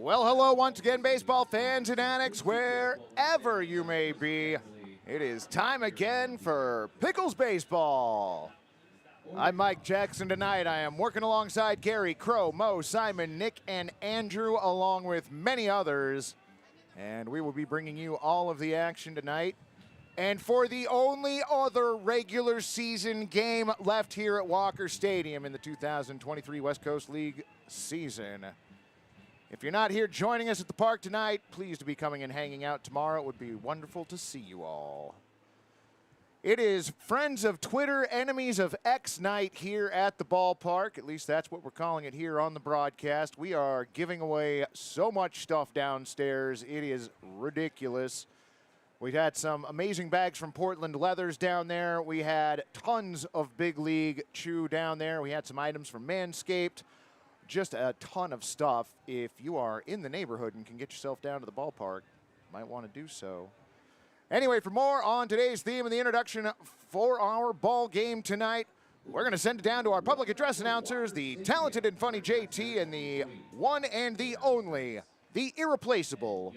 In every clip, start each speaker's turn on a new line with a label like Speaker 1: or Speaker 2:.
Speaker 1: Well, hello once again, baseball fans and addicts, wherever you may be. It is time again for Pickles Baseball. I'm Mike Jackson. Tonight I am working alongside Gary, Crow, Mo, Simon, Nick, and Andrew, along with many others. And we will be bringing you all of the action tonight. And for the only other regular season game left here at Walker Stadium in the 2023 West Coast League season, If you're not here joining us at the park tonight, please to be coming and hanging out tomorrow. It would be wonderful to see you all. It is Friends of Twitter, Enemies of X night here at the ballpark. At least that's what we're calling it here on the broadcast. We are giving away so much stuff downstairs. It is ridiculous. We've had some amazing bags from Portland Leathers down there. We had tons of Big League Chew down there. We had some items from Manscaped. Just a ton of stuff. If you are in the neighborhood and can get yourself down to the ballpark, you might want to do so. Anyway, for more on today's theme and the introduction for our ball game tonight, we're going to send it down to our public address announcers, the talented and funny JT, and the one and the only, the irreplaceable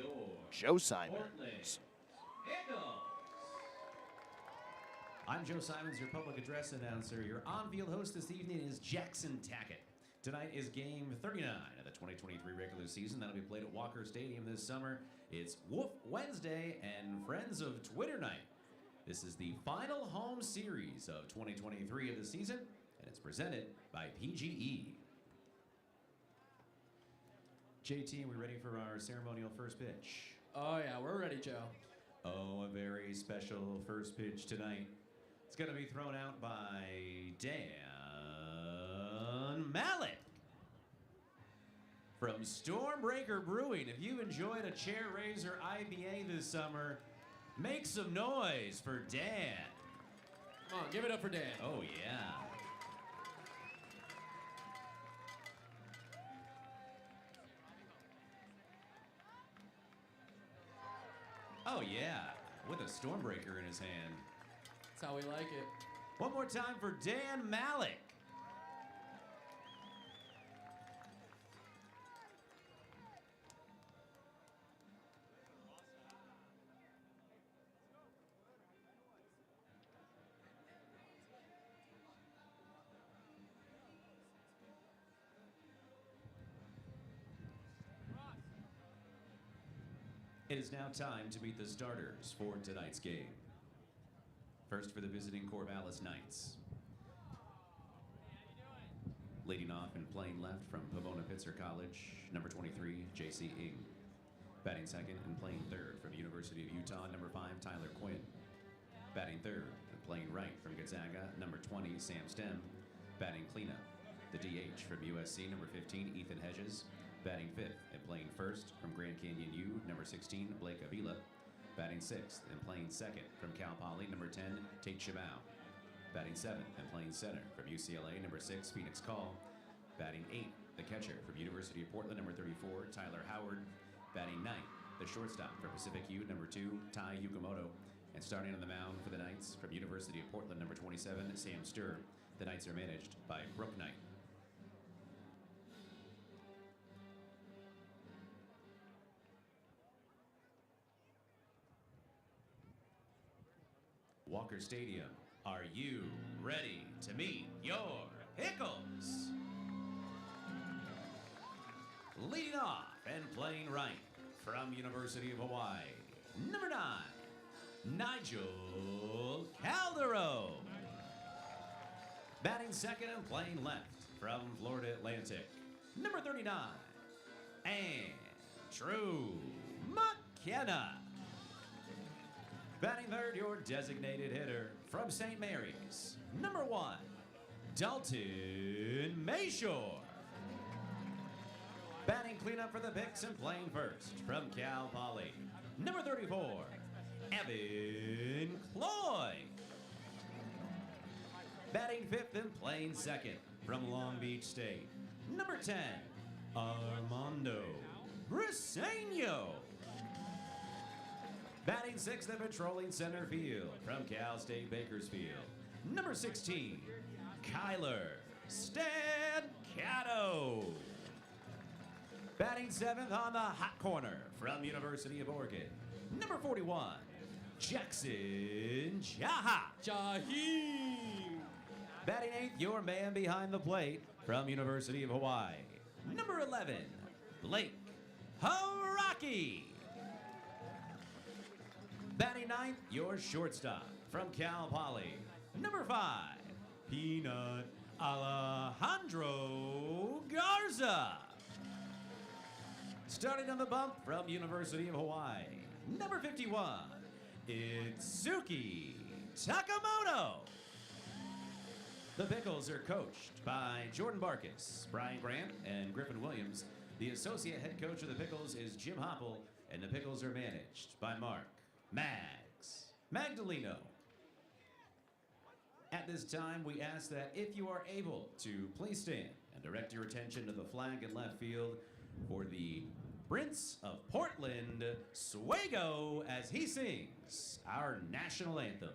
Speaker 1: Joe Simons.
Speaker 2: I'm Joe Simons, your public address announcer. Your on-field host this evening is Jackson Tackett. Tonight is game 39 of the 2023 regular season. That'll be played at Walker Stadium this summer. It's Woof Wednesday and Friends of Twitter night. This is the final home series of 2023 of the season, and it's presented by PGE. JT, are we ready for our ceremonial first pitch?
Speaker 3: Oh yeah, we're ready, Joe.
Speaker 2: Oh, a very special first pitch tonight. It's going to be thrown out by Dan Malik. From Stormbreaker Brewing, if you enjoyed a chair raiser IPA this summer, make some noise for Dan.
Speaker 3: Come on, give it up for Dan.
Speaker 2: Oh, yeah. Oh, yeah, with a Stormbreaker in his hand.
Speaker 3: That's how we like it.
Speaker 2: One more time for Dan Malik. It is now time to meet the starters for tonight's game. First for the visiting Corvallis Knights. Leading off and playing left from Pomona-Pitzer College, number 23, J.C. Ng. Batting second and playing third from University of Utah, number 5, Tyler Quinn. Batting third and playing right from Gonzaga, number 20, Sam Stem. Batting cleanup, the DH from USC, number 15, Ethan Hedges. Batting fifth and playing first from Grand Canyon U, number 16, Blake Avila. Batting sixth and playing second from Cal Poly, number 10, Tate Shabao. Batting seventh and playing center from UCLA, number 6, Phoenix Call. Batting eighth, the catcher from University of Portland, number 34, Tyler Howard. Batting ninth, the shortstop for Pacific U, number 2, Tai Yukamoto. And starting on the mound for the Knights from University of Portland, number 27, Sam Sturr. The Knights are managed by Brooke Knight. Walker Stadium, are you ready to meet your Pickles? Leading off and playing right from University of Hawaii, number 9, Nigel Calderon. Batting second and playing left from Florida Atlantic, number 39, Andrew McKenna. Batting third, your designated hitter from St. Mary's, number 1, Dalton Mayshore. Batting cleanup for the Picks and playing first from Cal Poly, number 34, Evan Cloyd. Batting fifth and playing second from Long Beach State, number 10, Armando Briseño. Batting sixth and patrolling center field from Cal State Bakersfield, number 16, Kyler Stancato. Batting seventh on the hot corner from University of Oregon, number 41, Jackson
Speaker 3: Jaheim.
Speaker 2: Batting eighth, your man behind the plate from University of Hawaii, number 11, Blake Haraki. Batting ninth, your shortstop from Cal Poly, number 5, Peanut Alejandro Garza. Starting on the bump from University of Hawaii, number 51, Itsuki Takamoto. The Pickles are coached by Jordan Barkus, Brian Grant, and Griffin Williams. The associate head coach of the Pickles is Jim Hopple, and the Pickles are managed by Mark Mags Magdaleno. At this time, we ask that if you are able to please stand and direct your attention to the flag in left field for the Prince of Portland, Swego, as he sings our national anthem.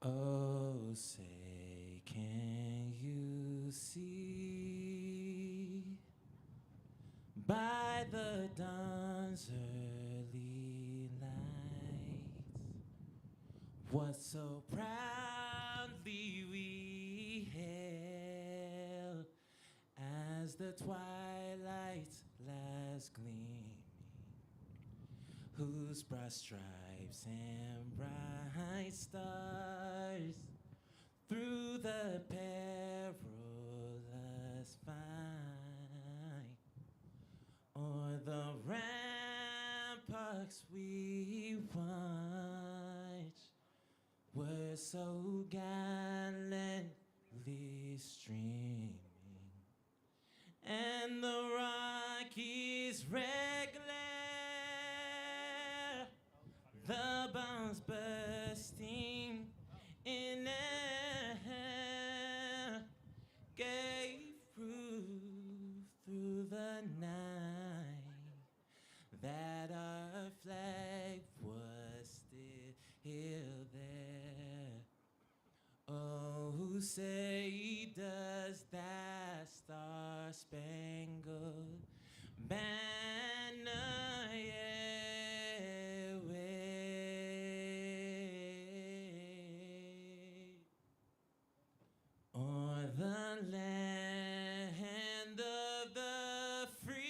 Speaker 4: Oh, say, can you see by the dawn's early light what so proudly we hailed as the twilight's last gleaming, whose broad stripes and bright stars through the perilous fight o'er the ramparts we watched were so gallantly streaming, and the Rockies red glare, the bombs bursting in air, gave proof through the night that our flag was still there. Oh, say does that star-spangled banner yet wave o'er the land of the free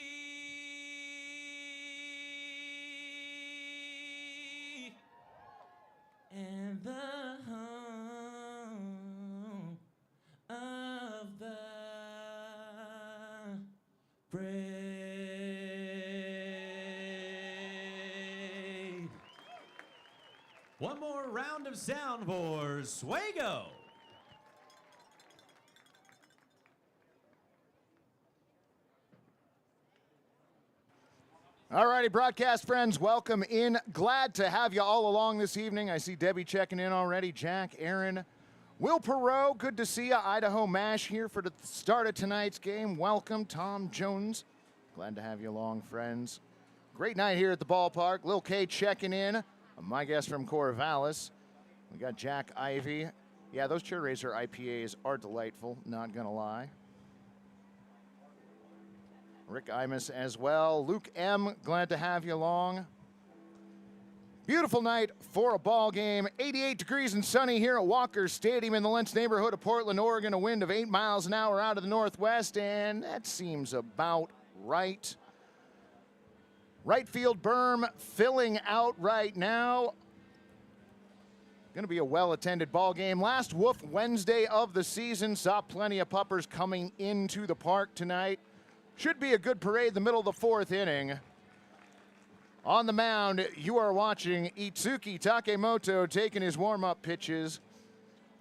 Speaker 4: and the home of the brave.
Speaker 2: One more round of sound for Swego.
Speaker 1: All righty, broadcast friends, welcome in. Glad to have you all along this evening. I see Debbie checking in already. Jack, Aaron, Will Perot, good to see you. Idaho Mash here for the start of tonight's game. Welcome, Tom Jones. Glad to have you along, friends. Great night here at the ballpark. Lil K checking in. My guest from Corvallis. We got Jack Ivy. Yeah, those Chair Racer IPAs are delightful, not gonna lie. Rick Imus as well. Luke M., glad to have you along. Beautiful night for a ball game. 88 degrees and sunny here at Walker Stadium in the Lents neighborhood of Portland, Oregon. A wind of 8 miles an hour out of the northwest, and that seems about right. Right field berm filling out right now. Going to be a well-attended ball game. Last Woof Wednesday of the season. Saw plenty of puppers coming into the park tonight. Should be a good parade the middle of the fourth inning. On the mound, you are watching Itsuki Takamoto taking his warm-up pitches.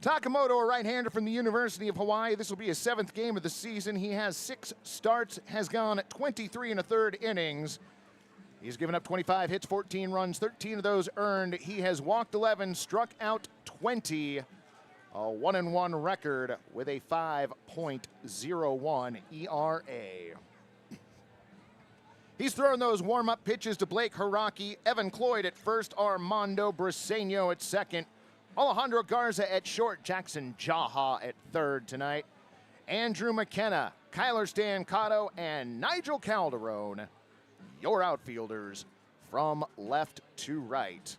Speaker 1: Takamoto, a right-hander from the University of Hawaii. This will be his 7th game of the season. He has 6 starts, has gone 23 1/3 innings. He's given up 25 hits, 14 runs, 13 of those earned. He has walked 11, struck out 20. A 1-1 record with a 5.01 ERA. He's throwing those warm-up pitches to Blake Haraki, Evan Cloyd at first, Armando Briseño at second, Alejandro Garza at short, Jackson Jaha at third tonight, Andrew McKenna, Kyler Stancato, and Nigel Calderon, your outfielders from left to right.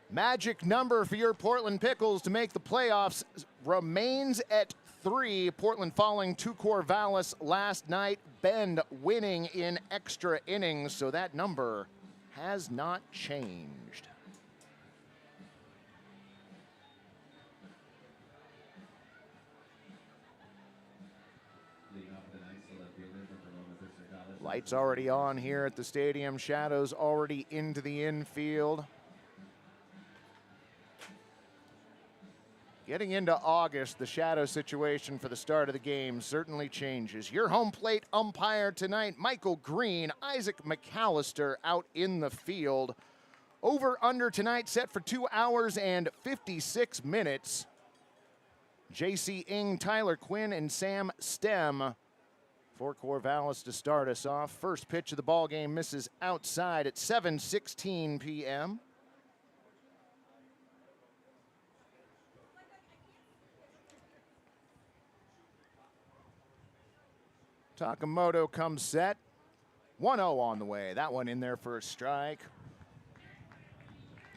Speaker 1: Magic number for your Portland Pickles to make the playoffs remains at 3. Portland falling to Corvallis last night. Bend winning in extra innings, so that number has not changed. Lights already on here at the stadium. Shadows already into the infield. Getting into August, the shadow situation for the start of the game certainly changes. Your home plate umpire tonight, Michael Green, Isaac McAllister out in the field. Over under tonight set for 2 hours and 56 minutes. J.C. Ing, Tyler Quinn, and Sam Stem for Corvallis to start us off. First pitch of the ball game misses outside at 7:16 p.m. Takamoto comes set. 1-0 on the way. That one in there for a strike.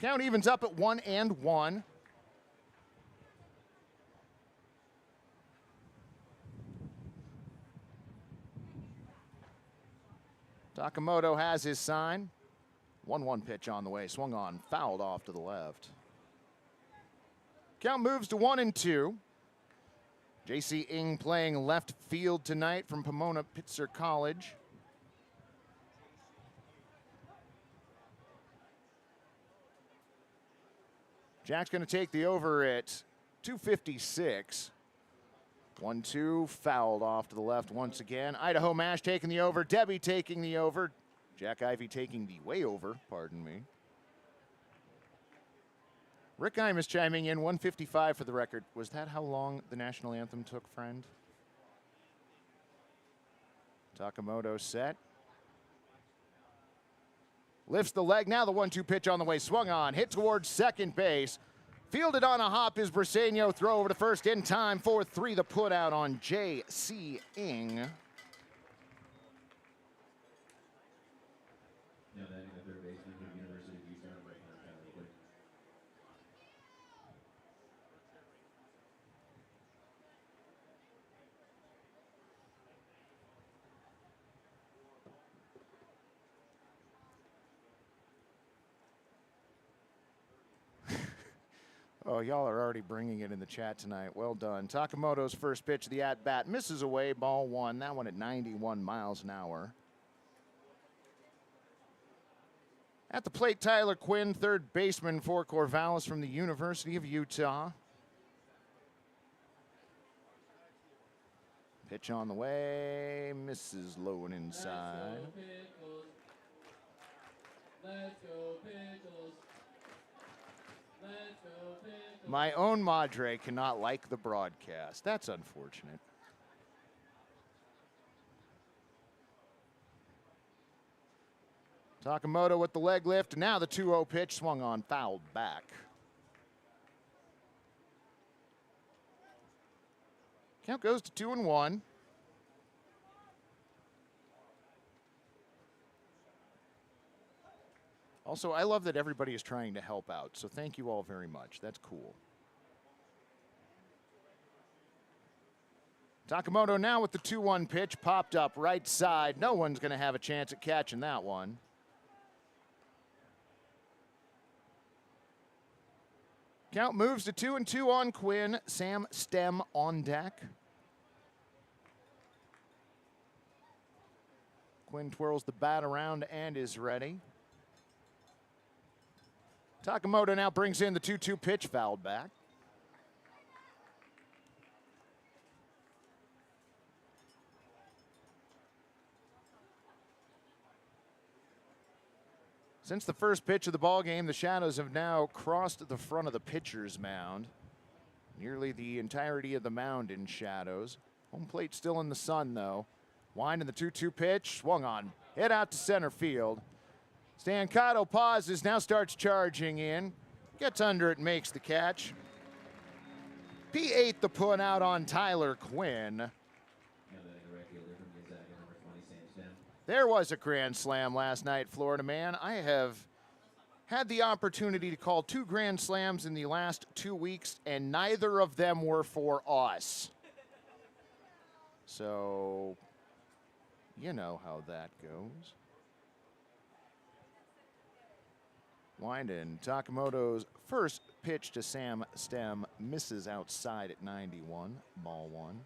Speaker 1: Count evens up at 1-1. Takamoto has his sign. 1-1 pitch on the way. Swung on, fouled off to the left. Count moves to 1-2. J.C. Ing playing left field tonight from Pomona Pitzer College. Jack's going to take the over at 256. 1-2, fouled off to the left once again. Idaho Mash taking the over. Debbie taking the over. Jack Ivy taking the way over, pardon me. Rick Imus chiming in, 155 for the record. Was that how long the national anthem took, friend? Takamoto set. Lifts the leg. Now the 1-2 pitch on the way. Swung on. Hit towards second base. Fielded on a hop is Briseño. Throw over to first in time. 4-3 the put out on J.C. Ing.
Speaker 2: Now batting the third baseman from University of Utah, right now, kind of quick.
Speaker 1: Oh, y'all are already bringing it in the chat tonight. Well done. Takamoto's first pitch of the at-bat misses away, ball one. That one at 91 miles an hour. At the plate, Tyler Quinn, third baseman for Corvallis from the University of Utah. Pitch on the way, misses low and inside.
Speaker 3: Let's go, Pickles. Let's go, Pickles.
Speaker 1: My own Madre cannot like the broadcast. That's unfortunate. Takamoto with the leg lift. Now the 2-0 pitch swung on, fouled back. Count goes to 2-1. Also, I love that everybody is trying to help out, so thank you all very much. That's cool. Takamoto now with the 2-1 pitch, popped up right side. No one's going to have a chance at catching that one. Count moves to 2-2 on Quinn. Sam Stem on deck. Quinn twirls the bat around and is ready. Takamoto now brings in the 2-2 pitch, fouled back. Since the first pitch of the ball game, the Shadows have now crossed the front of the pitcher's mound. Nearly the entirety of the mound in shadows. Home plate still in the sun, though. Wind in the 2-2 pitch, swung on, hit out to center field. Stancato pauses, now starts charging in. Gets under it, makes the catch. P8 the put out on Tyler Quinn. There was a grand slam last night, Florida man. I have had the opportunity to call 2 grand slams in the last 2 weeks, and neither of them were for us. So You know how that goes. Winden. Takamoto's first pitch to Sam Stem misses outside at 91. Ball one.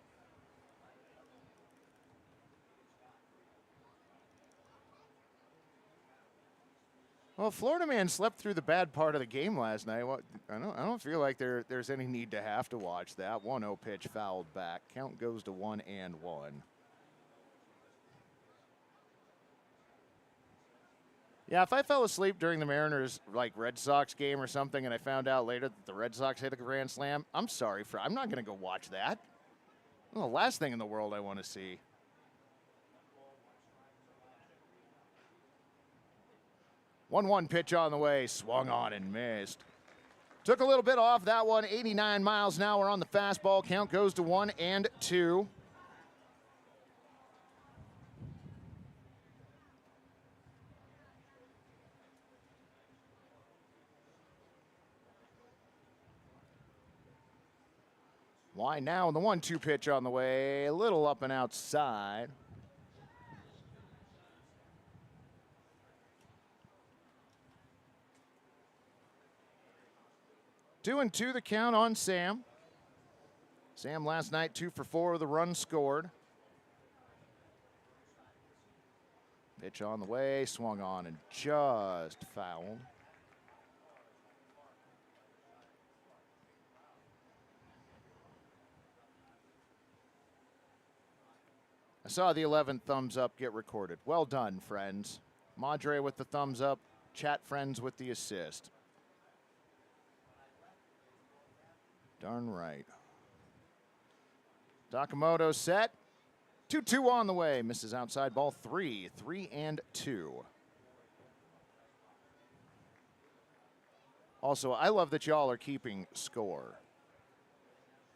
Speaker 1: Well, Florida man slept through the bad part of the game last night. Well, I don't feel like there's any need to have to watch that. 1-0 pitch fouled back. Count goes to 1-1. Yeah, if I fell asleep during the Mariners Red Sox game or something, and I found out later that the Red Sox hit a grand slam, I'm sorry I'm not going to go watch that. Well, the last thing in the world I want to see. 1-1 pitch on the way, swung on and missed. Took a little bit off that one, 89 miles an hour on the fastball. Count goes to 1-2. Why now? The 1-2 pitch on the way, a little up and outside. 2-2 the count on Sam. Sam last night 2 for 4 with a run scored. Pitch on the way, swung on and just fouled. I saw the 11th thumbs up get recorded. Well done, friends. Madre with the thumbs up, chat friends with the assist. Darn right. Takamoto set. 2-2 on the way. Misses outside ball 3. 3-2. Also, I love that y'all are keeping score.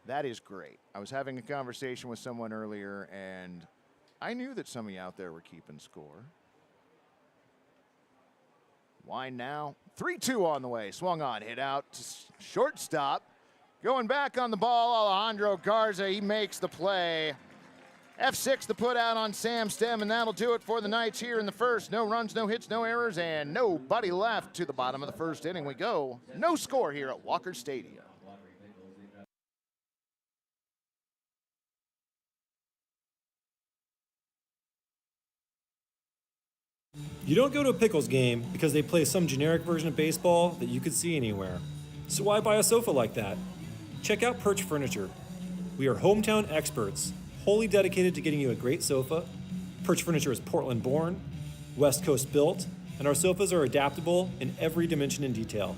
Speaker 1: That is great. I was having a conversation with someone earlier, and I knew that some of you out there were keeping score. Why now? 3-2 on the way. Swung on, hit out to shortstop. Going back on the ball, Alejandro Garza, he makes the play. F6 to put out on Sam Stem, and that'll do it for the Knights here in the first. No runs, no hits, no errors, and nobody left to the bottom of the first inning we go. No score here at Walker Stadium.
Speaker 5: You don't go to a Pickles game because they play some generic version of baseball that you could see anywhere. So why buy a sofa like that? Check out Perch Furniture. We are hometown experts, wholly dedicated to getting you a great sofa. Perch Furniture is Portland born, West Coast built, and our sofas are adaptable in every dimension and detail.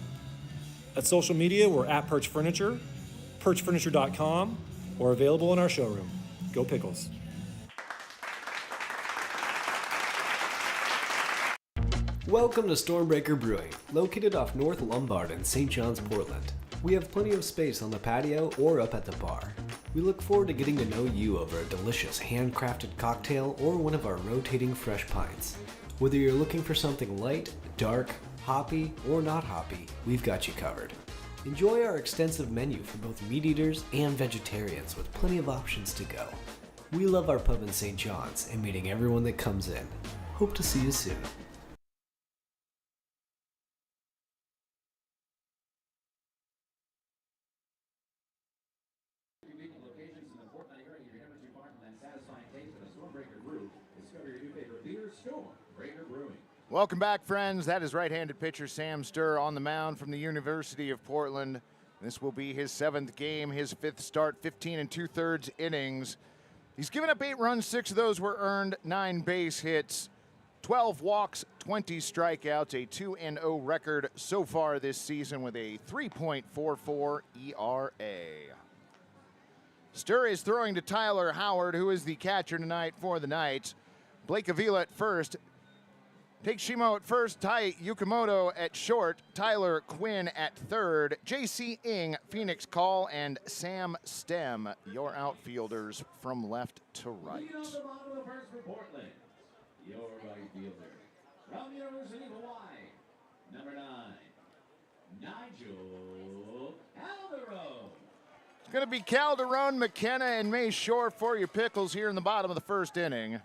Speaker 5: At social media, we're at Perch Furniture, perchfurniture.com, or available in our showroom. Go Pickles.
Speaker 6: Welcome to Stormbreaker Brewing, located off North Lombard in St. John's, Portland. We have plenty of space on the patio or up at the bar. We look forward to getting to know you over a delicious handcrafted cocktail or one of our rotating fresh pints. Whether you're looking for something light, dark, hoppy, or not hoppy, we've got you covered. Enjoy our extensive menu for both meat eaters and vegetarians with plenty of options to go. We love our pub in St. John's and meeting everyone that comes in. Hope to see you soon.
Speaker 1: Welcome back, friends. That is right-handed pitcher Sam Sturr on the mound from the University of Portland. This will be his 7th game, his 5th start, 15 2/3 innings. He's given up 8 runs, 6 of those were earned, 9 base hits, 12 walks, 20 strikeouts, a 2-0 record so far this season with a 3.44 ERA. Sturr is throwing to Tyler Howard, who is the catcher tonight for the Knights. Blake Avila at first. Take Shimo at first, Tai Yukimoto at short, Tyler Quinn at third, J.C. Ing, Phoenix Call, and Sam Stem, your outfielders from left to right.
Speaker 3: Leading on the bottom of the first for Portland, your right fielder, from University of Hawaii, number 9, Nigel Calderon.
Speaker 1: It's going to be Calderon, McKenna, and May Shore for your Pickles here in the bottom of the first inning.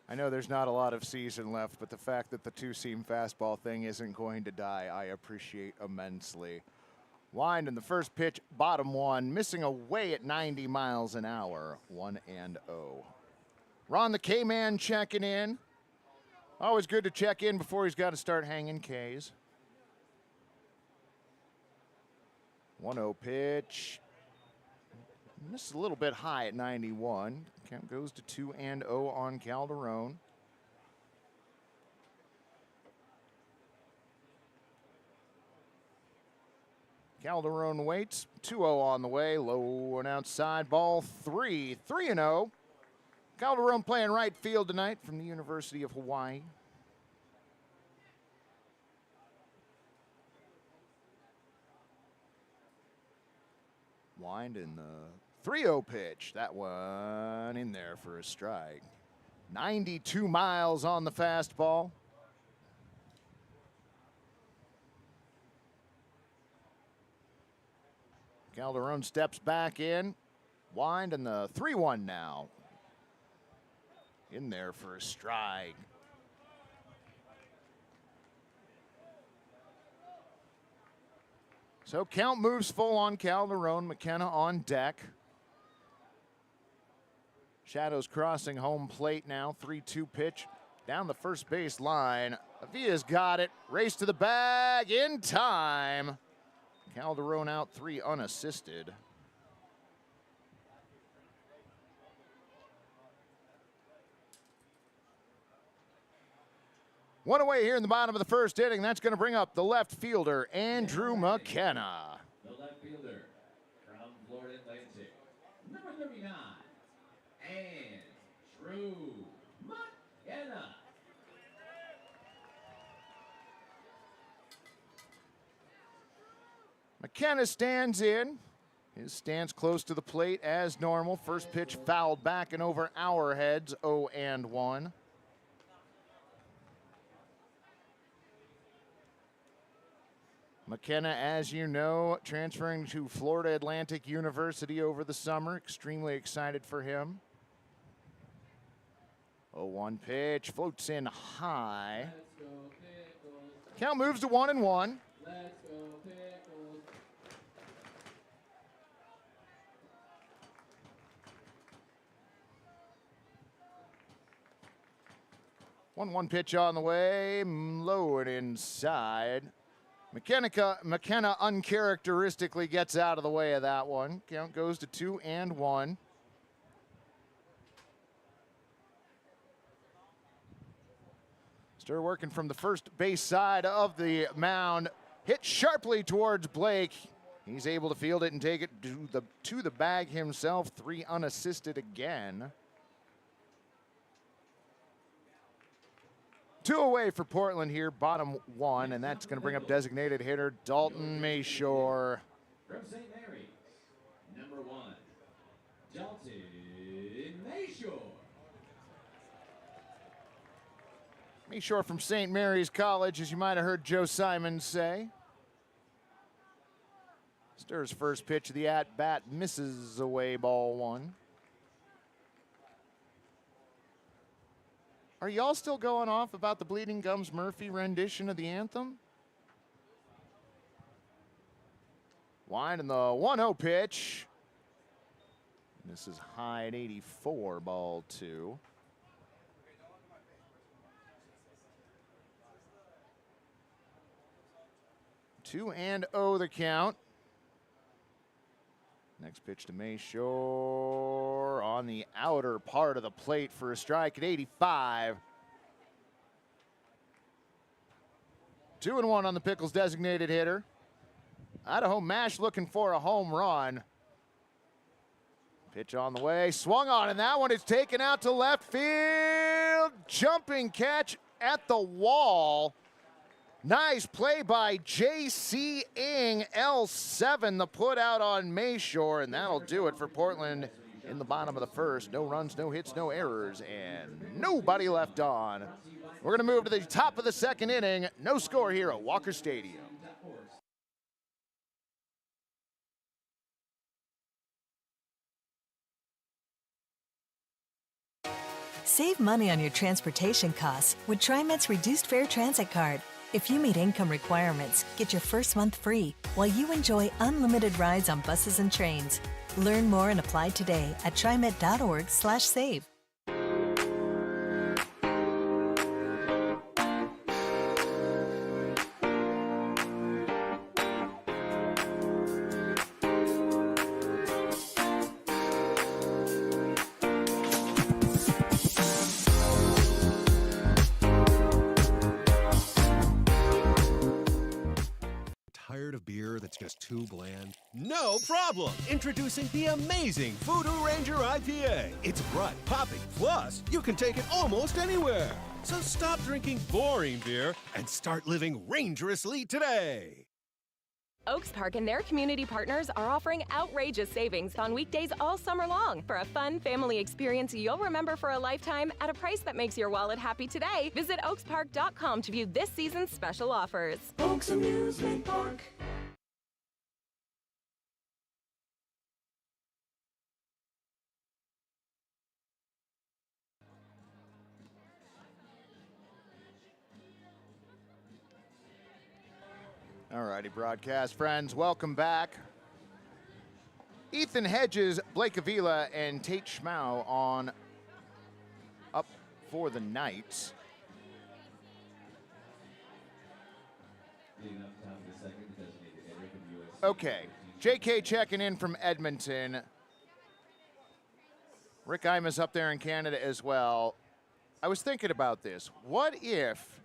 Speaker 1: I know there's not a lot of season left, but the fact that the two-seam fastball thing isn't going to die, I appreciate immensely. Wind in the first pitch, bottom one, missing away at 90 miles an hour, 1-0. Ron the K-Man checking in. Always good to check in before he's got to start hanging Ks. 1-0 pitch. Missed a little bit high at 91. Count goes to 2-0 on Calderon. Calderon waits. 2-0 on the way. Low and outside. Ball 3. 3-0. Calderon playing right field tonight from the University of Hawaii. Wind in the 3-0 pitch. That one in there for a strike. 92 miles on the fastball. Calderon steps back in. Wind in the 3-1 now. In there for a strike. So count moves full on Calderon. McKenna on deck. Shadows crossing home plate now. 3-2 pitch down the first base line. Avia's got it. Race to the bag in time. Calderon out 3 unassisted. One away here in the bottom of the first inning. That's going to bring up the left fielder, Andrew McKenna.
Speaker 3: The left fielder from Florida Atlantic, number 39, Andrew McKenna.
Speaker 1: McKenna stands in. His stance close to the plate as normal. First pitch fouled back and over our heads, 0-1. McKenna, as you know, transferring to Florida Atlantic University over the summer. Extremely excited for him. 0-1 pitch, floats in high.
Speaker 3: Let's go Pickles.
Speaker 1: Count moves to 1-1.
Speaker 3: Let's go Pickles.
Speaker 1: 1-1 pitch on the way, low and inside. McKenna uncharacteristically gets out of the way of that one. Count goes to 2-1. Stir working from the first base side of the mound. Hit sharply towards Blake. He's able to field it and take it to the bag himself. 3 unassisted again. 2 away for Portland here, bottom 1, and that's going to bring up designated hitter Dalton Mayshore.
Speaker 3: From St. Mary's, number 1, Dalton Mayshore.
Speaker 1: Mayshore from St. Mary's College, as you might have heard Joe Simon say. Stirs first pitch of the at-bat, misses away, ball 1. Are y'all still going off about the Bleeding Gums Murphy rendition of the anthem? Wind in the 1-0 pitch. This is high at 84, ball 2. Two and 0 the count. Next pitch to Mayshore on the outer part of the plate for a strike at 85. 2-1 on the Pickles designated hitter. Idaho Mash looking for a home run. Pitch on the way, swung on, and that one is taken out to left field. Jumping catch at the wall. Nice play by J.C. Ing, L7, the put out on Mayshore, and that'll do it for Portland in the bottom of the first. No runs, no hits, no errors, and nobody left on. We're going to move to the top of the second inning. No score here at Walker Stadium.
Speaker 7: Save money on your transportation costs with TriMet's Reduced Fare Transit Card. If you meet income requirements, get your first month free while you enjoy unlimited rides on buses and trains. Learn more and apply today at trimet.org/save.
Speaker 8: Tired of beer that's just too bland? No problem! Introducing the amazing Voodoo Ranger IPA. It's bright, popping, plus you can take it almost anywhere. So stop drinking boring beer and start living rangerously today.
Speaker 9: Oaks Park and their community partners are offering outrageous savings on weekdays all summer long for a fun family experience you'll remember for a lifetime at a price that makes your wallet happy today. Visit oakspark.com to view this season's special offers.
Speaker 3: Oaks Amusement Park.
Speaker 1: Alrighty, broadcast friends, welcome back. Ethan Hedges, Blake Avila, and Tate Schmau on up for the night. Okay, JK checking in from Edmonton. Rick Imus up there in Canada as well. I was thinking about this. What if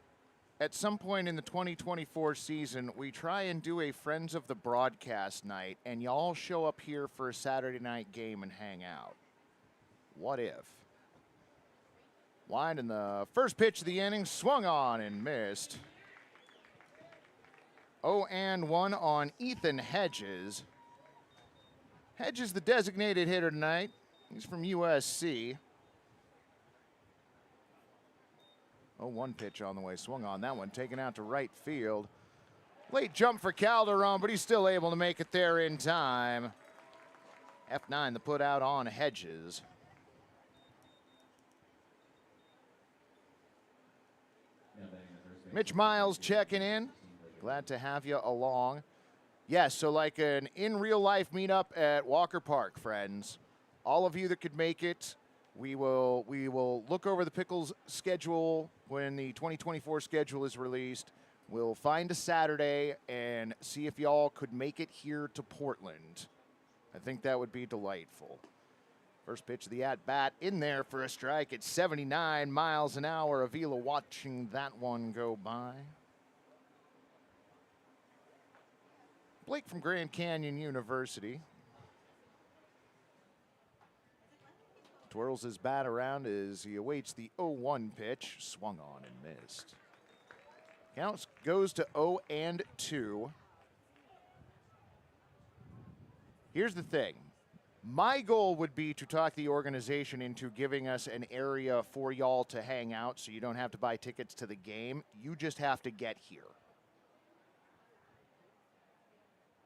Speaker 1: at some point in the 2024 season, we try and do a Friends of the Broadcast night, and y'all show up here for a Saturday night game and hang out? What if? Wind in the first pitch of the inning, swung on and missed. 0-1 on Ethan Hedges. Hedges, the designated hitter tonight. He's from USC. 0-1 pitch on the way, swung on that one, taken out to right field. Late jump for Calderon, but he's still able to make it there in time. F9, the put out on Hedges. Mitch Miles checking in. Glad to have you along. Yes, so like an in real life meetup at Walker Park, friends. All of you that could make it, we will look over the Pickles schedule when the 2024 schedule is released. We'll find a Saturday and see if y'all could make it here to Portland. I think that would be delightful. First pitch of the at-bat in there for a strike at 79 miles an hour. Avila watching that one go by. Blake from Grand Canyon University. Twirls his bat around as he awaits the 0-1 pitch. Swung on and missed. Count goes to 0-2. Here's the thing. My goal would be to talk the organization into giving us an area for y'all to hang out so you don't have to buy tickets to the game. You just have to get here.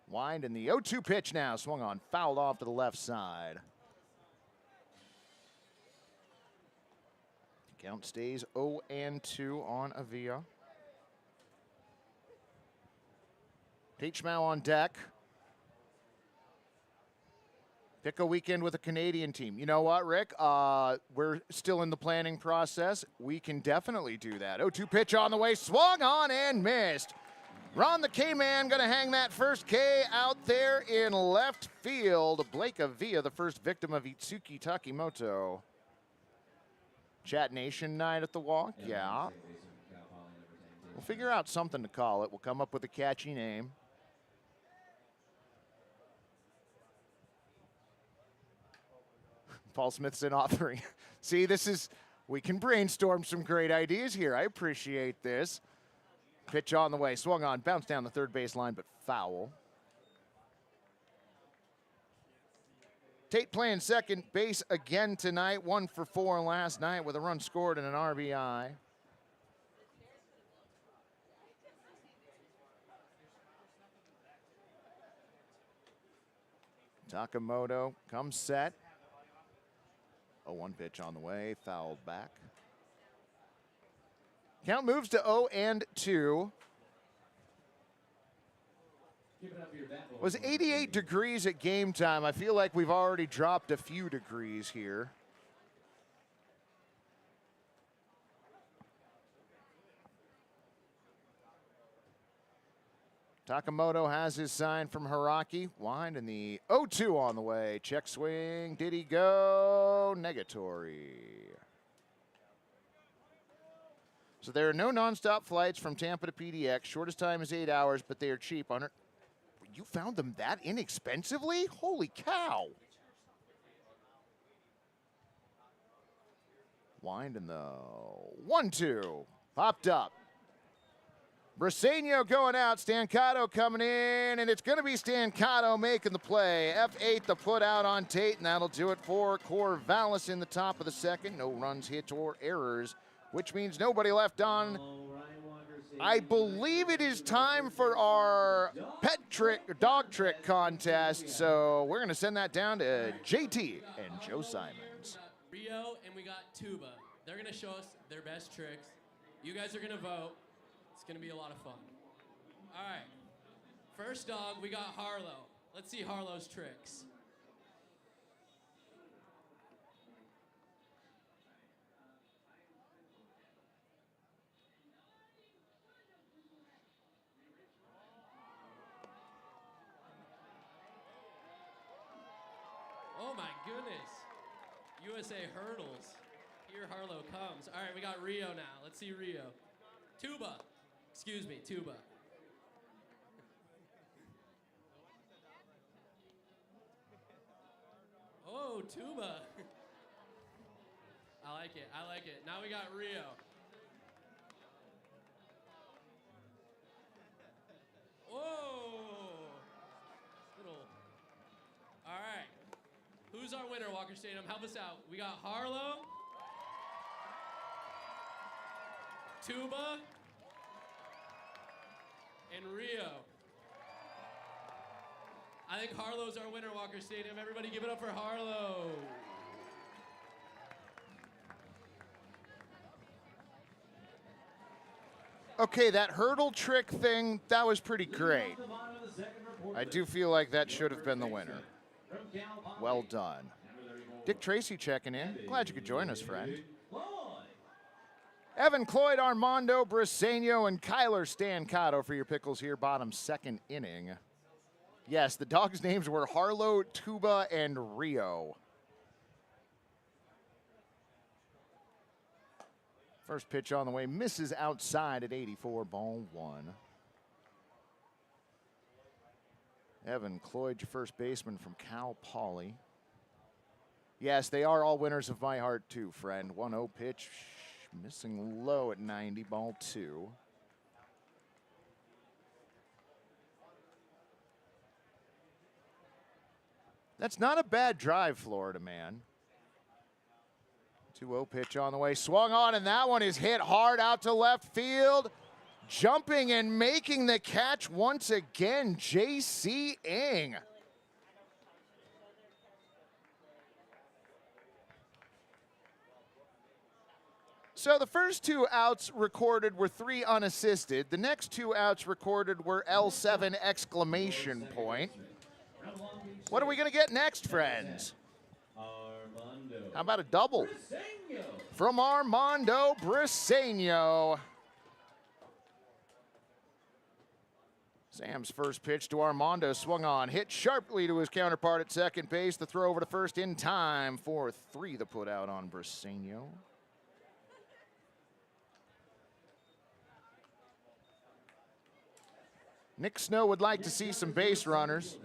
Speaker 1: Wind in the 0-2 pitch now. Swung on, fouled off to the left side. Count stays 0-2 on Avila. Tate Schmau on deck. Pick a weekend with a Canadian team. You know what, Rick? We're still in the planning process. We can definitely do that. 0-2 pitch on the way. Swung on and missed. Ron the K-Man going to hang that first K out there in left field. Blake Avila, the first victim of Itsuki Takimoto. Chat Nation night at the walk? Yeah. We'll figure out something to call it. We'll come up with a catchy name. Paul Smithson offering. See, we can brainstorm some great ideas here. I appreciate this. Pitch on the way, swung on, bounced down the third base line, but foul. Tate playing second base again tonight, 1 for 4 last night with a run scored and an RBI. Takamoto comes set. 0-1 pitch on the way, fouled back. Count moves to 0-2. It was 88 degrees at game time. I feel like we've already dropped a few degrees here. Takamoto has his sign from Haraki. Wind and the 0-2 on the way. Check swing. Did he go? Negatory. So there are no nonstop flights from Tampa to PDX. Shortest time is 8 hours, but they are cheap. You found them that inexpensively? Holy cow. Wind and the 1-2. Popped up. Briseño going out, Stancato coming in, and it's going to be Stancato making the play. F8 the put out on Tate, and that'll do it for Corvallis in the top of the second. No runs, hits, or errors, which means nobody left on. I believe it is time for our pet trick, dog trick contest, so we're going to send that down to JT and Joe Simons.
Speaker 10: Rio and we got Tuba. They're going to show us their best tricks. You guys are going to vote. It's going to be a lot of fun. All right. First dog, we got Harlow. Let's see Harlow's tricks. Oh my goodness. USA hurdles. Here Harlow comes. All right, we got Rio now. Let's see Rio. Tuba. Excuse me, tuba. Oh, tuba. I like it, I like it. Now we got Rio. Whoa. Little. All right. Who's our winner, Walker Stadium? Help us out. We got Harlow. Tuba. And Rio. I think Harlow's our winner, Walker Stadium. Everybody give it up for Harlow.
Speaker 1: Okay, that hurdle trick thing, that was pretty great. I do feel like that should have been the winner. Well done. Dick Tracy checking in. Glad you could join us, friend. Evan Cloyd, Armando Briseño, and Kyler Stancato for your Pickles here, bottom second inning. Yes, the dogs' names were Harlow, Tuba, and Rio. First pitch on the way, misses outside at 84, ball one. Evan Cloyd, your first baseman from Cal Poly. Yes, they are all winners of my heart too, friend. 1-0 pitch. Missing low at 90, ball two. That's not a bad drive, Florida man. 2-0 pitch on the way, swung on, and that one is hit hard out to left field. Jumping and making the catch once again, J.C. Ing. So the first two outs recorded were 3 unassisted. The next 2 outs recorded were L7 exclamation point. What are we going to get next, friends? How about a double from Armando Briseño? Sam's first pitch to Armando swung on, hit sharply to his counterpart at second base. The throw over to first in time for 3, the put out on Briseño. Nick Snow would like to see some base runners.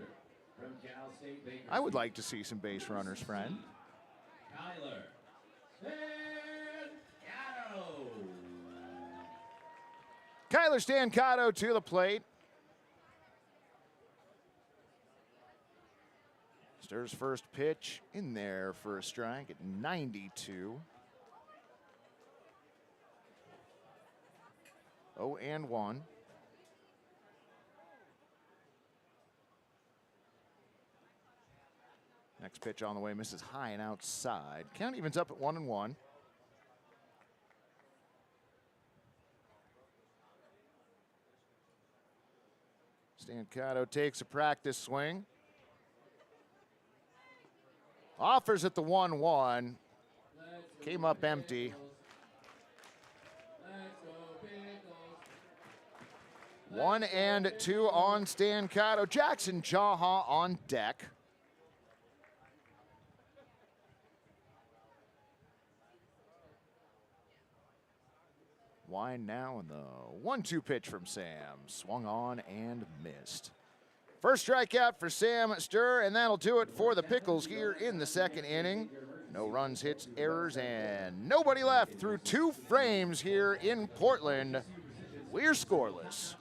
Speaker 1: I would like to see some base runners, friend. Kyler Stancato to the plate. Stirs first pitch in there for a strike at 92. 0-1. Next pitch on the way misses high and outside. Count evens up at 1-1. Stancato takes a practice swing. Offers at the 1-1. Came up empty. 1-2 on Stancato. Jackson Jaha on deck. Wind now, and the 1-2 pitch from Sam. Swung on and missed. First strikeout for Sam Sturr, and that'll do it for the Pickles here in the second inning. No runs, hits, errors, and nobody left through 2 frames here in Portland. We're scoreless.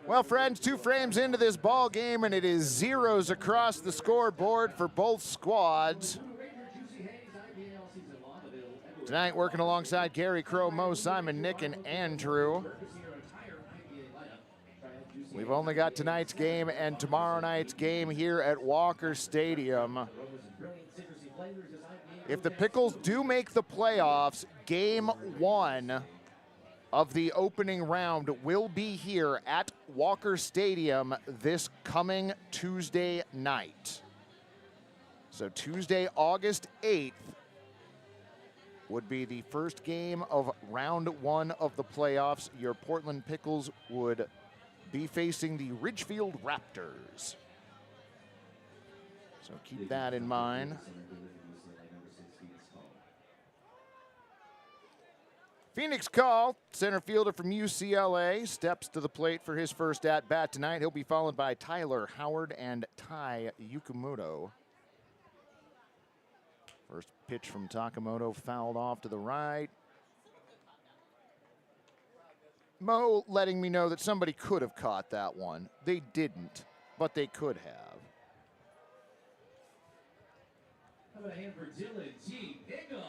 Speaker 1: Well, friends, 2 frames into this ball game, and it is zeros across the scoreboard for both squads. Tonight, working alongside Gary Crow, Mo, Simon, Nick, and Andrew. We've only got tonight's game and tomorrow night's game here at Walker Stadium. If the Pickles do make the playoffs, game 1 of the opening round will be here at Walker Stadium this coming Tuesday night. So Tuesday, August 8th would be the first game of round 1 of the playoffs. Your Portland Pickles would be facing the Ridgefield Raptors. So keep that in mind. Phoenix Call, center fielder from UCLA, steps to the plate for his first at-bat tonight. He'll be followed by Tyler Howard and Tai Yukimoto. First pitch from Takamoto fouled off to the right. Mo letting me know that somebody could have caught that one. They didn't, but they could have.
Speaker 3: How about a hand for Dylan G. Pickles?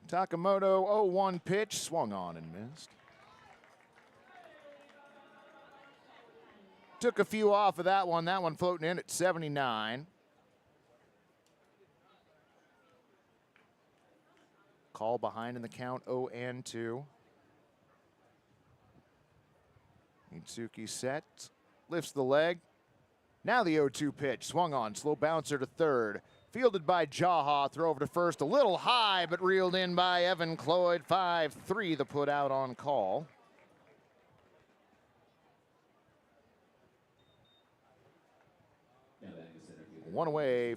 Speaker 1: Takamoto 0-1 pitch, swung on and missed. Took a few off of that one floating in at 79. Call behind in the count, 0-2. Mitsuki set, lifts the leg. Now the 0-2 pitch, swung on, slow bouncer to third. Fielded by Jaha, throw over to first, a little high, but reeled in by Evan Cloyd. 5-3, the put out on call. One away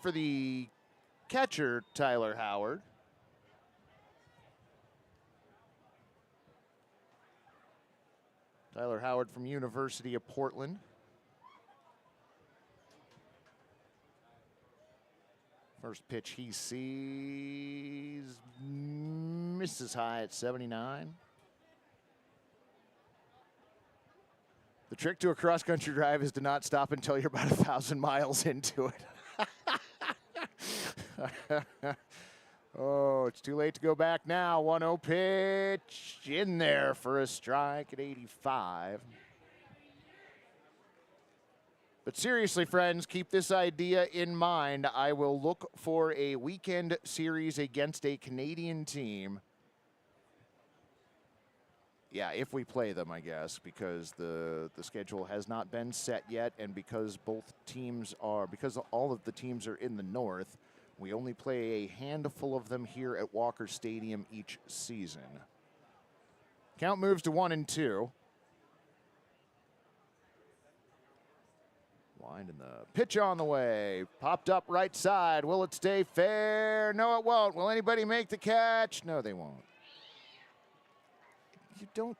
Speaker 1: for the catcher, Tyler Howard. Tyler Howard from University of Portland. First pitch he sees, misses high at 79. The trick to a cross-country drive is to not stop until you're about 1,000 miles into it. Oh, it's too late to go back now. 1-0 pitch in there for a strike at 85. But seriously, friends, keep this idea in mind. I will look for a weekend series against a Canadian team. Yeah, if we play them, I guess, because the schedule has not been set yet, and because because all of the teams are in the north, we only play a handful of them here at Walker Stadium each season. Count moves to 1-2. Winding the pitch on the way. Popped up right side. Will it stay fair? No, it won't. Will anybody make the catch? No, they won't. You don't.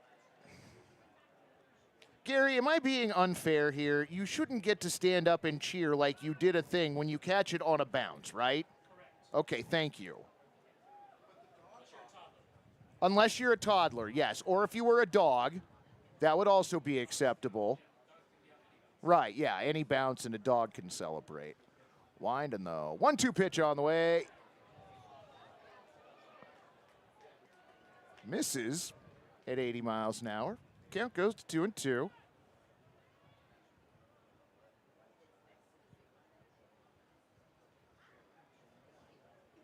Speaker 1: Gary, am I being unfair here? You shouldn't get to stand up and cheer like you did a thing when you catch it on a bounce, right? Correct. Okay, thank you. Unless you're a toddler, yes. Or if you were a dog, that would also be acceptable. Right, yeah, any bounce and a dog can celebrate. Winding the 1-2 pitch on the way. Misses at 80 miles an hour. Count goes to 2-2.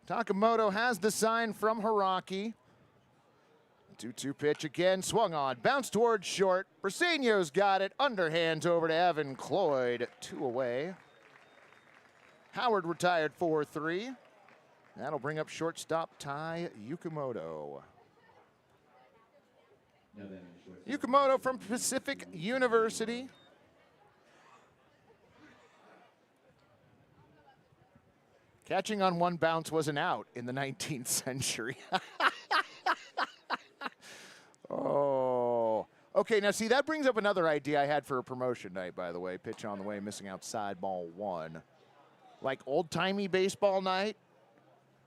Speaker 1: Takamoto has the sign from Hiraki. 2-2 pitch again, swung on, bounced towards short. Briseño's got it, underhands over to Evan Cloyd, 2 away. Howard retired 4-3. That'll bring up shortstop Tai Yukamoto. Yukamoto from Pacific University. Catching on one bounce was an out in the 19th century. Oh. Okay, now see, that brings up another idea I had for a promotion night, by the way. Pitch on the way, missing outside, ball 1. Like old-timey baseball night.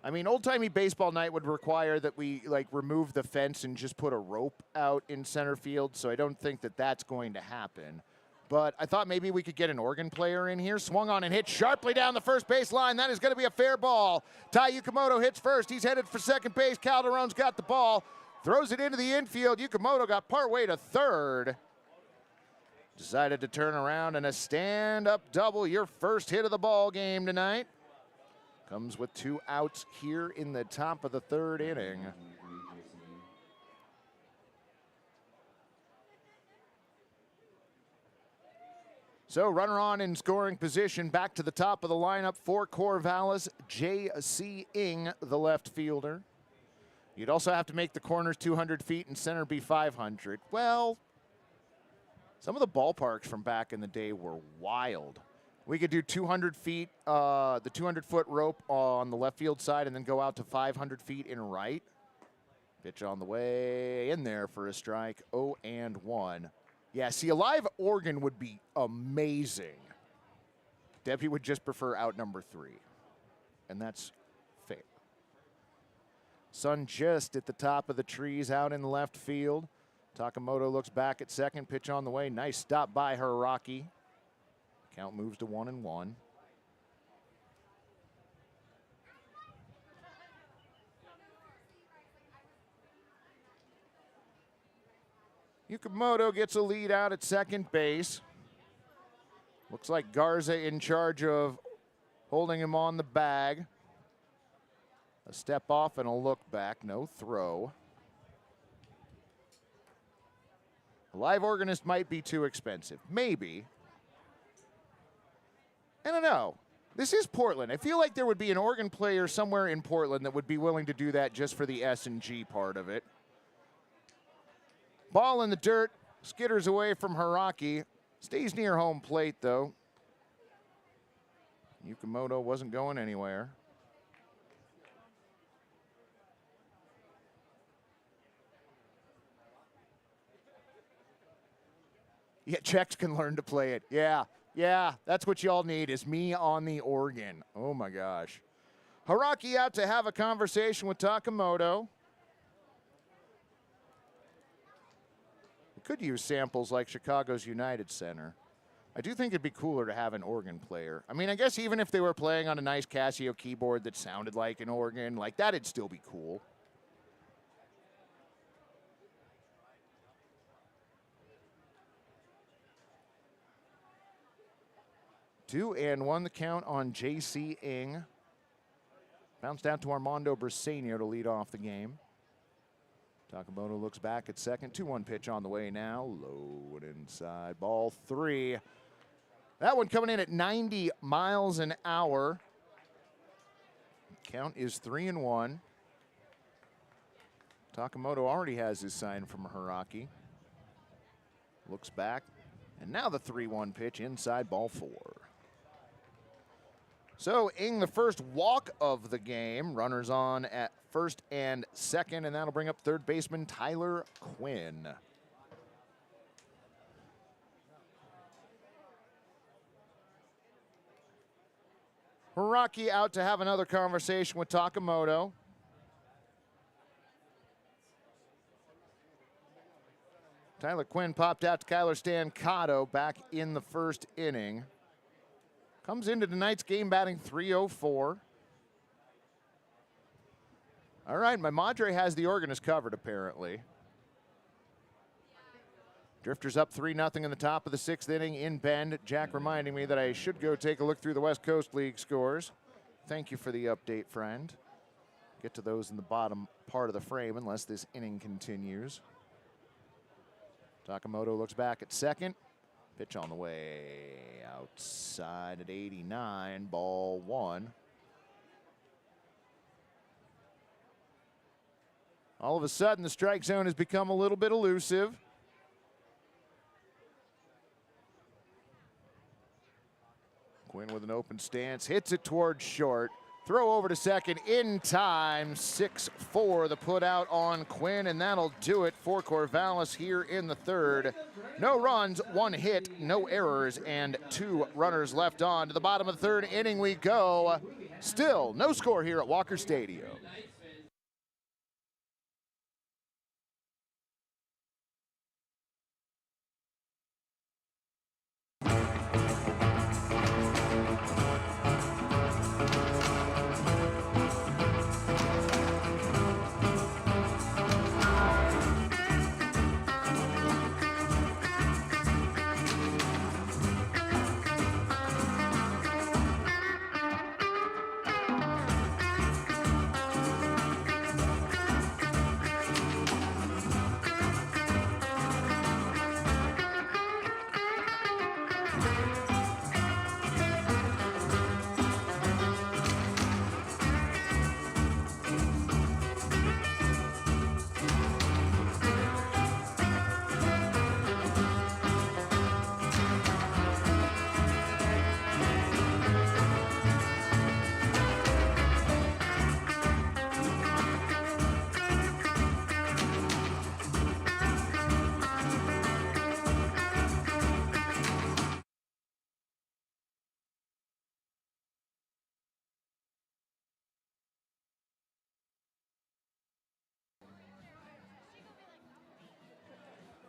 Speaker 1: I mean, old-timey baseball night would require that we, like, remove the fence and just put a rope out in center field, so I don't think that that's going to happen. But I thought maybe we could get an organ player in here. Swung on and hit sharply down the first base line. That is going to be a fair ball. Tai Yukamoto hits first. He's headed for second base. Calderon's got the ball. Throws it into the infield. Yukamoto got partway to third. Decided to turn around and a stand-up double. Your first hit of the ball game tonight. Comes with 2 outs here in the top of the 3rd inning. So runner on in scoring position, back to the top of the lineup for Corvallis, J.C. Ing, the left fielder. You'd also have to make the corners 200 feet and center be 500. Well, some of the ballparks from back in the day were wild. We could do 200 feet, the 200-foot rope on the left field side and then go out to 500 feet in right. Pitch on the way in there for a strike, 0-1. Yeah, see, a live organ would be amazing. Deputy would just prefer out number 3, and that's fair. Sun just at the top of the trees out in left field. Takamoto looks back at second, pitch on the way. Nice stop by Hiraki. Count moves to 1-1. Yukamoto gets a lead out at second base. Looks like Garza in charge of holding him on the bag. A step off and a look back, no throw. A live organist might be too expensive, maybe. I don't know. This is Portland. I feel like there would be an organ player somewhere in Portland that would be willing to do that just for the S&G part of it. Ball in the dirt, skitters away from Hiraki. Stays near home plate, though. Yukamoto wasn't going anywhere. Yeah, Czechs can learn to play it. Yeah, that's what y'all need, is me on the organ. Oh, my gosh. Hiraki out to have a conversation with Takamoto. We could use samples like Chicago's United Center. I do think it'd be cooler to have an organ player. I mean, I guess even if they were playing on a nice Casio keyboard that sounded like an organ, like that'd still be cool. 2-1 the count on J.C. Ing. Bounced out to Armando Briseño to lead off the game. Takamoto looks back at second. 2-1 pitch on the way now. Low and inside. Ball 3. That one coming in at 90 miles an hour. Count is 3-1. Takamoto already has his sign from Hiraki. Looks back. And now the 3-1 pitch inside, ball 4. So Ing, the first walk of the game. Runners on at first and second, and that'll bring up third baseman Tyler Quinn. Hiraki out to have another conversation with Takamoto. Tyler Quinn popped out to Kyler Stancato back in the first inning. Comes into tonight's game batting .304. All right, my Madre has the organist covered apparently. Drifters up 3-0 in the top of the 6th inning in Bend. Jack reminding me that I should go take a look through the West Coast League scores. Thank you for the update, friend. Get to those in the bottom part of the frame unless this inning continues. Takamoto looks back at second. Pitch on the way outside at 89, ball 1. All of a sudden, the strike zone has become a little bit elusive. Quinn with an open stance, hits it towards short. Throw over to second in time, 6-4 the put out on Quinn, and that'll do it for Corvallis here in the third. No runs, 1 hit, no errors, and 2 runners left on. To the bottom of the third inning we go. Still no score here at Walker Stadium.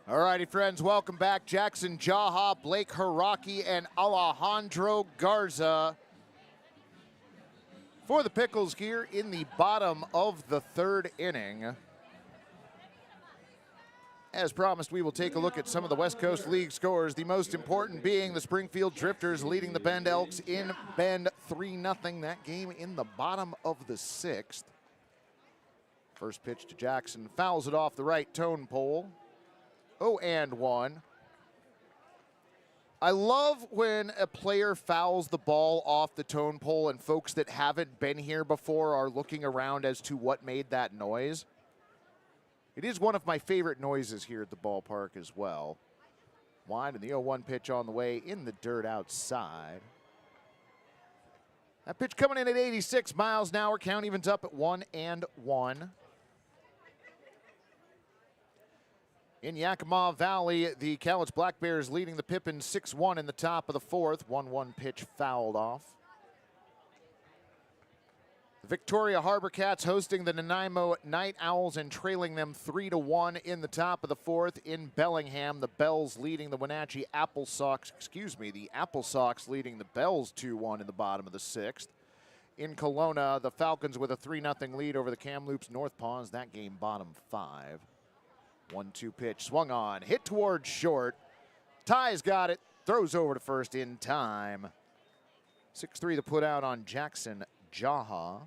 Speaker 1: All righty, friends, welcome back. Jackson Jaha, Blake Hiraki, and Alejandro Garza for the Pickles here in the bottom of the third inning. As promised, we will take a look at some of the West Coast League scores, the most important being the Springfield Drifters leading the Bend Elks in Bend 3-0. That game in the bottom of the 6th. First pitch to Jackson, fouls it off the right tone pole. 0-1. I love when a player fouls the ball off the tone pole and folks that haven't been here before are looking around as to what made that noise. It is one of my favorite noises here at the ballpark as well. Wide and the 0-1 pitch on the way in the dirt outside. That pitch coming in at 86 miles an hour. Count evens up at 1-1. In Yakima Valley, the Cowlitz Black Bears leading the Pippins 6-1 in the top of the 4th. 1-1 pitch fouled off. The Victoria Harbor Cats hosting the Nanaimo Night Owls and trailing them 3-1 in the top of the 4th. In Bellingham, the Bells leading the Wenatchee Apple Sox, the Apple Sox leading the Bells 2-1 in the bottom of the 6th. In Kelowna, the Falcons with a 3-0 lead over the Kamloops North Pawns. That game bottom 5. 1-2 pitch, swung on, hit towards short. Ty's got it, throws over to first in time. 6-3 the put out on Jackson Jaha.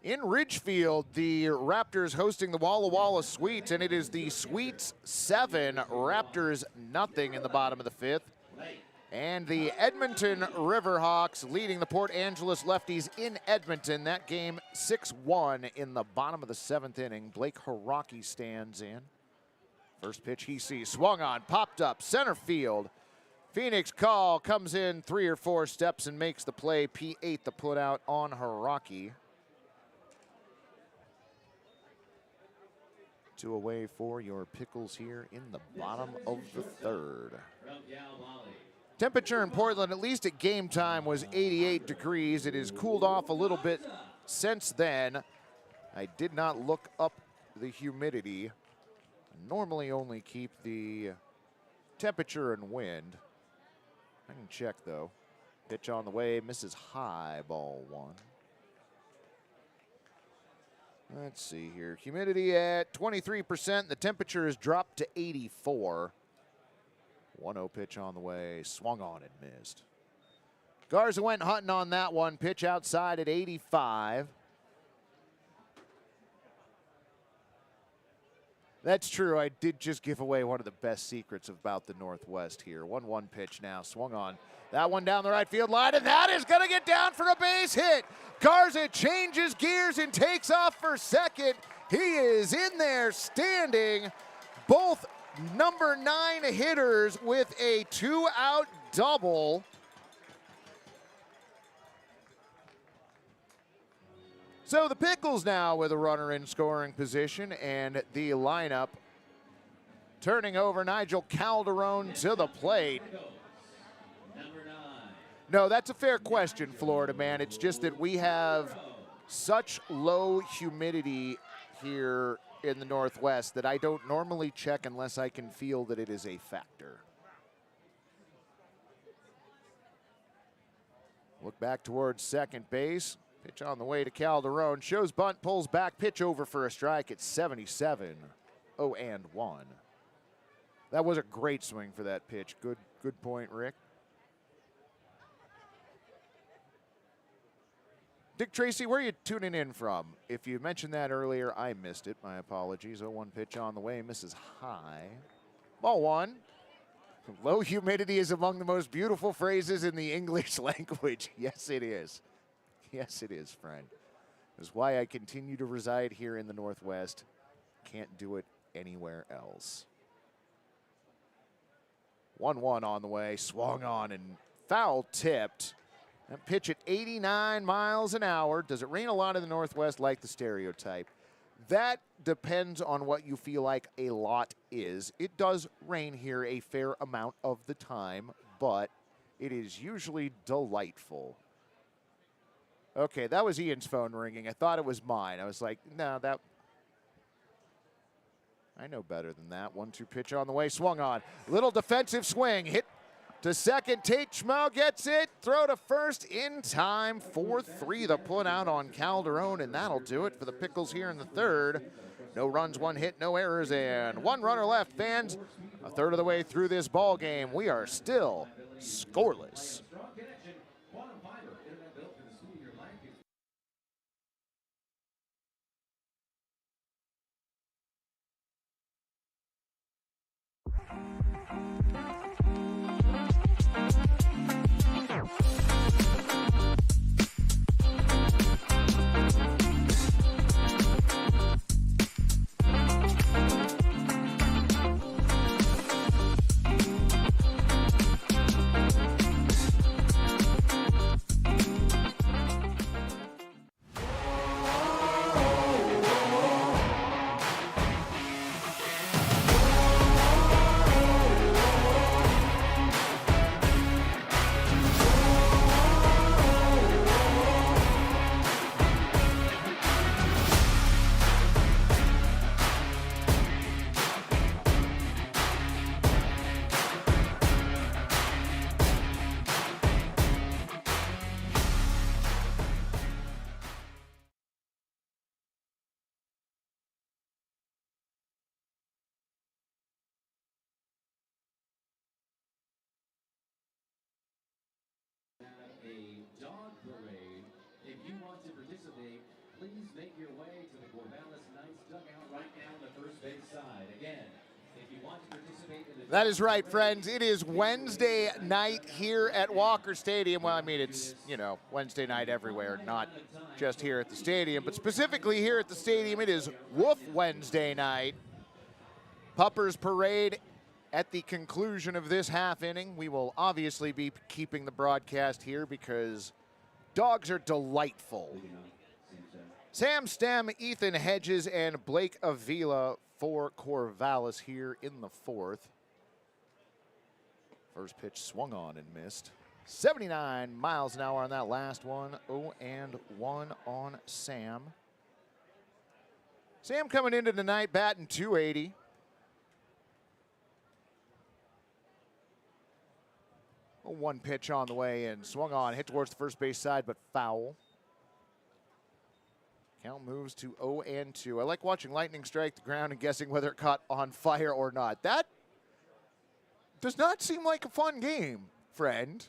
Speaker 1: In Ridgefield, the Raptors hosting the Walla Walla Sweets, and it is the Sweets 7, Raptors nothing in the bottom of the 5th. And the Edmonton Riverhawks leading the Port Angeles Lefties in Edmonton. That game 6-1 in the bottom of the 7th inning. Blake Haraki stands in. First pitch he sees, swung on, popped up, center field. Phoenix Call comes in 3 or 4 steps and makes the play. P8 the put out on Haraki. 2 away for your Pickles here in the bottom of the 3rd. Temperature in Portland, at least at game time, was 88 degrees. It has cooled off a little bit since then. I did not look up the humidity. I normally only keep the temperature and wind. I can check, though. Pitch on the way, misses high, ball 1. Let's see here. Humidity at 23%. The temperature has dropped to 84. 1-0 pitch on the way. Swung on and missed. Garza went hunting on that one. Pitch outside at 85. That's true. I did just give away one of the best secrets about the Northwest here. 1-1 pitch now. Swung on. That one down the right field line, and that is going to get down for a base hit. Garza changes gears and takes off for second. He is in there standing. Both number 9 hitters with a 2-out double. So the Pickles now with a runner in scoring position, and the lineup turning over Nigel Calderon to the plate. No, that's a fair question, Florida man. It's just that we have such low humidity here in the Northwest that I don't normally check unless I can feel that it is a factor. Look back towards second base. Pitch on the way to Calderon. Shows bunt, pulls back, pitch over for a strike at 77. 0-1. That was a great swing for that pitch. Good point, Rick. Dick Tracy, where are you tuning in from? If you mentioned that earlier, I missed it. My apologies. 0-1 pitch on the way, misses high. Ball 1. Low humidity is among the most beautiful phrases in the English language. Yes, it is. Yes, it is, friend. That's why I continue to reside here in the Northwest. Can't do it anywhere else. 1-1 on the way. Swung on and foul tipped. That pitch at 89 miles an hour. Does it rain a lot in the Northwest like the stereotype? That depends on what you feel like a lot is. It does rain here a fair amount of the time, but it is usually delightful. Okay, that was Ian's phone ringing. I thought it was mine. I was like, no, I know better than that. 1-2 pitch on the way, swung on. Little defensive swing, hit to second. Tate Schmel gets it. Throw to first in time. 4-3 the put out on Calderon, and that'll do it for the Pickles here in the 3rd. No runs, 1 hit, no errors, and 1 runner left. Fans, a third of the way through this ball game. We are still scoreless.
Speaker 3: you want to participate, please make your way to the Corvallis Knights dugout right now on the first base side. Again, if you want to participate in the...
Speaker 1: That is right, friends. It is Wednesday night here at Walker Stadium. Well, I mean, it's, you know, Wednesday night everywhere, not just here at the stadium, but specifically here at the stadium, it is Woof Wednesday night. Puppers parade at the conclusion of this half inning. We will obviously be keeping the broadcast here because dogs are delightful. Sam Stem, Ethan Hedges, and Blake Avila for Corvallis here in the fourth. First pitch swung on and missed. 79 miles an hour on that last one. 0-1 on Sam. Sam coming into tonight batting .280. One pitch on the way and swung on, hit towards the first base side, but foul. Count moves to 0-2. I like watching lightning strike the ground and guessing whether it caught on fire or not. That does not seem like a fun game, friend.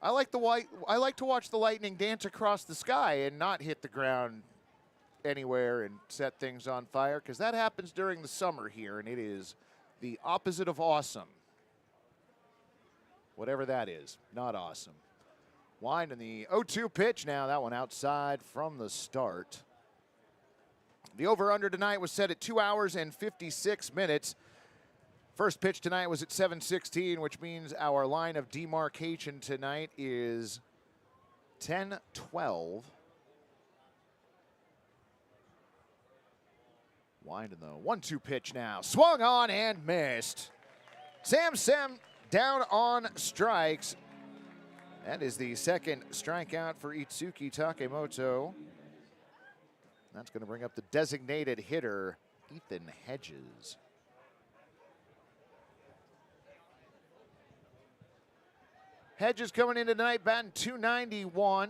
Speaker 1: I like to watch the lightning dance across the sky and not hit the ground anywhere and set things on fire, because that happens during the summer here, and it is the opposite of awesome. Whatever that is, not awesome. Wind in the 0-2 pitch now. That one outside from the start. The over-under tonight was set at 2 hours and 56 minutes. First pitch tonight was at 7:16, which means our line of demarcation tonight is 10-12. Wind in the 1-2 pitch now. Swung on and missed. Sam down on strikes. That is the second strikeout for Itsuki Takemoto. That's going to bring up the designated hitter, Ethan Hedges. Hedges coming in tonight batting .291.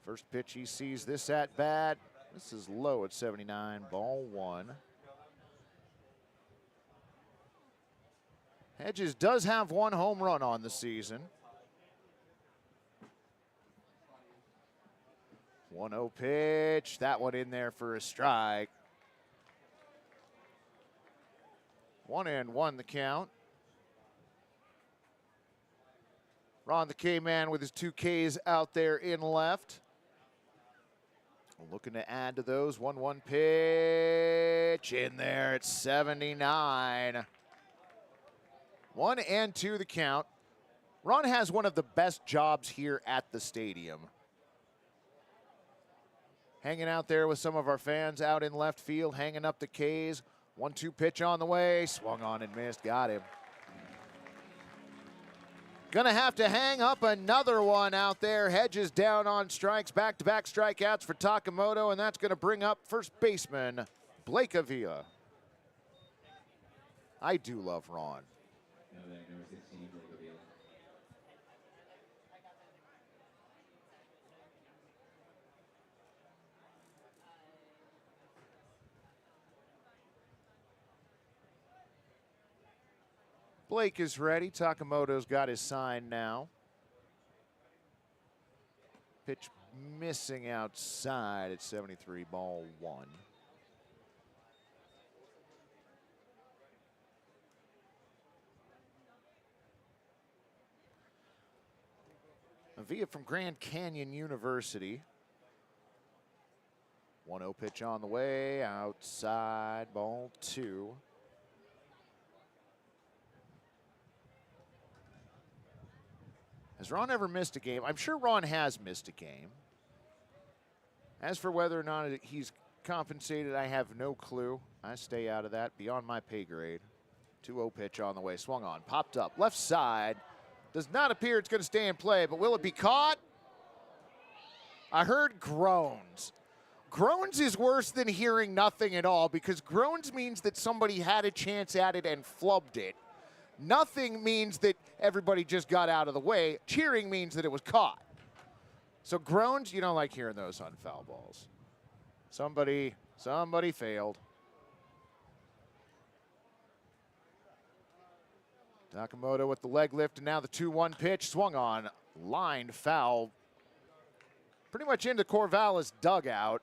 Speaker 1: First pitch he sees this at bat. This is low at 79, ball one. Hedges does have one home run on the season. 1-0 pitch. That one in there for a strike. 1-1 the count. Ron the K-Man with his 2 Ks out there in left. Looking to add to those. 1-1 pitch in there at 79. 1-2 the count. Ron has one of the best jobs here at the stadium. Hanging out there with some of our fans out in left field, hanging up the Ks. 1-2 pitch on the way, swung on and missed, got him. Gonna have to hang up another one out there. Hedges down on strikes, back-to-back strikeouts for Takemoto, and that's gonna bring up first baseman Blake Avila. I do love Ron. Blake is ready. Takemoto's got his sign now. Pitch missing outside at 73, ball one. Avila from Grand Canyon University. 1-0 pitch on the way, outside, ball two. Has Ron ever missed a game? I'm sure Ron has missed a game. As for whether or not he's compensated, I have no clue. I stay out of that, beyond my pay grade. 2-0 pitch on the way, swung on, popped up, left side. Does not appear it's going to stay in play, but will it be caught? I heard groans. Groans is worse than hearing nothing at all, because groans means that somebody had a chance at it and flubbed it. Nothing means that everybody just got out of the way. Cheering means that it was caught. So groans, you don't like hearing those on foul balls. Somebody failed. Takemoto with the leg lift, and now the 2-1 pitch, swung on, lined foul pretty much into Corvallis dugout.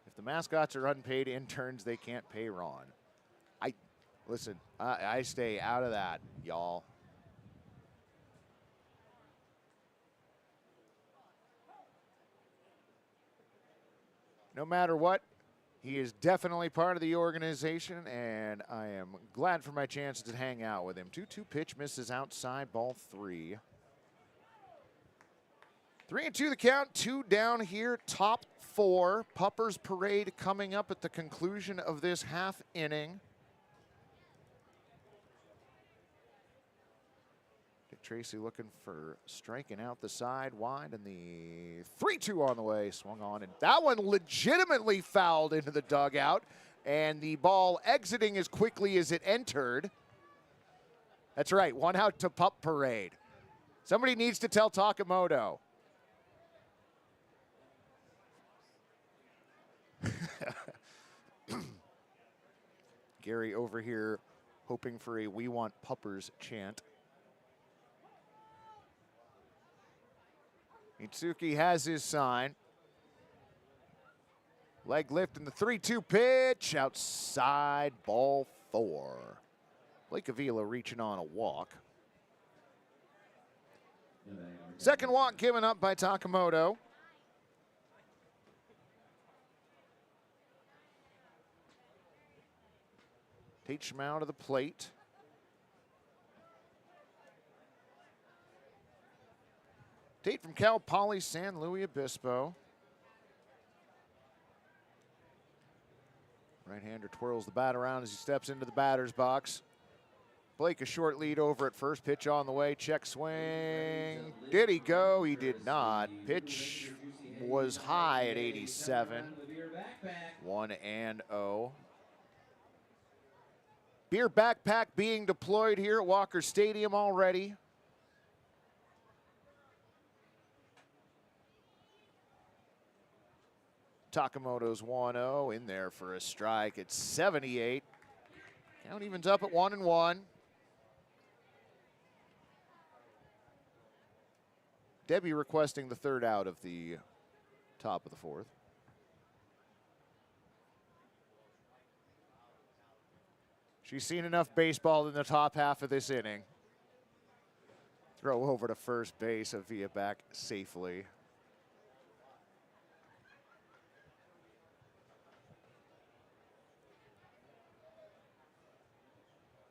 Speaker 1: If the mascots are unpaid interns, they can't pay Ron. Listen, I stay out of that, y'all. No matter what, he is definitely part of the organization, and I am glad for my chances to hang out with him. 2-2 pitch misses outside, ball 3. 3-2 the count, 2 down here, top 4. Puppers parade coming up at the conclusion of this half inning. Dick Tracy looking for striking out the side wide, and the 3-2 on the way, swung on, and that one legitimately fouled into the dugout, and the ball exiting as quickly as it entered. That's right, 1 out to Pup Parade. Somebody needs to tell Takamoto. Gary over here hoping for a "We Want Puppers" chant. Itsuki has his sign. Leg lift in the 3-2 pitch. Outside, ball 4. Blake Avila reaching on a walk. Second walk given up by Takamoto. Tate Schmau to the plate. Tate from Cal Poly San Luis Obispo. Right-hander twirls the bat around as he steps into the batter's box. Blake a short lead over at first. Pitch on the way. Check swing. Did he go? He did not. Pitch was high at 87. 1-0. Beer backpack being deployed here at Walker Stadium already. Takamoto's 1-0 in there for a strike at 78. Count evens up at 1-1. Debbie requesting the third out of the top of the 4th. She's seen enough baseball in the top half of this inning. Throw over to first base, Avila back safely.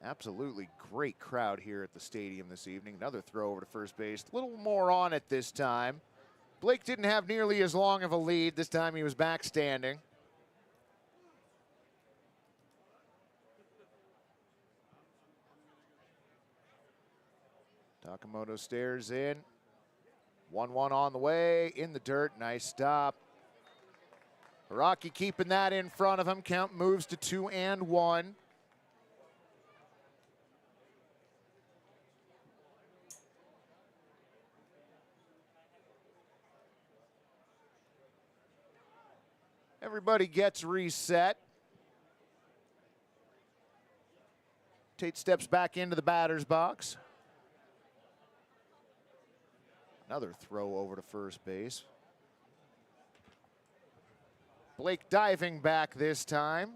Speaker 1: Absolutely great crowd here at the stadium this evening. Another throw over to first base. A little more on it this time. Blake didn't have nearly as long of a lead. This time he was back standing. Takamoto stares in. 1-1 on the way, in the dirt, nice stop. Hiraki keeping that in front of him. Count moves to 2-1. Everybody gets reset. Tate steps back into the batter's box. Another throw over to first base. Blake diving back this time.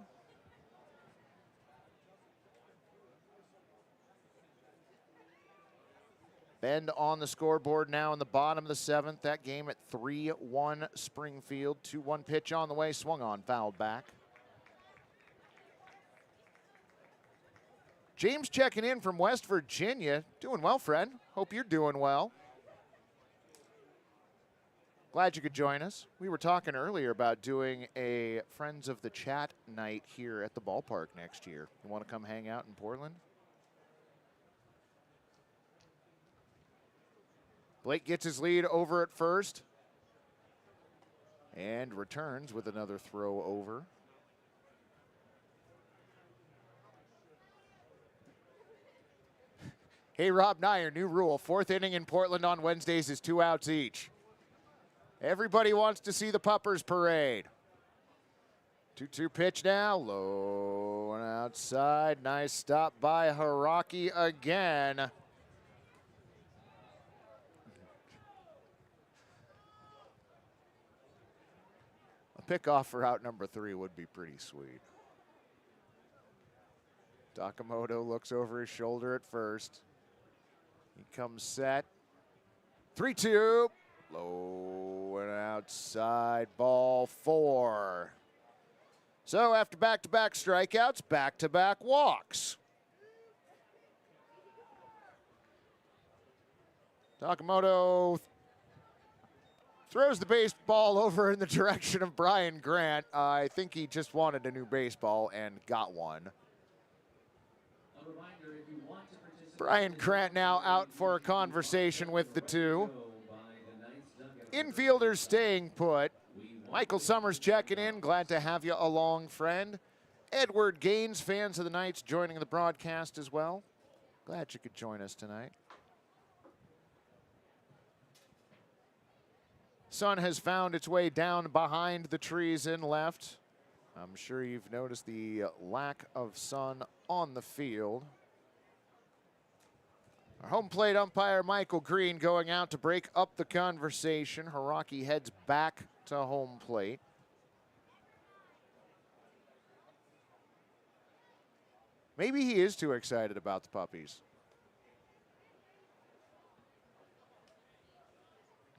Speaker 1: Bend on the scoreboard now in the bottom of the 7th. That game at 3-1 Springfield. 2-1 pitch on the way, swung on, fouled back. James checking in from West Virginia. Doing well, friend. Hope you're doing well. Glad you could join us. We were talking earlier about doing a Friends of the Chat night here at the ballpark next year. You want to come hang out in Portland? Blake gets his lead over at first and returns with another throw over. Hey, Rob Nyer, new rule. 4th inning in Portland on Wednesdays is 2 outs each. Everybody wants to see the Puppers parade. 2-2 pitch now, low and outside. Nice stop by Hiraki again. A pickoff for out number 3 would be pretty sweet. Takamoto looks over his shoulder at first. He comes set. 3-2. Low and outside, ball 4. So after back-to-back strikeouts, back-to-back walks. Takamoto throws the baseball over in the direction of Brian Grant. I think he just wanted a new baseball and got one. Brian Grant now out for a conversation with the 2. Infielders staying put. Michael Summers checking in. Glad to have you along, friend. Edward Gaines, fans of the Knights, joining the broadcast as well. Glad you could join us tonight. Sun has found its way down behind the trees in left. I'm sure you've noticed the lack of sun on the field. Our home plate umpire, Michael Green, going out to break up the conversation. Haraki heads back to home plate. Maybe he is too excited about the puppies.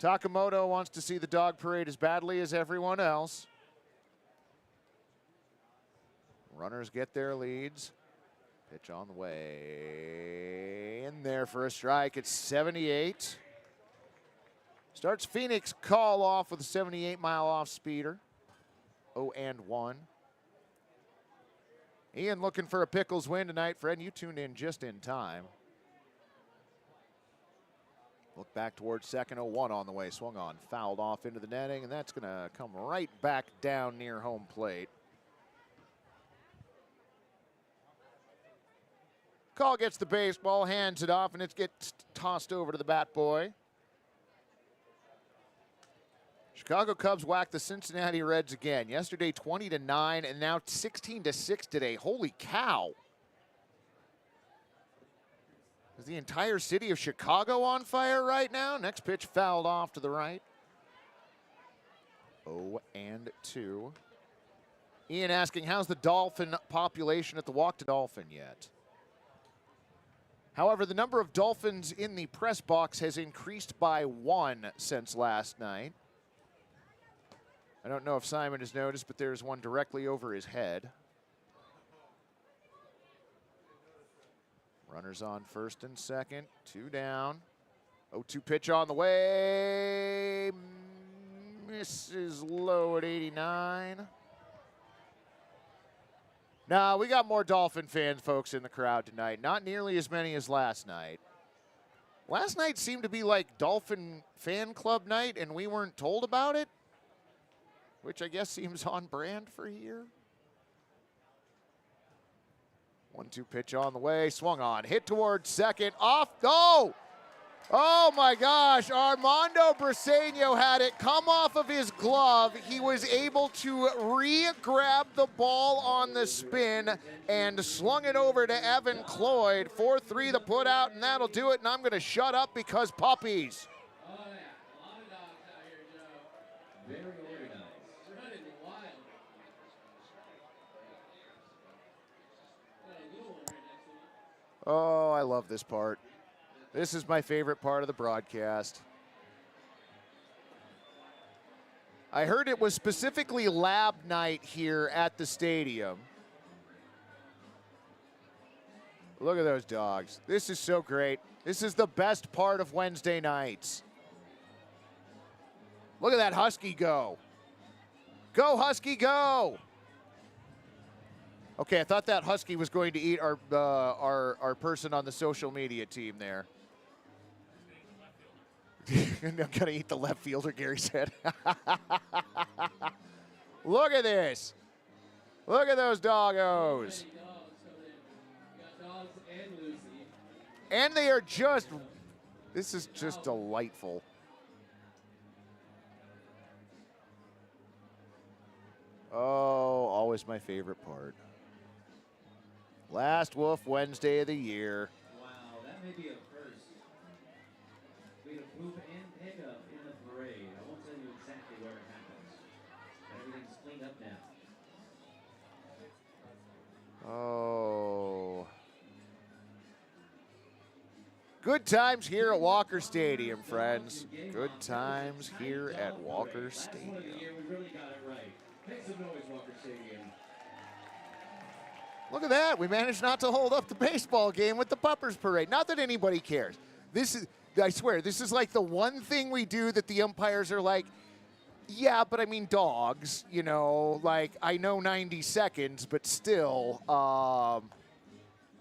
Speaker 1: Takamoto wants to see the dog parade as badly as everyone else. Runners get their leads. Pitch on the way. In there for a strike. It's 78. Starts Phoenix call off with a 78-mile off speeder. 0-1. Ian looking for a Pickles win tonight. Fred, you tuned in just in time. Look back towards second. 0-1 on the way. Swung on. Fouled off into the netting, and that's going to come right back down near home plate. Call gets the baseball, hands it off, and it gets tossed over to the bat boy. Chicago Cubs whack the Cincinnati Reds again. Yesterday 20-9, and now 16-6 today. Holy cow. Is the entire city of Chicago on fire right now? Next pitch fouled off to the right. 0-2. Ian asking, how's the Dolphin population at the Walk to Dolphin yet? However, the number of Dolphins in the press box has increased by 1 since last night. I don't know if Simon has noticed, but there's one directly over his head. Runners on first and second, 2 down. 0-2 pitch on the way. Misses low at 89. Now, we got more Dolphin fans, folks, in the crowd tonight. Not nearly as many as last night. Last night seemed to be like Dolphin fan club night, and we weren't told about it, which I guess seems on brand for here. 1-2 pitch on the way, swung on, hit towards second, off, go! Oh my gosh, Armando Briseño had it come off of his glove. He was able to re-grab the ball on the spin and slung it over to Evan Cloyd. 4-3 the put out, and that'll do it, and I'm going to shut up because puppies.
Speaker 3: Oh, yeah. A lot of dogs out here, Joe. Very organized. Running wild. Got a little one right next to me.
Speaker 1: Oh, I love this part. This is my favorite part of the broadcast. I heard it was specifically lab night here at the stadium. Look at those dogs. This is so great. This is the best part of Wednesday nights. Look at that Husky go. Go, Husky, go. Okay, I thought that Husky was going to eat our person on the social media team there. I'm going to eat the left fielder, Gary said. Look at this. Look at those doggos. And they are just, this is just delightful. Oh, always my favorite part. Last Wolf Wednesday of the year.
Speaker 3: Wow, that may be a first. We had a poop and pickup in the parade. I won't tell you exactly where it happens. But everything's
Speaker 1: Good times here at Walker Stadium, friends. Good times here at Walker Stadium.
Speaker 3: We really got it right. Make some noise, Walker Stadium.
Speaker 1: Look at that. We managed not to hold up the baseball game with the puppers parade. Not that anybody cares. This is, I swear, this is like the one thing we do that the umpires are like, yeah, but I mean dogs, you know, like I know 90 seconds, but still,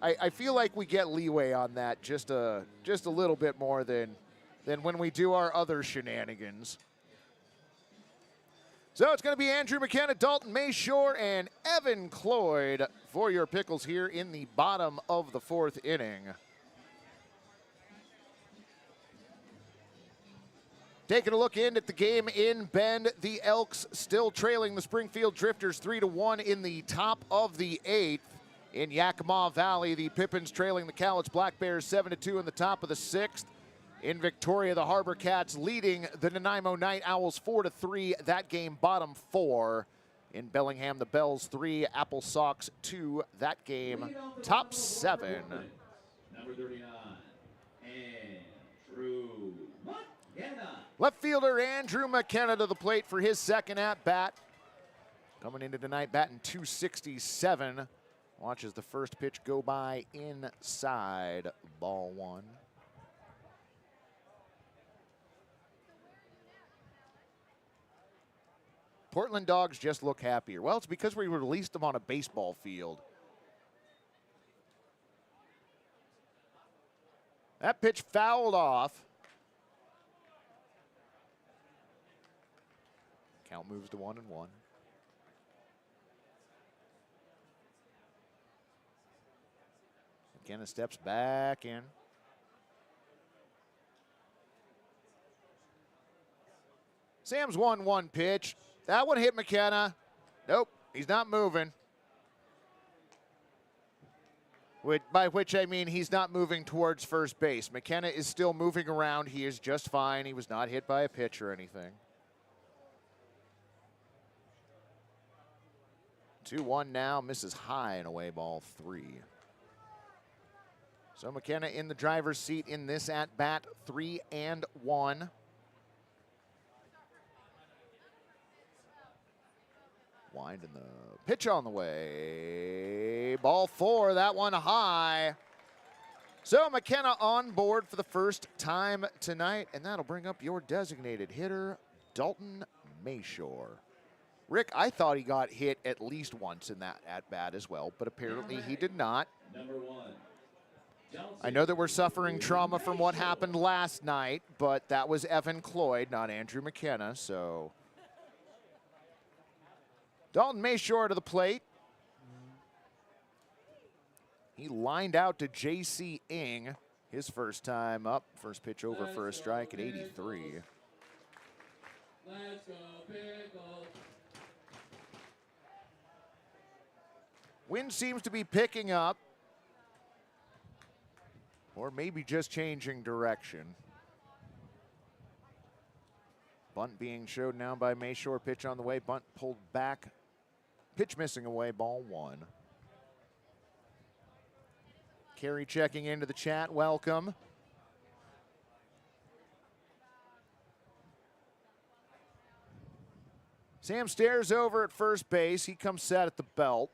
Speaker 1: I feel like we get leeway on that just a little bit more than when we do our other shenanigans. So it's going to be Andrew McKenna, Dalton Mayshore, and Evan Cloyd for your Pickles here in the bottom of the fourth inning. Taking a look in at the game in Bend, the Elks still trailing the Springfield Drifters 3-1 in the top of the eighth. In Yakima Valley, the Pippins trailing the Cowlitz Black Bears 7-2 in the top of the sixth. In Victoria, the Harbor Cats leading the Nanaimo Night Owls 4-3. That game bottom four. In Bellingham, the Bells 3, Apple Sox 2. That game top seven.
Speaker 3: Number 39, Andrew McKenna.
Speaker 1: Left fielder Andrew McKenna to the plate for his second at bat. Coming into tonight batting .267. Watches the first pitch go by inside, ball one. Portland Dogs just look happier. Well, it's because we released them on a baseball field. That pitch fouled off. Count moves to 1-1. McKenna steps back in. Sam's 1-1 pitch. That one hit McKenna. Nope, he's not moving. By which I mean he's not moving towards first base. McKenna is still moving around. He is just fine. He was not hit by a pitch or anything. 2-1 now, misses high and away, ball 3. So McKenna in the driver's seat in this at-bat, 3-1. Winding the pitch on the way. Ball 4, that one high. So McKenna on board for the first time tonight, and that'll bring up your designated hitter, Dalton Mayshore. Rick, I thought he got hit at least once in that at-bat as well, but apparently he did not.
Speaker 3: Number 1.
Speaker 1: I know that we're suffering trauma from what happened last night, but that was Evan Cloyd, not Andrew McKenna, so. Dalton Mayshore to the plate. He lined out to J.C. Ing, his first time up. First pitch over for a strike at 83.
Speaker 10: Let's go, Pickles.
Speaker 1: Wind seems to be picking up. Or maybe just changing direction. Bunt being showed now by Mayshore. Pitch on the way. Bunt pulled back. Pitch missing away. Ball 1. Carey checking into the chat. Welcome. Sam stares over at first base. He comes set at the belt.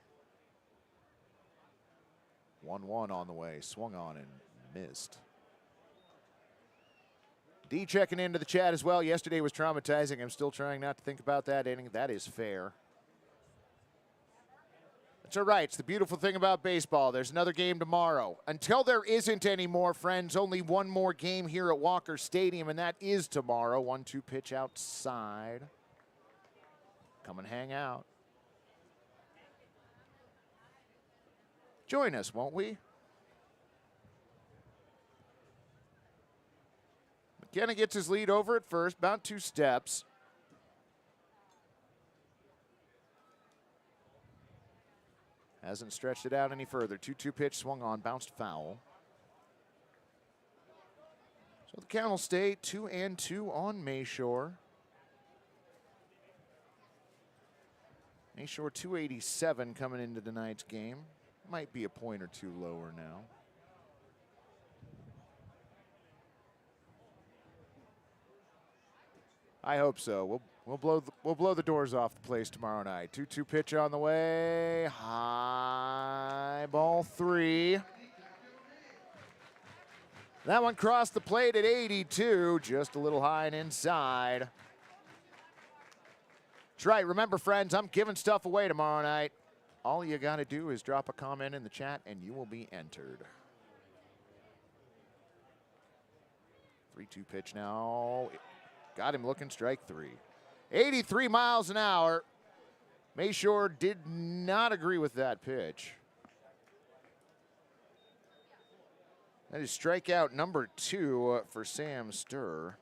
Speaker 1: 1-1 on the way. Swung on and missed. D checking into the chat as well. Yesterday was traumatizing. I'm still trying not to think about that inning. That is fair. It's all right. It's the beautiful thing about baseball. There's another game tomorrow. Until there isn't any more, friends, only one more game here at Walker Stadium, and that is tomorrow. 1-2 pitch outside. Come and hang out. Join us, won't we? McKenna gets his lead over at first, about 2 steps. Hasn't stretched it out any further. 2-2 pitch swung on, bounced foul. So the count will stay 2-2 on Mayshore. Mayshore 287 coming into tonight's game. Might be a point or two lower now. I hope so. We'll blow the doors off the place tomorrow night. 2-2 pitch on the way. High ball 3. That one crossed the plate at 82, just a little high and inside. That's right. Remember, friends, I'm giving stuff away tomorrow night. All you got to do is drop a comment in the chat, and you will be entered. 3-2 pitch now. Got him looking, strike 3. 83 miles an hour. Mayshore did not agree with that pitch. That is strikeout number 2 for Sam Sturr.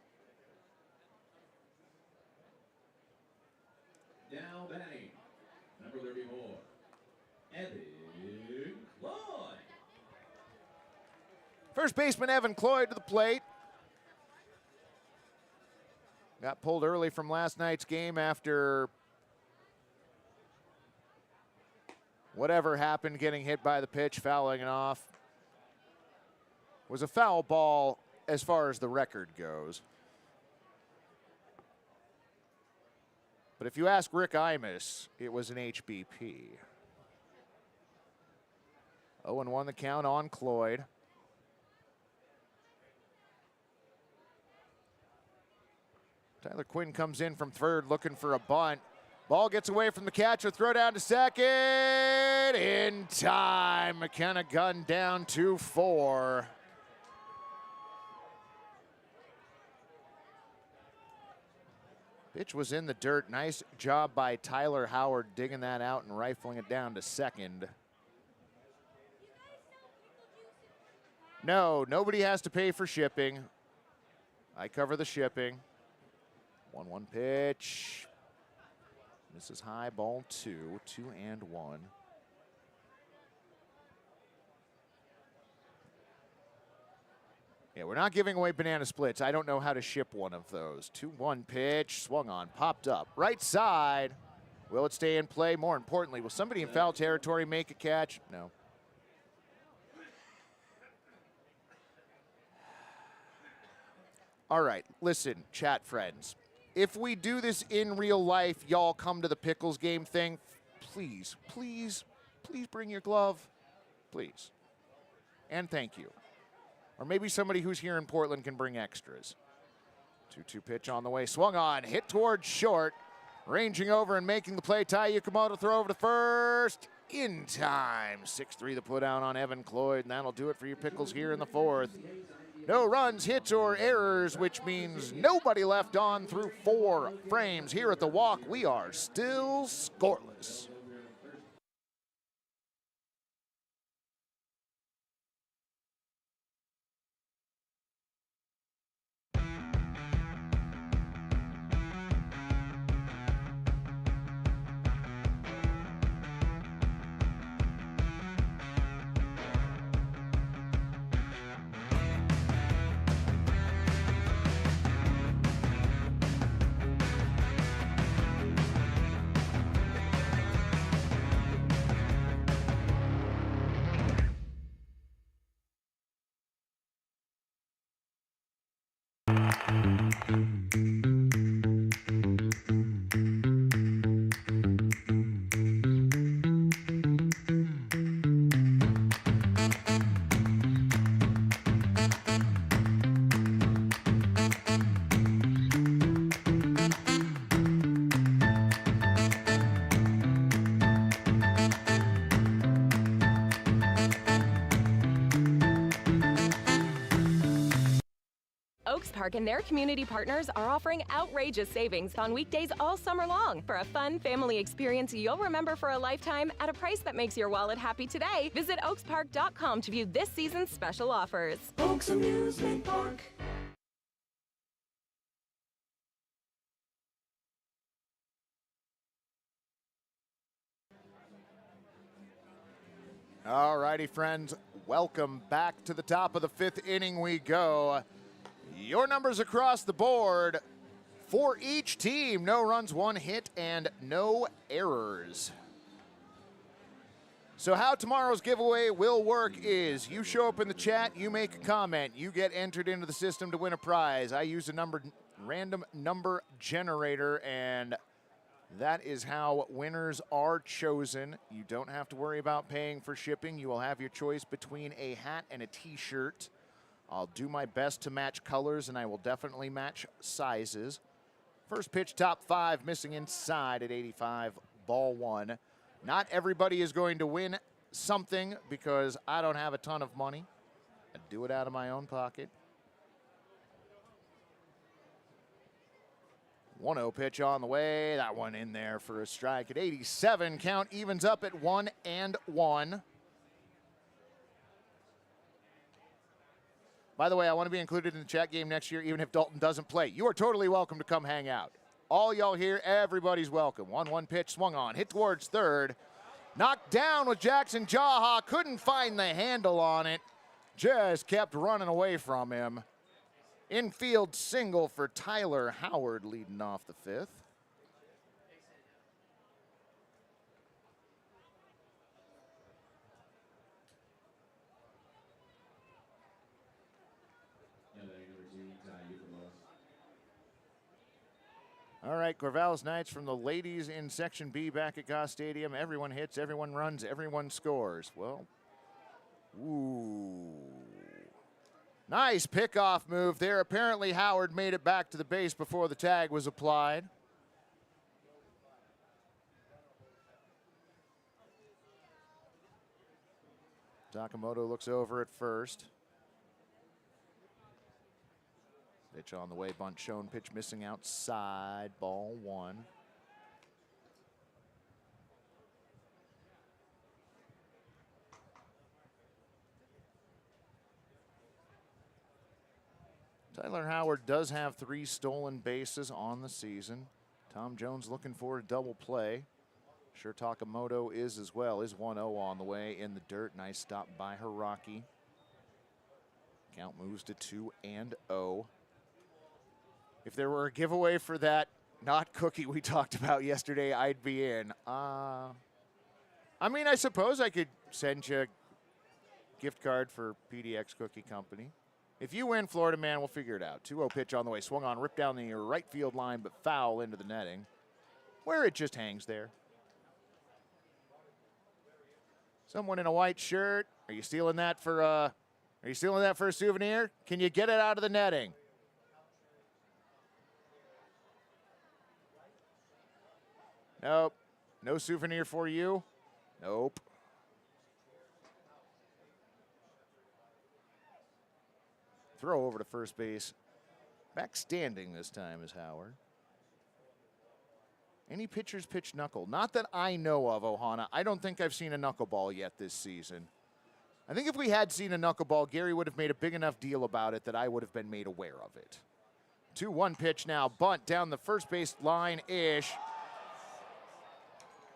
Speaker 3: Now batting, number 34, Evan Cloyd.
Speaker 1: First baseman Evan Cloyd to the plate. Got pulled early from last night's game after whatever happened, getting hit by the pitch, fouling it off. Was a foul ball as far as the record goes. But if you ask Rick Imus, it was an HBP. 0-1 the count on Cloyd. Tyler Quinn comes in from third looking for a bunt. Ball gets away from the catcher, throw down to second. In time, McKenna gunned down 2-4. Pitch was in the dirt. Nice job by Tyler Howard digging that out and rifling it down to second. No, nobody has to pay for shipping. I cover the shipping. 1-1 pitch. This is high, ball 2, 2-1. Yeah, we're not giving away banana splits. I don't know how to ship one of those. 2-1 pitch, swung on, popped up. Right side. Will it stay in play? More importantly, will somebody in foul territory make a catch? No. All right, listen, chat friends. If we do this in real life, y'all come to the Pickles game thing, please, please, please bring your glove. Please. And thank you. Or maybe somebody who's here in Portland can bring extras. 2-2 pitch on the way. Swung on. Hit towards short. Ranging over and making the play. Tai Yukamoto throw over to first. In time. 6-3 the put out on Evan Cloyd. And that'll do it for your Pickles here in the 4th. No runs, hits, or errors, which means nobody left on through 4 frames. Here at the Walk, we are still scoreless.
Speaker 9: Park and their community partners are offering outrageous savings on weekdays all summer long for a fun family experience you'll remember for a lifetime at a price that makes your wallet happy today. Visit oakspark.com to view this season's special offers.
Speaker 4: Oaks Amusement Park.
Speaker 1: All righty, friends. Welcome back to the top of the 5th inning we go. Your numbers across the board for each team. No runs, 1 hit, and no errors. So how tomorrow's giveaway will work is you show up in the chat, you make a comment, you get entered into the system to win a prize. I use a number random number generator, and that is how winners are chosen. You don't have to worry about paying for shipping. You will have your choice between a hat and a t-shirt. I'll do my best to match colors, and I will definitely match sizes. First pitch, top 5, missing inside at 85, ball 1. Not everybody is going to win something because I don't have a ton of money. I do it out of my own pocket. 1-0 pitch on the way. That one in there for a strike at 87. Count evens up at 1-1. By the way, I want to be included in the chat game next year, even if Dalton doesn't play. You are totally welcome to come hang out. All y'all here, everybody's welcome. 1-1 pitch, swung on, hit towards third. Knocked down with Jackson Jaha. Couldn't find the handle on it. Just kept running away from him. Infield single for Tyler Howard leading off the 5th. All right, Corvallis Knights from the ladies in Section B back at Goss Stadium. Everyone hits, everyone runs, everyone scores. Well, ooh. Nice pickoff move there. Apparently Howard made it back to the base before the tag was applied. Takamoto looks over at first. Pitch on the way, bunt shown, pitch missing outside, ball 1. Tyler Howard does have 3 stolen bases on the season. Tom Jones looking for a double play. Sure Takamoto is as well. Is 1-0 on the way in the dirt. Nice stop by Hiraki. Count moves to 2-0. If there were a giveaway for that not cookie we talked about yesterday, I'd be in. I mean, I suppose I could send you a gift card for PDX Cookie Company. If you win, Florida man, we'll figure it out. 2-0 pitch on the way. Swung on, ripped down the right field line, but foul into the netting, where it just hangs there. Someone in a white shirt. Are you stealing that for a souvenir? Can you get it out of the netting? Nope. No souvenir for you? Nope. Throw over to first base. Back standing this time is Howard. Any pitchers pitch knuckle? Not that I know of, Ohana. I don't think I've seen a knuckleball yet this season. I think if we had seen a knuckleball, Gary would have made a big enough deal about it that I would have been made aware of it. 2-1 pitch now. Bunt down the first base line-ish.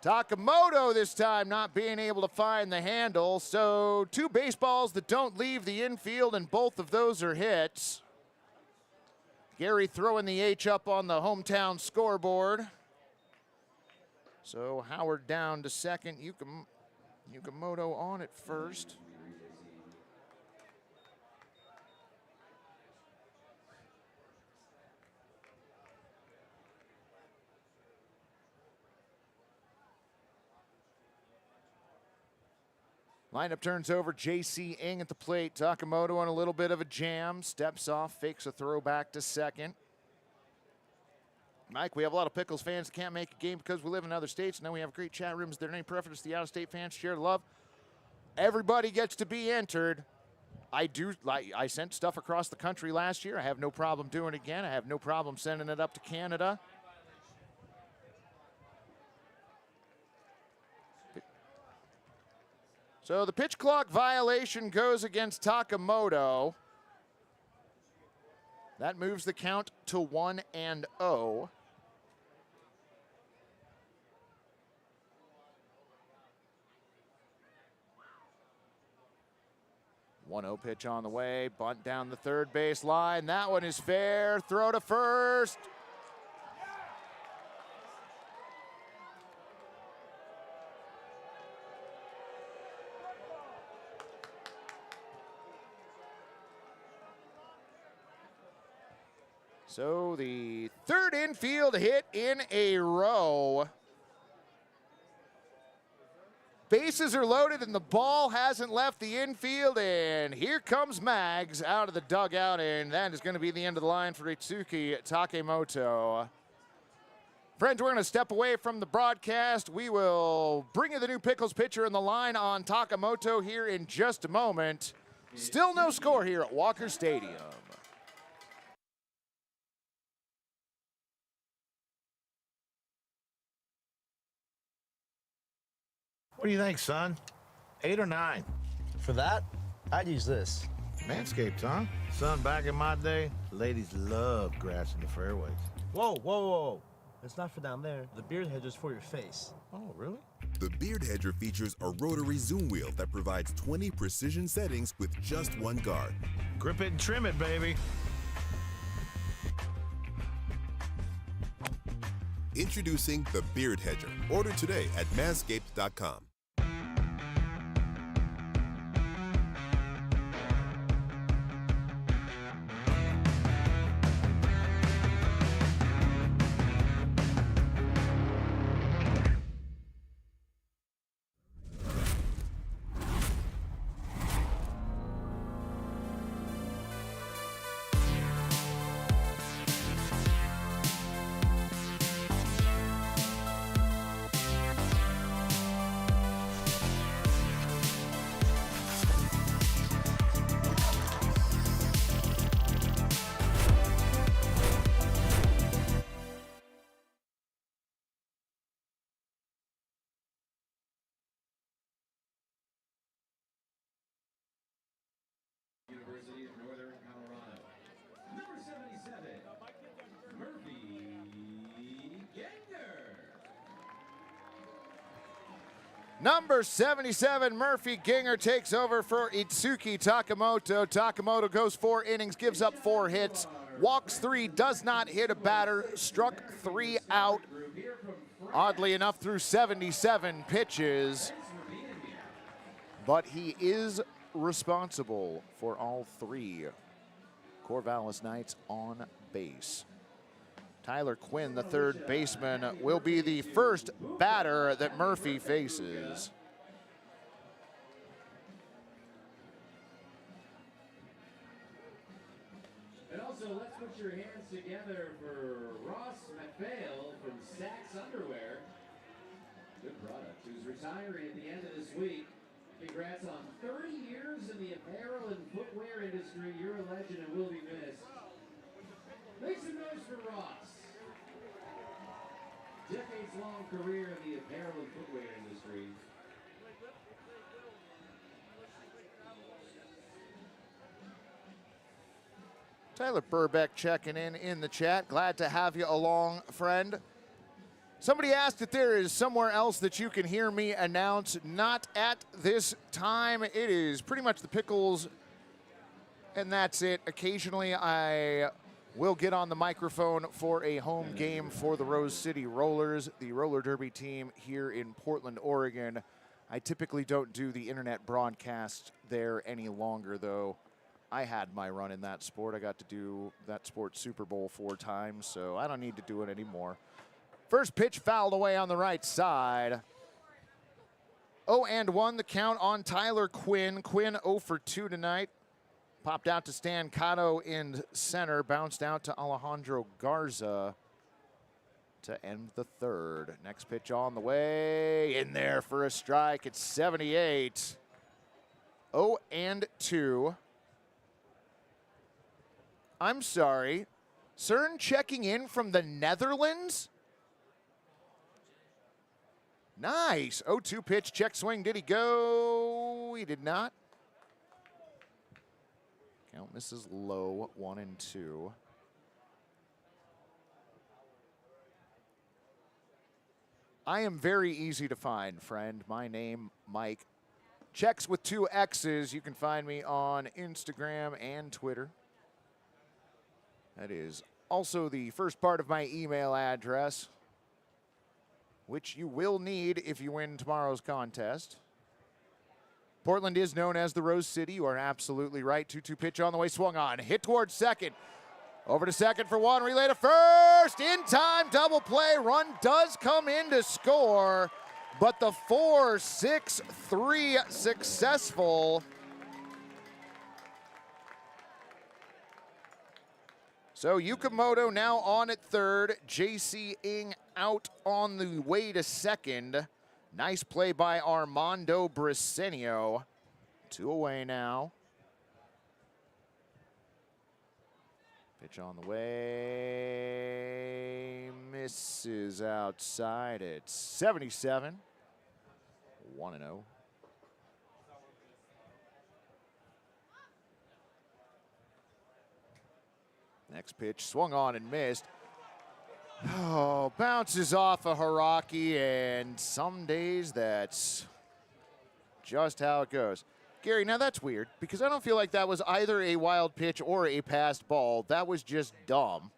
Speaker 1: Takamoto this time not being able to find the handle. So 2 baseballs that don't leave the infield, and both of those are hits. Gary throwing the H up on the hometown scoreboard. So Howard down to second. Yukamoto on at first. Lineup turns over. J.C. Ing at the plate. Takamoto on a little bit of a jam. Steps off, fakes a throw back to second. Mike, we have a lot of Pickles fans that can't make a game because we live in other states. Now we have great chat rooms. Is there any preference to the out-of-state fans? Share the love. Everybody gets to be entered. I sent stuff across the country last year. I have no problem doing it again. I have no problem sending it up to Canada. So the pitch clock violation goes against Takamoto. That moves the count to 1-0. 1-0 pitch on the way. Bunt down the third base line. That one is fair. Throw to first. So the third infield hit in a row. Bases are loaded and the ball hasn't left the infield, and here comes Mags out of the dugout, and that is going to be the end of the line for Itsuki Takemoto. Friends, we're going to step away from the broadcast. We will bring you the new Pickles pitcher in the line on Takemoto here in just a moment. Still no score here at Walker Stadium.
Speaker 11: What do you think, son? 8 or 9?
Speaker 12: For that, I'd use this.
Speaker 11: Manscaped, huh? Son, back in my day, ladies loved grass in the fairways.
Speaker 12: Whoa, whoa, whoa. It's not for down there. The beard hedger's for your face.
Speaker 11: Oh, really?
Speaker 13: The Beard Hedger features a rotary zoom wheel that provides 20 precision settings with just one guard.
Speaker 11: Grip it and trim it, baby.
Speaker 13: Introducing the Beard Hedger. Order today at manscaped.com.
Speaker 3: University of Northern Colorado. Number 77, Murphy Ganger.
Speaker 1: Number 77, Murphy Ginger takes over for Itsuki Takemoto. Takemoto goes 4 innings, gives up 4 hits, walks 3, does not hit a batter, struck 3 out. Oddly enough, through 77 pitches. But he is responsible for all 3 Corvallis Knights on base. Tyler Quinn, the third baseman, will be the first batter that Murphy faces.
Speaker 3: And also, let's put your hands together for Ross McPhail from Saks Underwear. Good product. Who's retiring at the end of this week. Congrats on 30 years in the apparel and footwear industry. You're a legend and will be missed. Make some noise for Ross. Decades-long career in the apparel and footwear industry.
Speaker 1: Tyler Burbeck checking in the chat. Glad to have you along, friend. Somebody asked if there is somewhere else that you can hear me announce. Not at this time. It is pretty much the Pickles, and that's it. Occasionally, I will get on the microphone for a home game for the Rose City Rollers, the roller derby team here in Portland, Oregon. I typically don't do the internet broadcast there any longer, though. I had my run in that sport. I got to do that sport Super Bowl 4 times, so I don't need to do it anymore. First pitch fouled away on the right side. 0-1 the count on Tyler Quinn. Quinn 0 for 2 tonight. Popped out to Stan Cotto in center. Bounced out to Alejandro Garza to end the third. Next pitch on the way. In there for a strike. It's 78. 0-2. I'm sorry. CERN checking in from the Netherlands? Nice. 0-2 pitch, check swing. Did he go? He did not. Count misses low, 1-2. I am very easy to find, friend. My name, Mike. Checks with 2 X's. You can find me on Instagram and Twitter. That is also the first part of my email address, which you will need if you win tomorrow's contest. Portland is known as the Rose City. You are absolutely right. 2-2 pitch on the way, swung on. Hit towards second. Over to second for one, relay to first, in time, double play, run does come in to score, but the 4-6-3 successful. So Yukimoto now on at third, JC Ing out on the way to second. Nice play by Armando Briseño. 2 away now. Pitch on the way, misses outside at 77. 1-0. Next pitch swung on and missed. Oh, bounces off a Haraki, and some days that's just how it goes. Gary, now that's weird because I don't feel like that was either a wild pitch or a passed ball. That was just dumb.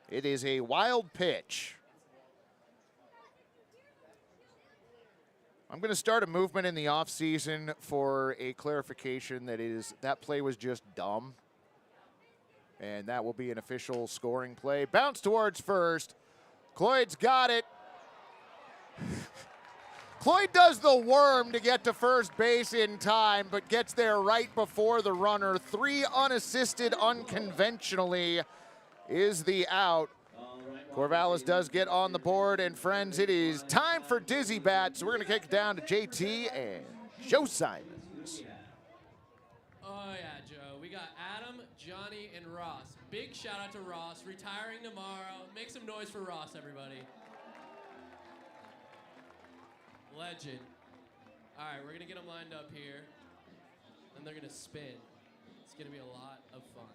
Speaker 1: It is a wild pitch. I'm going to start a movement in the offseason for a clarification that play was just dumb. And that will be an official scoring play. Bounce towards first. Cloyd's got it. Cloyd does the worm to get to first base in time, but gets there right before the runner. 3 unassisted unconventionally is the out. Corvallis does get on the board, and friends, it is time for Dizzy Bat. So we're going to kick it down to JT and Joe Simons.
Speaker 10: Oh, yeah, Joe. We got Adam, Johnny, and Ross. Big shout out to Ross, retiring tomorrow. Make some noise for Ross, everybody. Legend. All right, we're going to get them lined up here, and they're going to spin. It's going to be a lot of fun.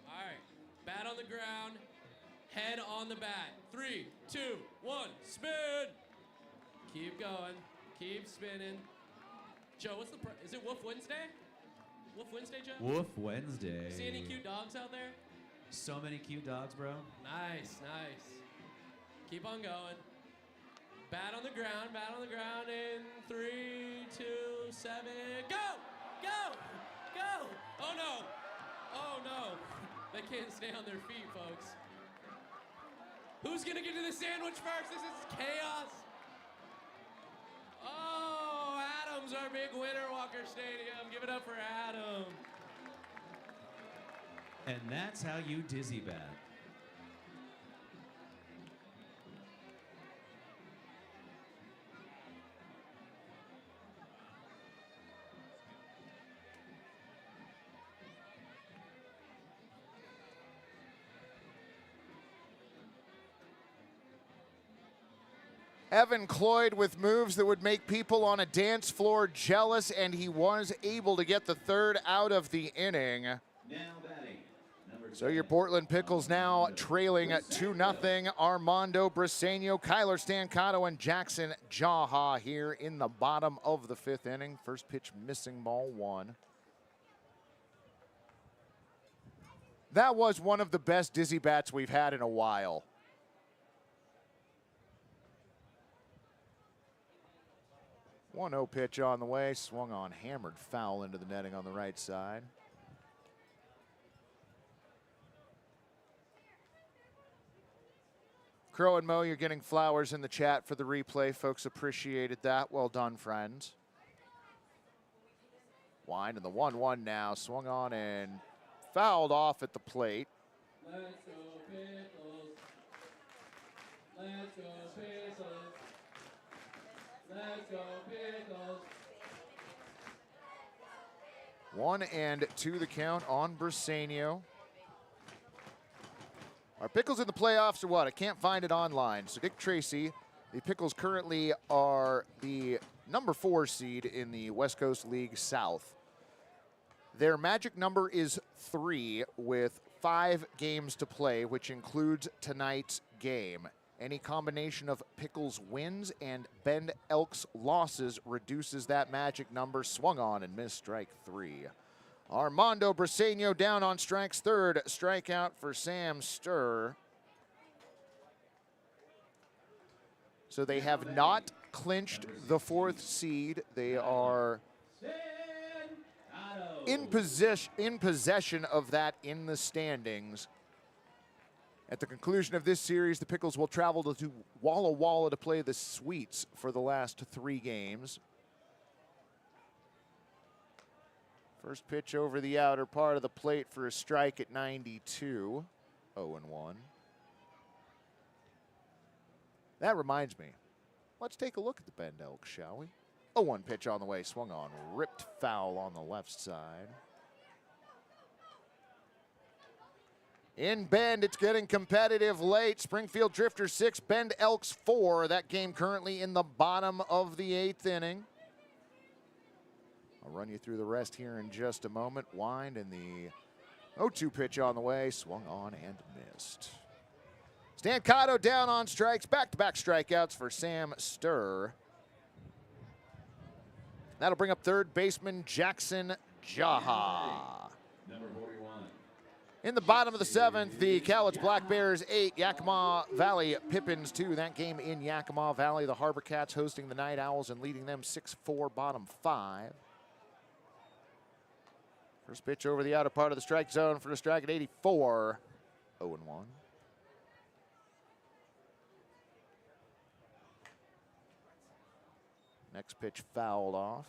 Speaker 10: All right, bat on the ground, head on the bat. 3, 2, 1, spin. Keep going. Keep spinning. Joe, what's the is it Woof Wednesday? Woof Wednesday, Joe?
Speaker 2: Woof Wednesday.
Speaker 10: See any cute dogs out there?
Speaker 2: So many cute dogs, bro.
Speaker 10: Nice, nice. Keep on going. Bat on the ground in 3, 2, 7, go! Go! Go! Oh no! Oh no! They can't stay on their feet, folks. Who's gonna get to the sandwich first? This is chaos. Oh, Adam's our big winner, Walker Stadium. Give it up for Adam.
Speaker 2: And that's how you dizzy bat.
Speaker 1: Evan Cloyd with moves that would make people on a dance floor jealous, and he was able to get the third out of the inning. So your Portland Pickles now trailing at 2-0. Armando Briseño, Kyler Stancato, and Jackson Jaha here in the bottom of the 5th inning. First pitch missing, ball 1. That was one of the best dizzy bats we've had in a while. One 1-0 pitch on the way, swung on, hammered foul into the netting on the right side. Crow and Mo, you're getting flowers in the chat for the replay. Folks appreciated that. Well done, friends. Wind and the 1-1 now, swung on and fouled off at the plate.
Speaker 3: Let's go Pickles. Let's go Pickles. Let's go Pickles.
Speaker 1: 1-2 the count on Briseño. Our Pickles in the playoffs or what? I can't find it online. So Dick Tracy, the Pickles currently are the number 4 seed in the West Coast League South. Their magic number is 3 with 5 games to play, which includes tonight's game. Any combination of Pickles wins and Bend Elks losses reduces that magic number. Swung on and missed, strike 3. Armando Briseño down on strikes, third strikeout for Sam Sturr. So they have not clinched the 4th seed. They are in possession of that in the standings. At the conclusion of this series, the Pickles will travel to Walla Walla to play the Sweets for the last 3 games. First pitch over the outer part of the plate for a strike at 92. 0-1. That reminds me. Let's take a look at the Bend Elks, shall we? 0-1 pitch on the way, swung on, ripped foul on the left side. In Bend, it's getting competitive late. Springfield Drifters 6, Bend Elks 4. That game currently in the bottom of the 8th inning. I'll run you through the rest here in just a moment. Wind and the 0-2 pitch on the way, swung on and missed. Stancato down on strikes, back-to-back strikeouts for Sam Sturr. That'll bring up third baseman Jackson Jaha.
Speaker 3: Number 41.
Speaker 1: In the bottom of the 7th, the Cowlitz Black Bears 8, Yakima Valley Pippins 2. That game in Yakima Valley, the Harbor Cats hosting the Night Owls and leading them 6-4, bottom 5. First pitch over the outer part of the strike zone for a strike at 84. 0-1. Next pitch fouled off.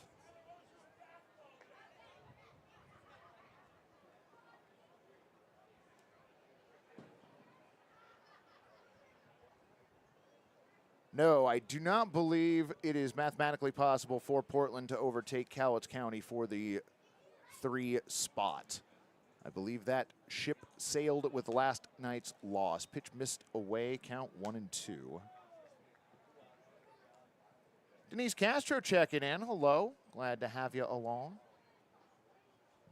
Speaker 1: No, I do not believe it is mathematically possible for Portland to overtake Cowlitz County for the 3 spot. I believe that ship sailed with last night's loss. Pitch missed away, count 1-2. Denise Castro checking in. Hello. Glad to have you along.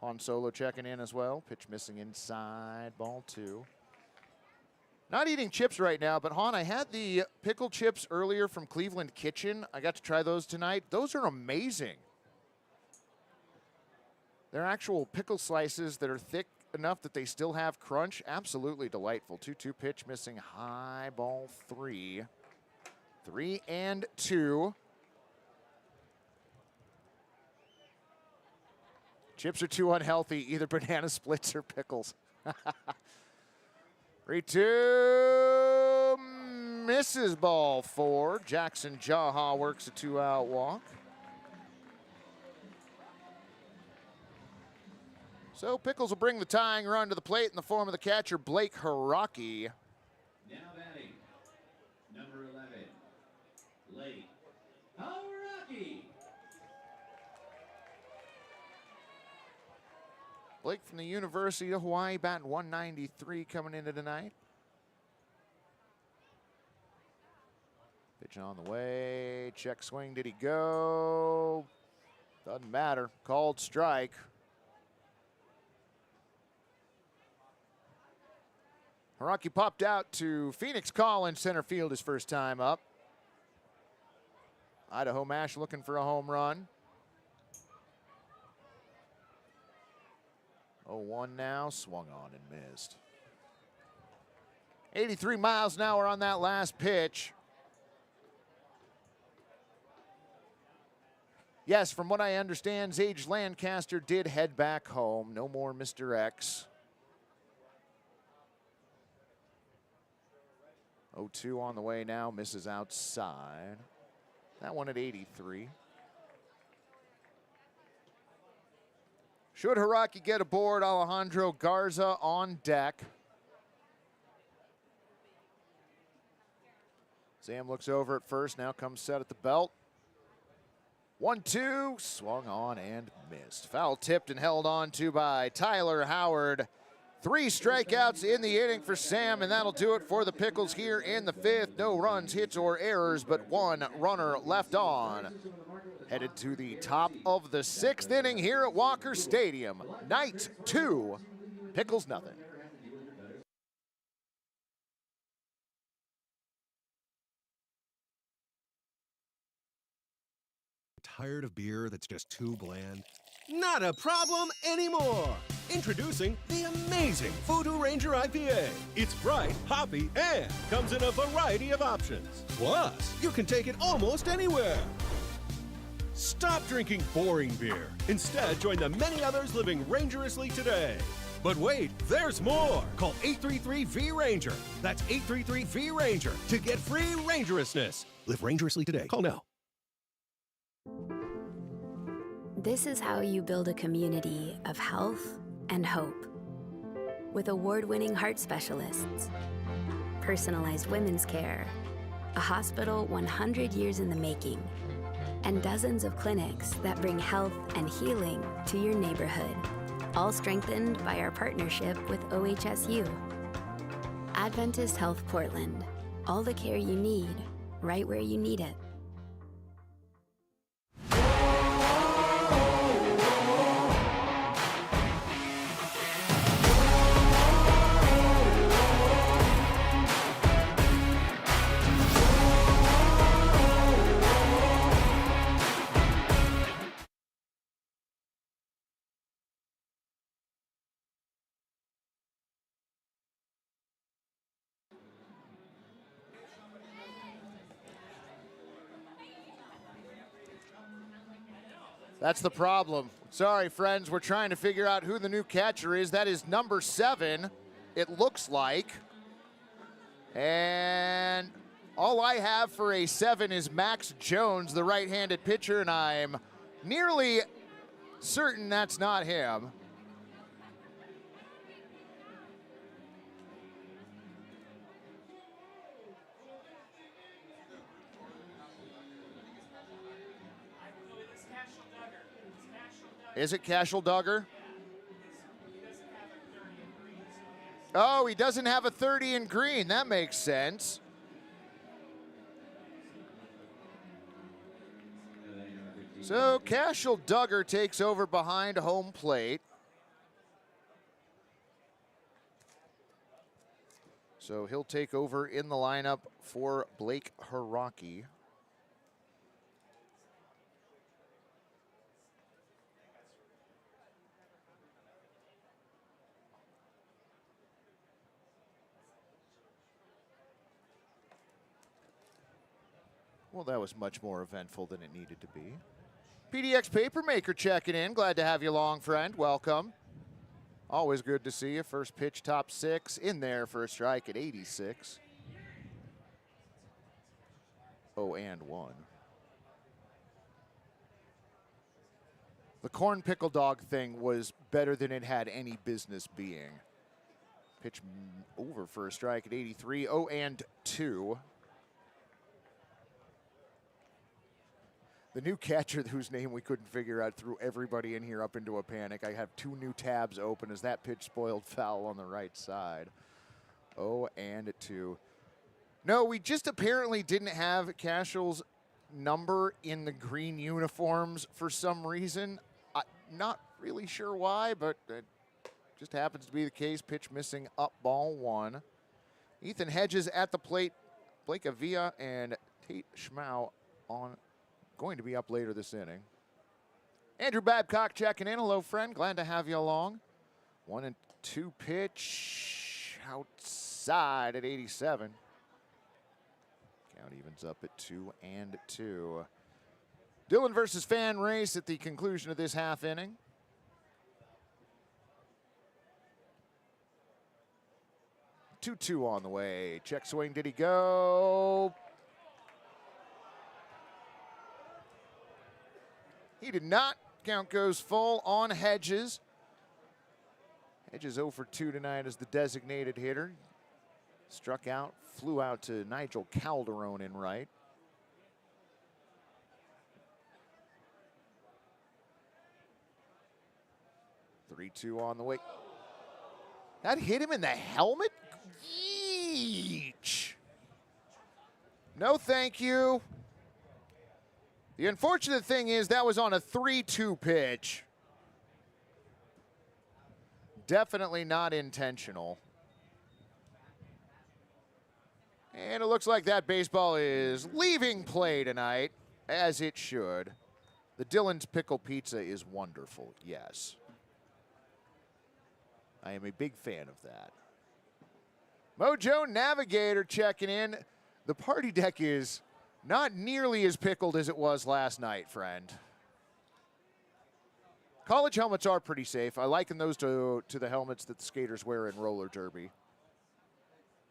Speaker 1: Han Solo checking in as well. Pitch missing inside, ball 2. Not eating chips right now, but Han, I had the pickle chips earlier from Cleveland Kitchen. I got to try those tonight. Those are amazing. They're actual pickle slices that are thick enough that they still have crunch. Absolutely delightful. 2-2 pitch missing high, ball 3. 3-2. Chips are too unhealthy, either banana splits or pickles. 3-2, misses ball 4. Jackson Jaha works a 2-out walk. So Pickles will bring the tying run to the plate in the form of the catcher, Blake Haraki.
Speaker 3: Now batting, number 11, Blake Haraki.
Speaker 1: Blake from the University of Hawaii, batting 193 coming into tonight. Pitch on the way, check swing, did he go? Doesn't matter, called strike. Haraki popped out to Phoenix Collins, center field his first time up. Idaho Mash looking for a home run. 0-1 now, swung on and missed. 83 miles an hour on that last pitch. Yes, from what I understand, Zage Lancaster did head back home. No more Mr. X. 0-2 on the way now, misses outside. That one at 83. Should Haraki get aboard, Alejandro Garza on deck. Sam looks over at first, now comes set at the belt. 1-2, swung on and missed. Foul tipped and held on to by Tyler Howard. 3 strikeouts in the inning for Sam, and that'll do it for the Pickles here in the 5th. No runs, hits, or errors, but 1 runner left on. Headed to the top of the 6th inning here at Walker Stadium. Night 2, Pickles nothing.
Speaker 8: Tired of beer that's just too bland? Not a problem anymore! Introducing the amazing Voodoo Ranger IPA. It's bright, hoppy, and comes in a variety of options. Plus, you can take it almost anywhere. Stop drinking boring beer. Instead, join the many others living rangerously today. But wait, there's more. Call 833-V-RANGER. That's 833-V-RANGER to get free rangerousness. Live rangerously today. Call now.
Speaker 14: This is how you build a community of health and hope. With award-winning heart specialists, personalized women's care, a hospital 100 years in the making, and dozens of clinics that bring health and healing to your neighborhood, all strengthened by our partnership with OHSU. Adventist Health Portland, all the care you need, right where you need it.
Speaker 1: That's the problem. Sorry, friends. We're trying to figure out who the new catcher is. That is number 7, it looks like. And all I have for a 7 is Max Jones, the right-handed pitcher, and I'm nearly certain that's not him. Is it Cashel Duggar? Oh, he doesn't have a 30 in green. That makes sense. So Cashel Duggar takes over behind home plate. So he'll take over in the lineup for Blake Haraki. Well, that was much more eventful than it needed to be. PDX Papermaker checking in. Glad to have you along, friend. Welcome. Always good to see you. First pitch, top 6, in there for a strike at 86. 0-1. The corn pickle dog thing was better than it had any business being. Pitch over for a strike at 83. 0-2. The new catcher whose name we couldn't figure out threw everybody in here up into a panic. I have 2 new tabs open as that pitch spoiled foul on the right side. 0-2. No, we just apparently didn't have Cashel's number in the green uniforms for some reason. Not really sure why, but it just happens to be the case. Pitch missing, up ball 1. Ethan Hedges at the plate. Blake Avila and Tate Schmau on. Going to be up later this inning. Andrew Babcock checking in. Hello, friend. Glad to have you along. 1-2 pitch outside at 87. Count evens up at 2-2. Dillon versus Fan race at the conclusion of this half inning. Two on the way. Check swing. Did he go? He did not. Count goes full on Hedges. Hedges 0 for 2 tonight as the designated hitter. Struck out, flew out to Nigel Calderon in right. Three-two on the way. That hit him in the helmet? Yeesh. No, thank you. The unfortunate thing is that was on a 3-2 pitch. Definitely not intentional. And it looks like that baseball is leaving play tonight, as it should. The Dillon's Pickle Pizza is wonderful, yes. I am a big fan of that. Mojo Navigator checking in. The party deck is not nearly as pickled as it was last night, friend. College helmets are pretty safe. I liken those to the helmets that the skaters wear in roller derby.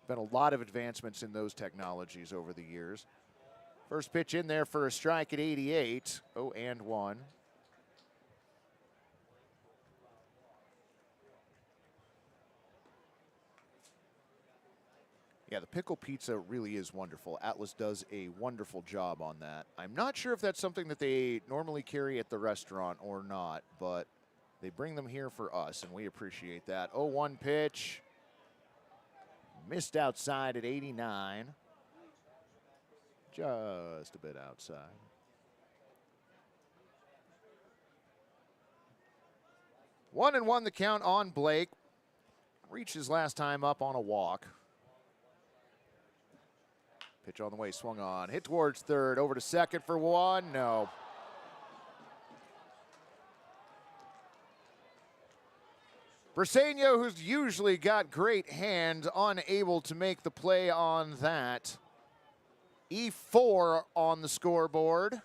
Speaker 1: Been a lot of advancements in those technologies over the years. First pitch in there for a strike at 88. 0-1. Yeah, the pickle pizza really is wonderful. Atlas does a wonderful job on that. I'm not sure if that's something that they normally carry at the restaurant or not, but they bring them here for us, and we appreciate that. 0-1 pitch. Missed outside at 89. Just a bit outside. One and one the count on Blake. Reached his last time up on a walk. Pitch on the way, swung on. Hit towards third, over to second for one. No. Briseño, who's usually got great hands, unable to make the play on that. E4 on the scoreboard.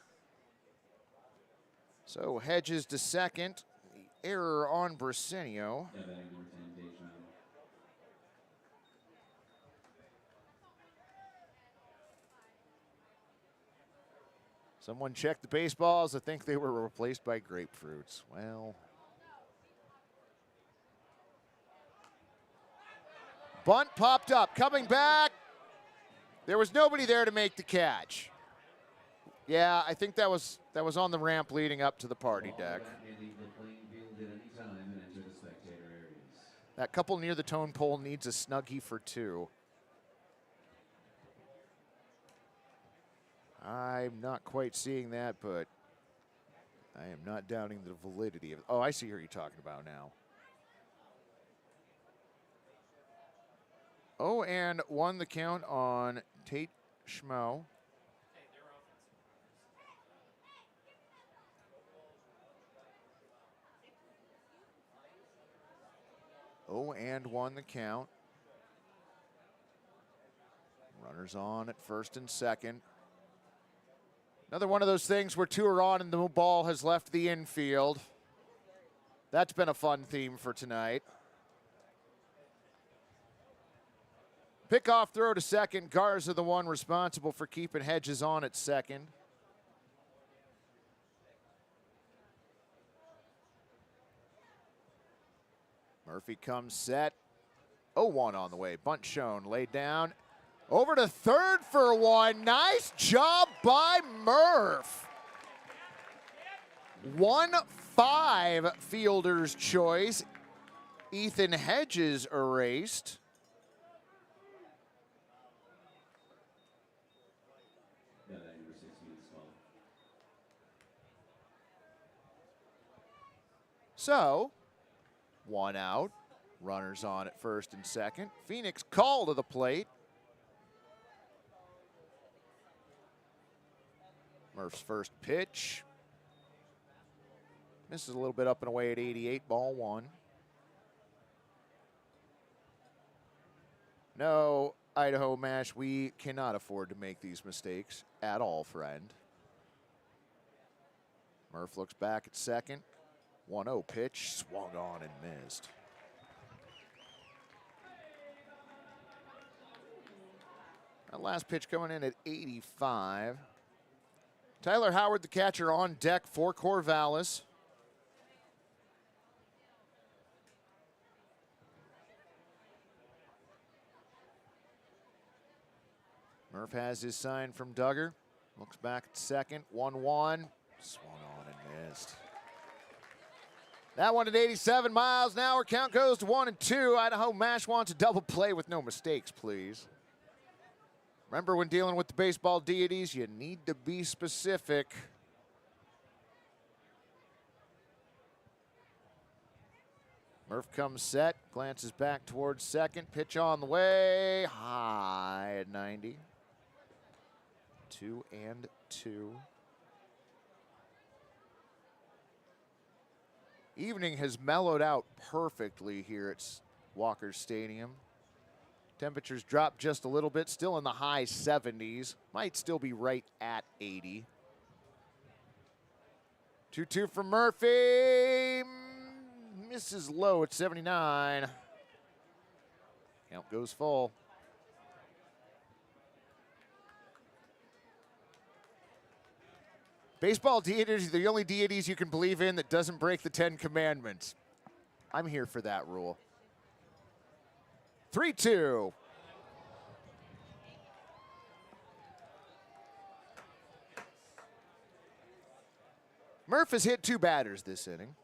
Speaker 1: So Hedges to second. The error on Briseño. Someone checked the baseballs. I think they were replaced by grapefruits. Well. Bunt popped up, coming back. There was nobody there to make the catch. Yeah, I think that was on the ramp leading up to the party deck. That couple near the tone pole needs a snuggie for two. I'm not quite seeing that, but I am not doubting the validity of it. Oh, I see who you're talking about now. 0-1 the count on Tate Schmo. And 1 the count. Runners on at first and second. Another one of those things where two are on and the ball has left the infield. That's been a fun theme for tonight. Pickoff throw to second. Garza the one responsible for keeping Hedges on at second. Murphy comes set. 0-1 on the way. Bunt shown, laid down. Over to third for one. Nice job by Murph. 1-5 fielder's choice. Ethan Hedges erased. So, one out, runners on at first and second. Phoenix call to the plate. Murph's first pitch. Misses a little bit up and away at 88, ball one. No, Idaho Mash, we cannot afford to make these mistakes at all, friend. Murph looks back at second. 1-0 pitch, swung on and missed. That last pitch coming in at 85. Tyler Howard, the catcher, on deck for Corvallis. Murph has his sign from Duggar. Looks back at second, 1-1. Swung on and missed. That one at 87 miles an hour. Count goes to 1-2. Idaho Mash wants a double play with no mistakes, please. Remember, when dealing with the baseball deities, you need to be specific. Murph comes set, glances back towards second. Pitch on the way, high at 90. 2-2. Evening has mellowed out perfectly here at Walker Stadium. Temperatures dropped just a little bit, still in the high 70s. Might still be right at 80. 2-2 from Murphy. Misses low at 79. Count goes full. Baseball deities are the only deities you can believe in that doesn't break the 10 Commandments. I'm here for that rule. 3-2. Murph has hit 2 batters this inning.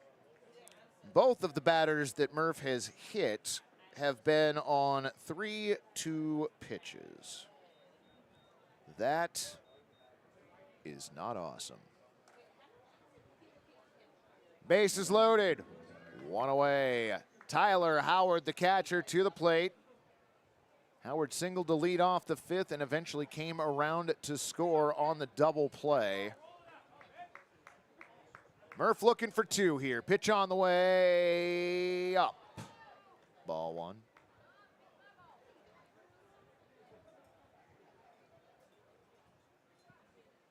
Speaker 1: Both of the batters that Murph has hit have been on 3-2 pitches. That is not awesome. Bases loaded. 1 away. Tyler Howard, the catcher, to the plate. Howard singled to lead off the 5th and eventually came around to score on the double play. Murph looking for 2 here. Pitch on the way up. Ball 1.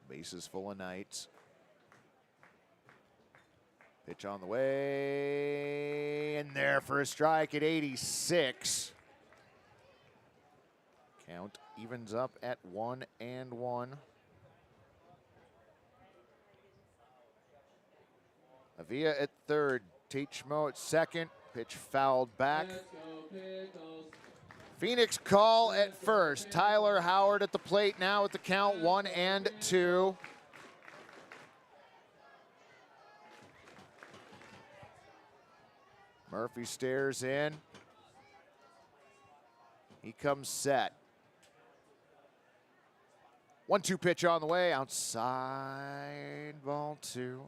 Speaker 1: Bases full of Knights. Pitch on the way. And there for a strike at 86. Count evens up at 1-1. Avila at third. Teachmo at second. Pitch fouled back. Phoenix call at first. Tyler Howard at the plate now at the count 1-2. Murphy stares in. He comes set. 1-2 pitch on the way. Outside, ball 2.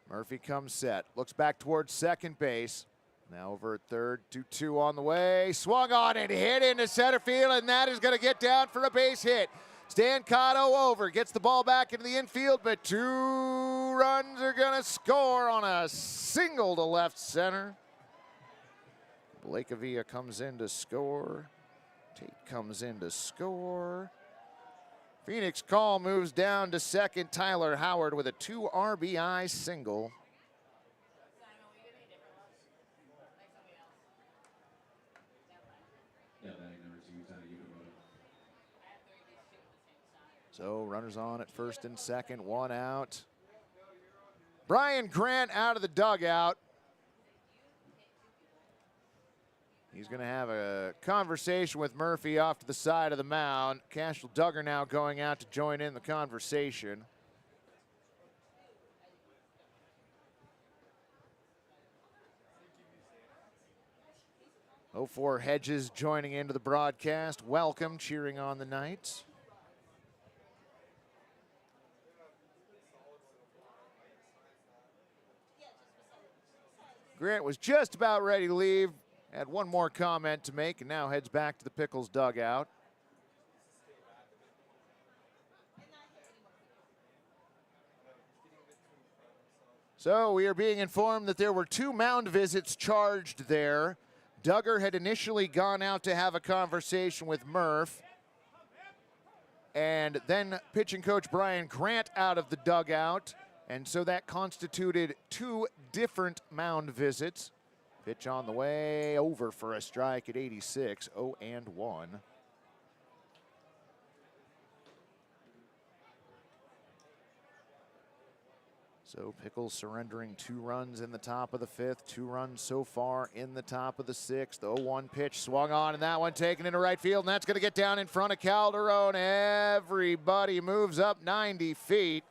Speaker 1: Murphy comes set, looks back towards second base. Now over at third, 2-2 on the way. Swung on and hit into center field, and that is going to get down for a base hit. Stancato over, gets the ball back into the infield, but 2 runs are going to score on a single to left center. Blake Avila comes in to score. Tate comes in to score. Phoenix call moves down to second. Tyler Howard with a 2 RBI single. So runners on at first and second, 1 out. Brian Grant out of the dugout. He's going to have a conversation with Murphy off to the side of the mound. Cashel Duggar now going out to join in the conversation. Oh, Hedges joining into the broadcast. Welcome, cheering on the Knights. Grant was just about ready to leave. Had one more comment to make and now heads back to the Pickles dugout. So we are being informed that there were 2 mound visits charged there. Duggar had initially gone out to have a conversation with Murph. And then pitching coach Brian Grant out of the dugout. And so that constituted 2 different mound visits. Pitch on the way, over for a strike at 86, 0-1. So Pickles surrendering 2 runs in the top of the 5th, 2 runs so far in the top of the 6th. 0-1 pitch swung on, and that one taken into right field, and that's going to get down in front of Calderon. Everybody moves up 90 feet.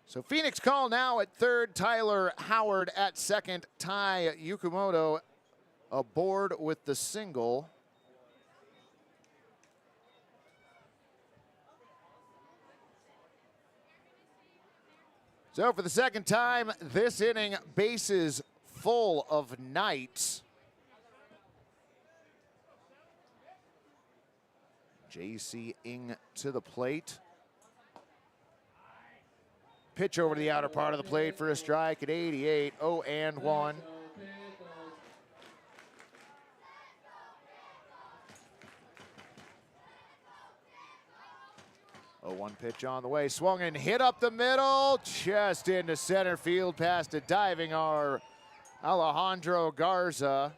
Speaker 1: So Phoenix call now at third, Tyler Howard at second, Tai Yukimoto aboard with the single. So for the second time this inning, bases full of Knights. J.C. Ing to the plate. Pitch over to the outer part of the plate for a strike at 88, 0-1. 0-1 pitch on the way, swung and hit up the middle, just into center field past a diving our Alejandro Garza.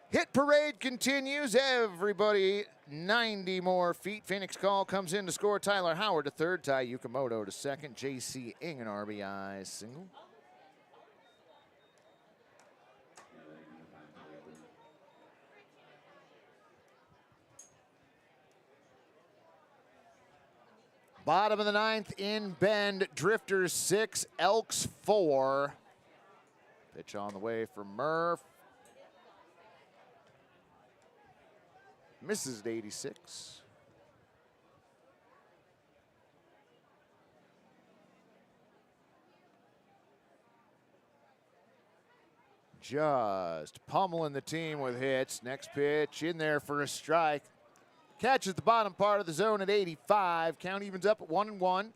Speaker 1: Hit parade continues, everybody 90 more feet. Phoenix Call comes in to score. Tyler Howard to third, Ty Yukamoto to second, J.C. Ing an RBI single. Bottom of the ninth in Bend, Drifters 6, Elks 4. Pitch on the way for Murph. Misses at 86. Just pummeling the team with hits. Next pitch in there for a strike. Catches the bottom part of the zone at 85. Count evens up at 1-1.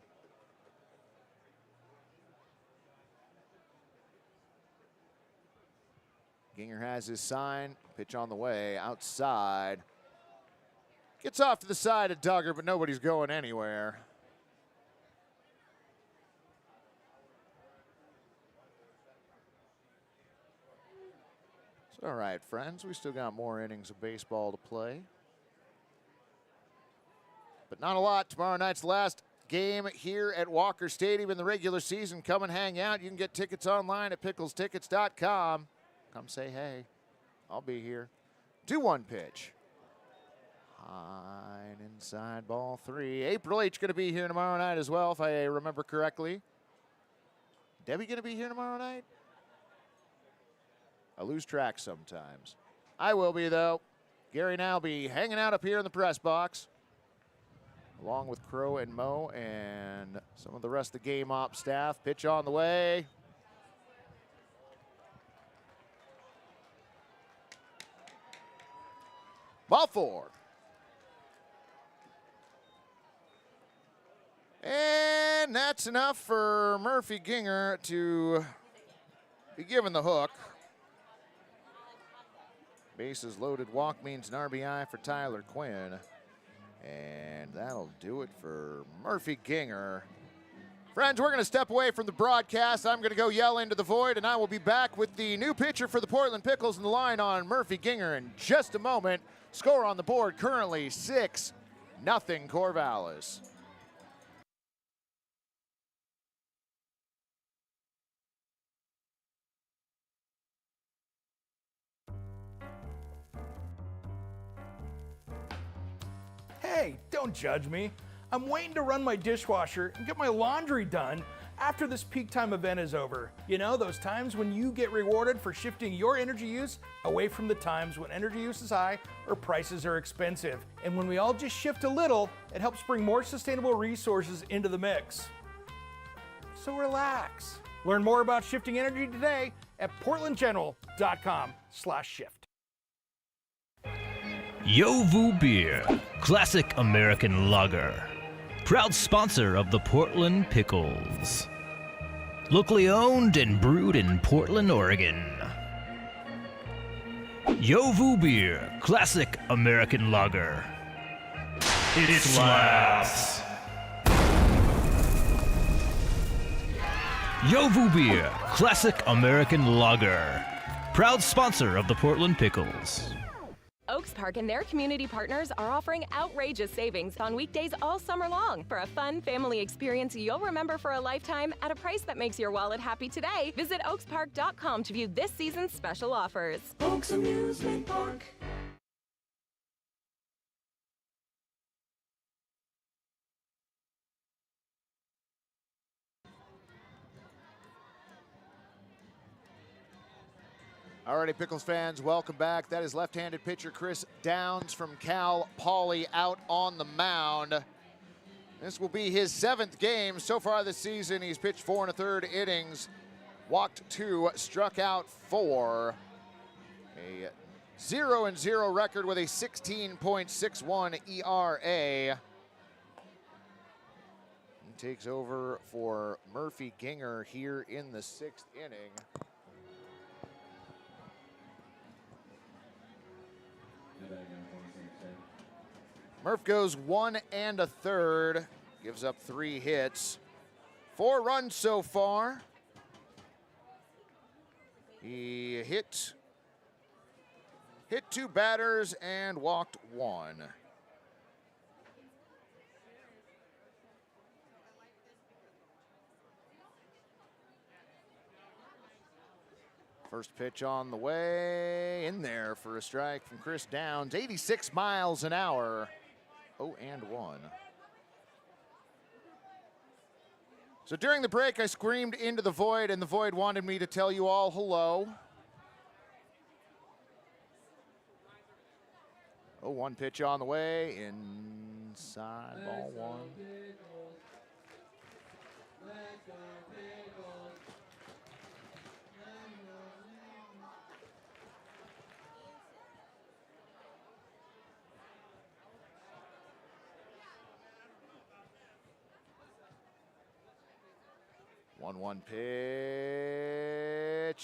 Speaker 1: Ginger has his sign. Pitch on the way, outside. Gets off to the side of Duggar, but nobody's going anywhere. It's all right, friends. We still got more innings of baseball to play. But not a lot. Tomorrow night's last game here at Walker Stadium in the regular season. Come and hang out. You can get tickets online at picklestickets.com. Come say hey. I'll be here. 2-1 pitch. High and inside, ball 3. April H going to be here tomorrow night as well, if I remember correctly. Debbie going to be here tomorrow night? I lose track sometimes. I will be, though. Gary and I will be hanging out up here in the press box, along with Crow and Mo and some of the rest of the game op staff. Pitch on the way. Ball 4. And that's enough for Murphy Ginger to be given the hook. Bases loaded, walk means an RBI for Tyler Quinn. And that'll do it for Murphy Ginger. Friends, we're going to step away from the broadcast. I'm going to go yell into the void, and I will be back with the new pitcher for the Portland Pickles in the line on Murphy Ginger in just a moment. Score on the board currently 6-0 Corvallis.
Speaker 15: Hey, don't judge me. I'm waiting to run my dishwasher and get my laundry done after this peak time event is over. You know, those times when you get rewarded for shifting your energy use away from the times when energy use is high or prices are expensive. And when we all just shift a little, it helps bring more sustainable resources into the mix. So relax. Learn more about shifting energy today at portlandgeneral.com/shift.
Speaker 16: Yovu Beer, classic American lager. Proud sponsor of the Portland Pickles. Locally owned and brewed in Portland, Oregon. Yovu Beer, classic American lager. It slaps. Yovu Beer, classic American lager. Proud sponsor of the Portland Pickles.
Speaker 9: Oaks Park and their community partners are offering outrageous savings on weekdays all summer long for a fun family experience you'll remember for a lifetime at a price that makes your wallet happy today. Visit oakspark.com to view this season's special offers.
Speaker 4: Oaks Amusement Park.
Speaker 1: Alrighty, Pickles fans, welcome back. That is left-handed pitcher Chris Downs from Cal Poly out on the mound. This will be his 7th game so far this season. He's pitched 4 1/3 innings, walked 2, struck out 4. A 0-0 record with a 16.61 ERA. takes over for Murphy Ginger here in the 6th inning. Murph goes 1 1/3, gives up 3 hits, 4 runs so far. He hit 2 batters and walked 1. First pitch on the way, in there for a strike from Chris Downs, 86 miles an hour, 0-1. So during the break, I screamed into the void, and the void wanted me to tell you all hello. 0-1 pitch on the way, inside, ball 1. One pitch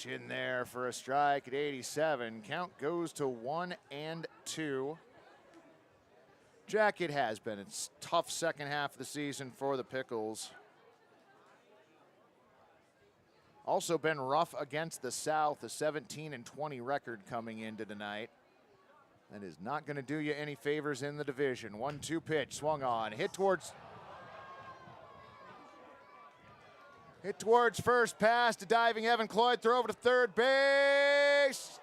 Speaker 1: in there for a strike at 87. Count goes to 1-2. Jack, it has been. It's tough second half of the season for the Pickles. Also been rough against the South, a 17-20 record coming into tonight. That is not going to do you any favors in the division. 1-2 pitch, swung on, hit towards first, pass to diving Evan Cloyd, throw over to third base.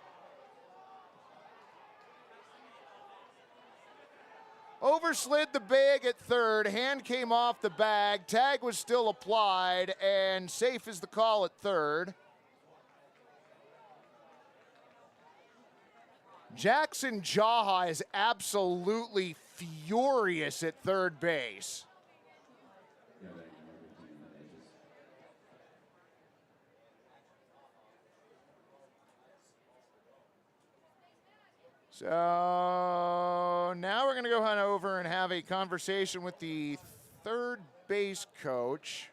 Speaker 1: Overslid the bag at third, hand came off the bag, tag was still applied, and safe is the call at third. Jackson Jaha is absolutely furious at third base. So now we're going to go on over and have a conversation with the third base coach.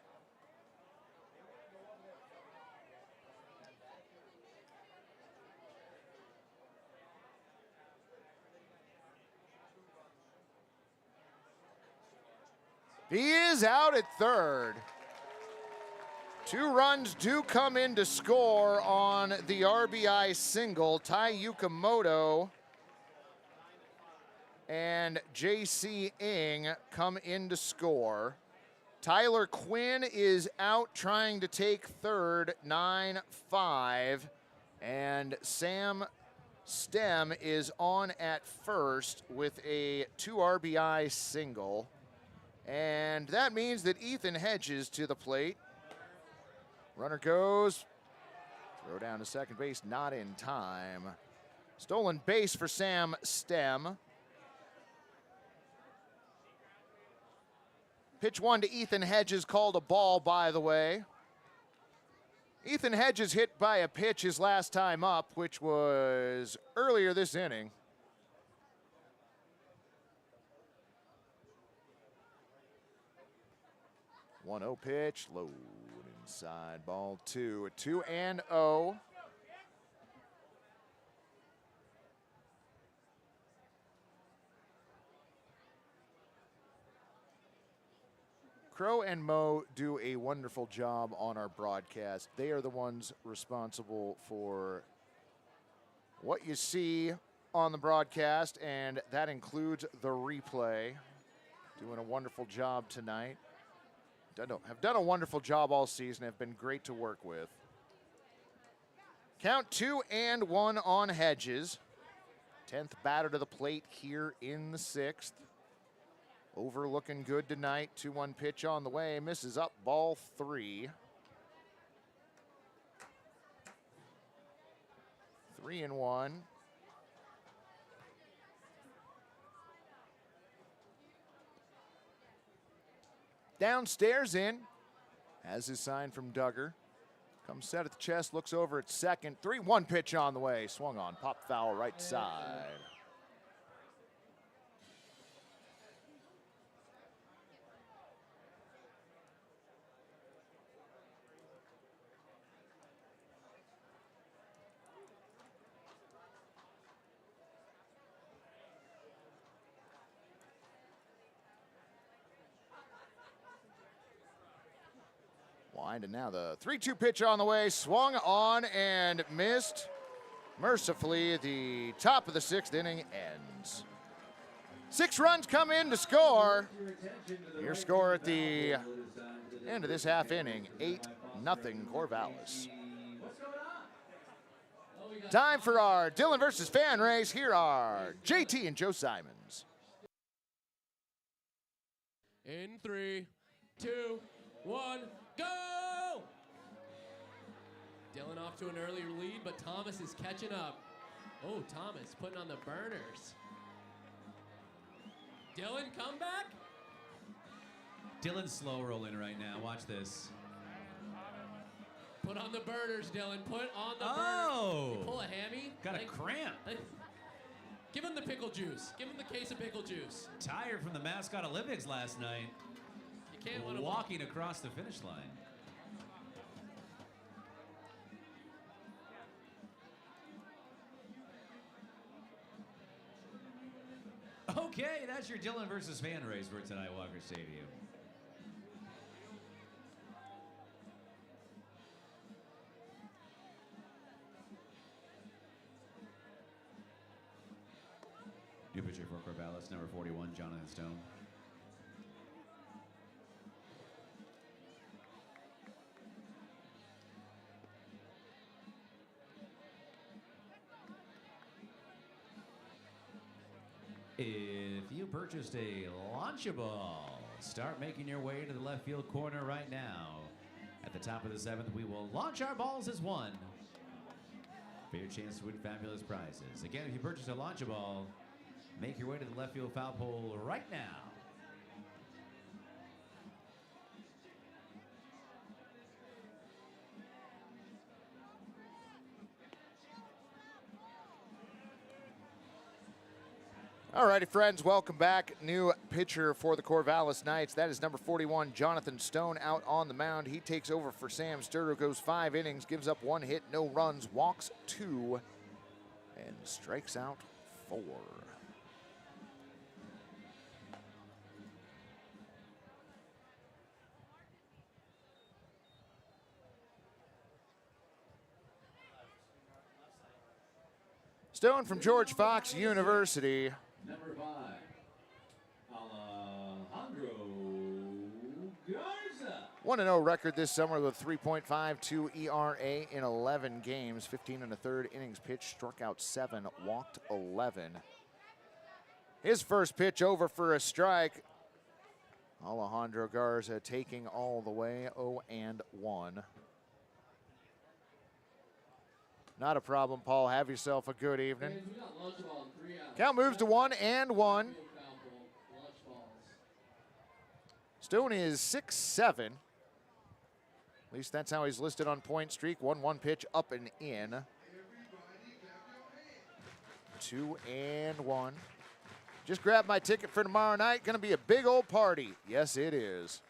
Speaker 1: He is out at third. 2 runs do come in to score on the RBI single. Tai Yukamoto and J.C. Ing come in to score. Tyler Quinn is out trying to take third, 9-5. And Sam Stem is on at first with a 2 RBI single. And that means that Ethan Hedges to the plate. Runner goes, throw down to second base, not in time. Stolen base for Sam Stem. Pitch 1 to Ethan Hedges, called a ball, by the way. Ethan Hedges hit by a pitch his last time up, which was earlier this inning. One 1-0 pitch, low inside, ball 2, a 2-0. Crow and Mo do a wonderful job on our broadcast. They are the ones responsible for what you see on the broadcast, and that includes the replay. Doing a wonderful job tonight. Have done a wonderful job all season, have been great to work with. Count 2-1 on Hedges. 10th batter to the plate here in the 6th. Over looking good tonight. 2-1 pitch on the way, misses up, ball 3. 3-1. Downstairs in, has his sign from Duggar. Comes set at the chest, looks over at second. 3-1 pitch on the way, swung on, pop foul right side. behind, and now the 3-2 pitch on the way, swung on and missed. Mercifully, the top of the 6th inning ends. 6 runs come in to score. Your score at the end of this half inning, 8-0 Corvallis. Time for our Dylan versus fan race. Here are JT and Joe Simons.
Speaker 10: In 3, 2, 1, go! Dylan off to an early lead, but Thomas is catching up. Oh, Thomas putting on the burners. Dylan, come back?
Speaker 2: Dylan's slow rolling right now. Watch this.
Speaker 10: Put on the burners, Dylan. Put on the
Speaker 2: Oh!
Speaker 10: burners. You pull a hammy?
Speaker 2: Got a cramp.
Speaker 10: Give him the pickle juice. Give him the case of pickle juice.
Speaker 2: Tired from the Mascot Olympics last night.
Speaker 10: You can't let him
Speaker 2: walking across the finish line. Okay, that's your Dylan versus fan race for tonight, Walker Stadium. New pitcher for Corvallis, number 41, Jonathan Stone. If you purchased a Lunchable, start making your way to the left field corner right now. At the top of the 7th, we will launch our balls as one for your chance to win fabulous prizes. Again, if you purchase a Lunchable, make your way to the left field foul pole right now.
Speaker 1: All righty, friends, welcome back. New pitcher for the Corvallis Knights. That is number 41, Jonathan Stone, out on the mound. He takes over for Sam Sturdo, goes 5 innings, gives up 1 hit, no runs, walks 2, and strikes out 4. Stone from George Fox University.
Speaker 3: Number 5, Alejandro Garza.
Speaker 1: 1-0 record this summer with 3.52 ERA in 11 games, 15 1/3 innings pitched, struck out 7, walked 11. His first pitch over for a strike. Alejandro Garza taking all the way, 0-1. Not a problem, Paul. Have yourself a good evening. Count moves to 1-1. Stone is 6'7". At least that's how he's listed on point streak. 1-1 pitch up and in. 2-1. Just grabbed my ticket for tomorrow night. Going to be a big old party. Yes, it is.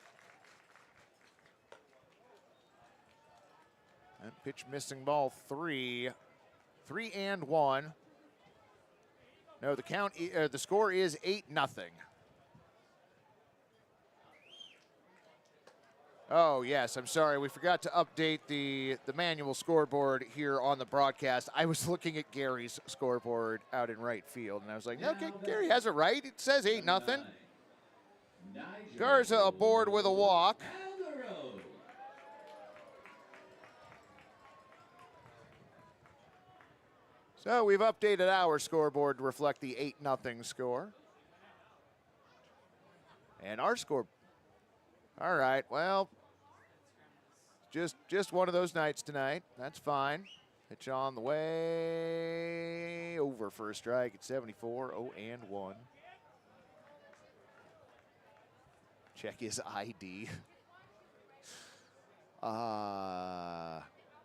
Speaker 1: And pitch missing, ball 3. 3-1. No, the score is 8-0. Oh, yes, I'm sorry. We forgot to update the manual scoreboard here on the broadcast. I was looking at Gary's scoreboard out in right field, and I was like, okay, Gary has it right. It says 8-0. Garza aboard with a walk. So we've updated our scoreboard to reflect the 8-0 score. And our score, all right, well, just one of those nights tonight. That's fine. Pitch on the way, over for a strike at 74, 0-1. Check his ID. We're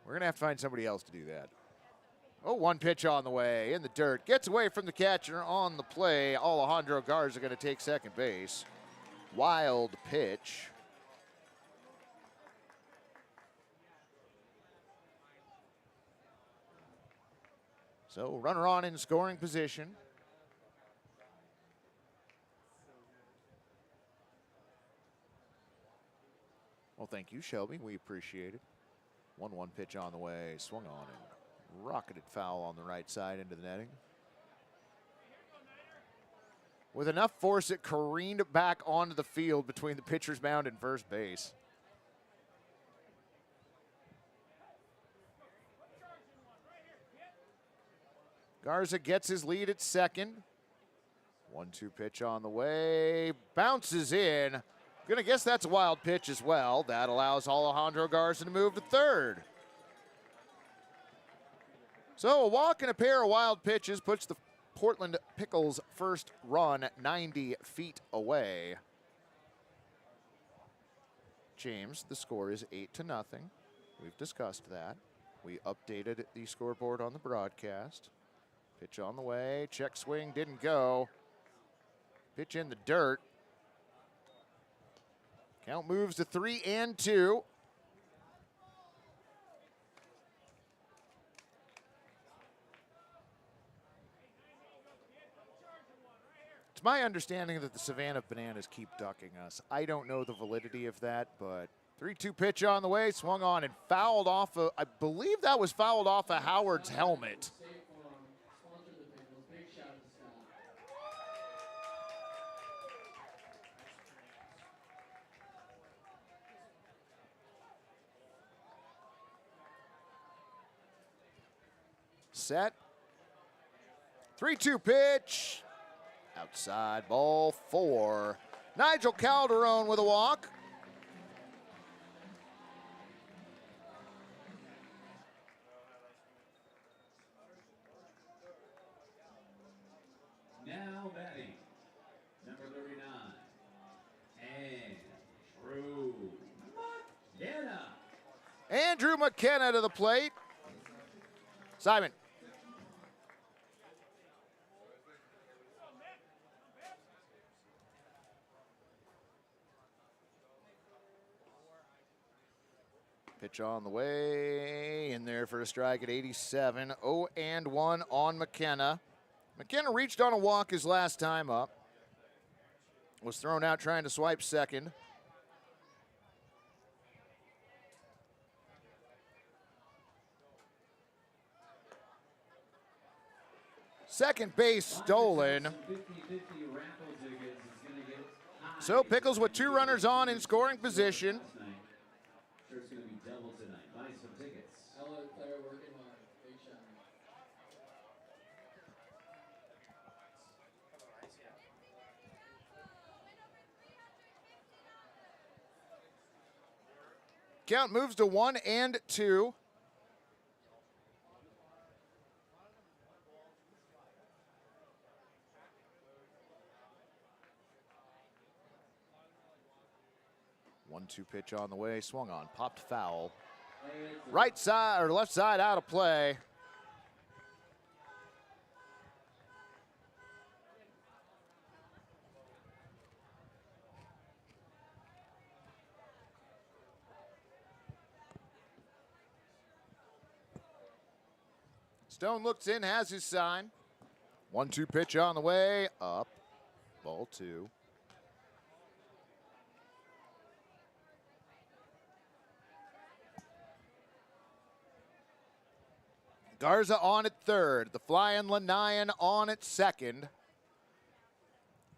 Speaker 1: going to have to find somebody else to do that. Oh, 1 pitch on the way, in the dirt. Gets away from the catcher on the play. Alejandro Garza going to take second base. Wild pitch. So, runner on in scoring position. Well, thank you, Shelby. We appreciate it. 1-1 pitch on the way. Swung on and rocketed foul on the right side into the netting. With enough force, it careened back onto the field between the pitcher's mound and first base. Garza gets his lead at second. 1-2 pitch on the way. Bounces in. Gonna guess that's a wild pitch as well. That allows Alejandro Garza to move to third. So a walk and a pair of wild pitches puts the Portland Pickles' first run 90 feet away. James, the score is 8-0. We've discussed that. We updated the scoreboard on the broadcast. Pitch on the way, check swing, didn't go. Pitch in the dirt. Count moves to 3-2. It's my understanding that the Savannah Bananas keep ducking us. I don't know the validity of that, but 3-2 pitch on the way, swung on and fouled off I believe that was fouled off of Howard's helmet. Set. 3-2 pitch. Outside, ball 4. Nigel Calderon with a walk.
Speaker 3: Now batting, number 39, Andrew McKenna.
Speaker 1: Andrew McKenna to the plate. Simon. Pitch on the way, in there for a strike at 87. 0-1 on McKenna. McKenna reached on a walk his last time up. Was thrown out trying to swipe second. Second base stolen. So Pickles with 2 runners on in scoring position.
Speaker 3: Sure it's going to be double tonight. Buy some tickets. Hello, player working hard. Big shot.
Speaker 1: Count moves to 1-2. One-two pitch on the way, swung on, popped foul. Right side or left side out of play. Stone looks in, has his sign. 1-2 pitch on the way, up, ball 2. Garza on at third. The flying Lanian on at second.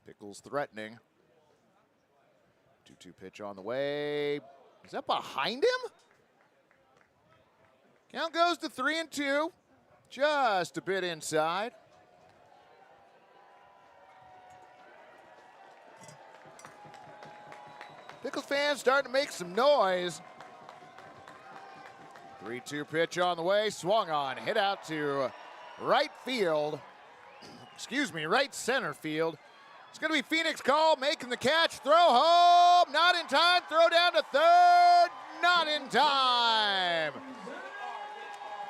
Speaker 1: Pickles threatening. 2-2 pitch on the way. Is that behind him? Count goes to 3-2. Just a bit inside. Pickles fans starting to make some noise. 3-2 pitch on the way, swung on, hit out to right field. Excuse me, right center field. It's going to be Phoenix Call making the catch, throw home, not in time, throw down to third, not in time.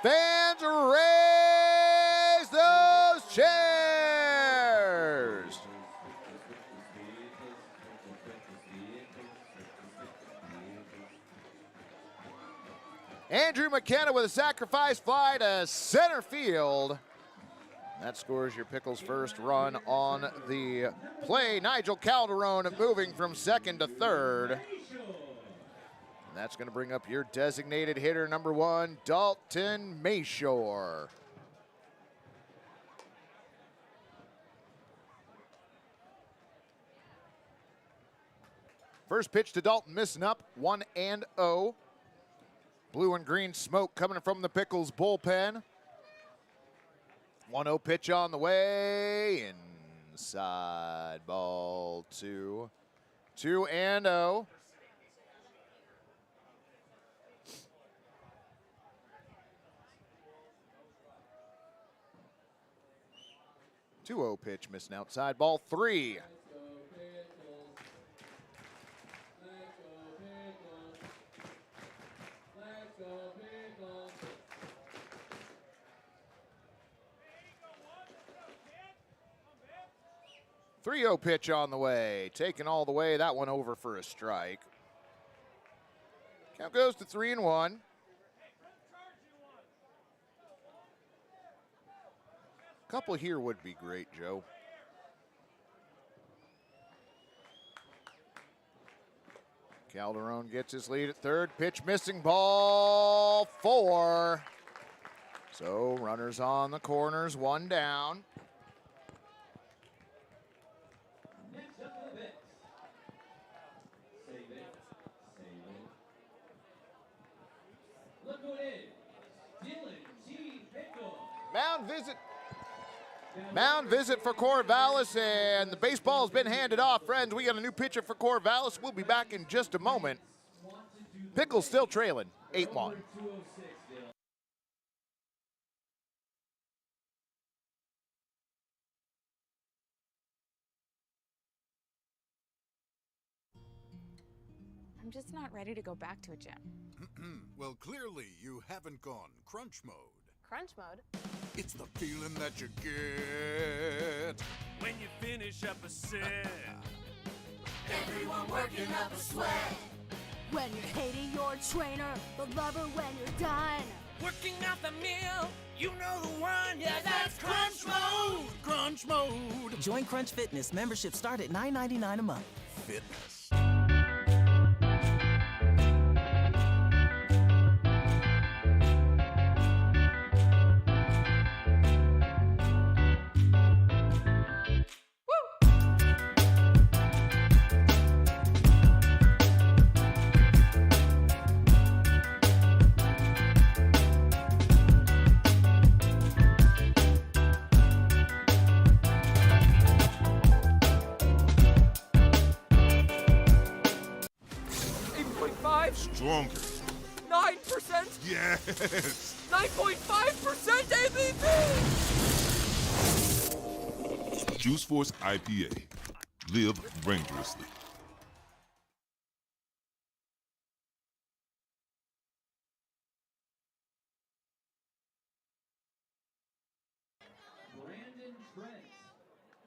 Speaker 1: Fans raise those chairs. Andrew McKenna with a sacrifice fly to center field. That scores your Pickles' first run on the play. Nigel Calderon moving from second to third. that's going to bring up your designated hitter, number 1, Dalton Mayshore. First pitch to Dalton, missing up, 1-0. Blue and green smoke coming from the Pickles bullpen. 1-0 pitch on the way, inside, ball 2. 2-0. Pitch missing outside, ball 3. Pitch on the way, taken all the way, that one over for a strike. Count goes to 3-1. Couple here would be great, Joe. Calderon gets his lead at third. Pitch missing, ball 4. So runners on the corners, 1 down.
Speaker 3: Next up for the Vicks. Save it. Look who it is. Dylan T. Pickles.
Speaker 1: Mound visit for Corvallis, and the baseball's been handed off. Friends, we got a new pitcher for Corvallis. We'll be back in just a moment. Pickles still trailing, 8-1.
Speaker 17: I'm just not ready to go back to a gym.
Speaker 18: Well, clearly you haven't gone crunch mode.
Speaker 17: Crunch mode?
Speaker 18: It's the feeling that you get
Speaker 19: when you finish up a set.
Speaker 4: Everyone working up a sweat.
Speaker 20: When you're hating your trainer, but love her when you're done.
Speaker 19: Working out the meal, you know the one. Yeah, that's crunch mode.
Speaker 18: Crunch mode.
Speaker 21: Join Crunch Fitness. Membership start at $9.99 a month.
Speaker 18: Fitness.
Speaker 19: Stronger.
Speaker 22: 9%?
Speaker 19: Yes.
Speaker 22: 9.5% ABV!
Speaker 19: Juice Force IPA. Live dangerously.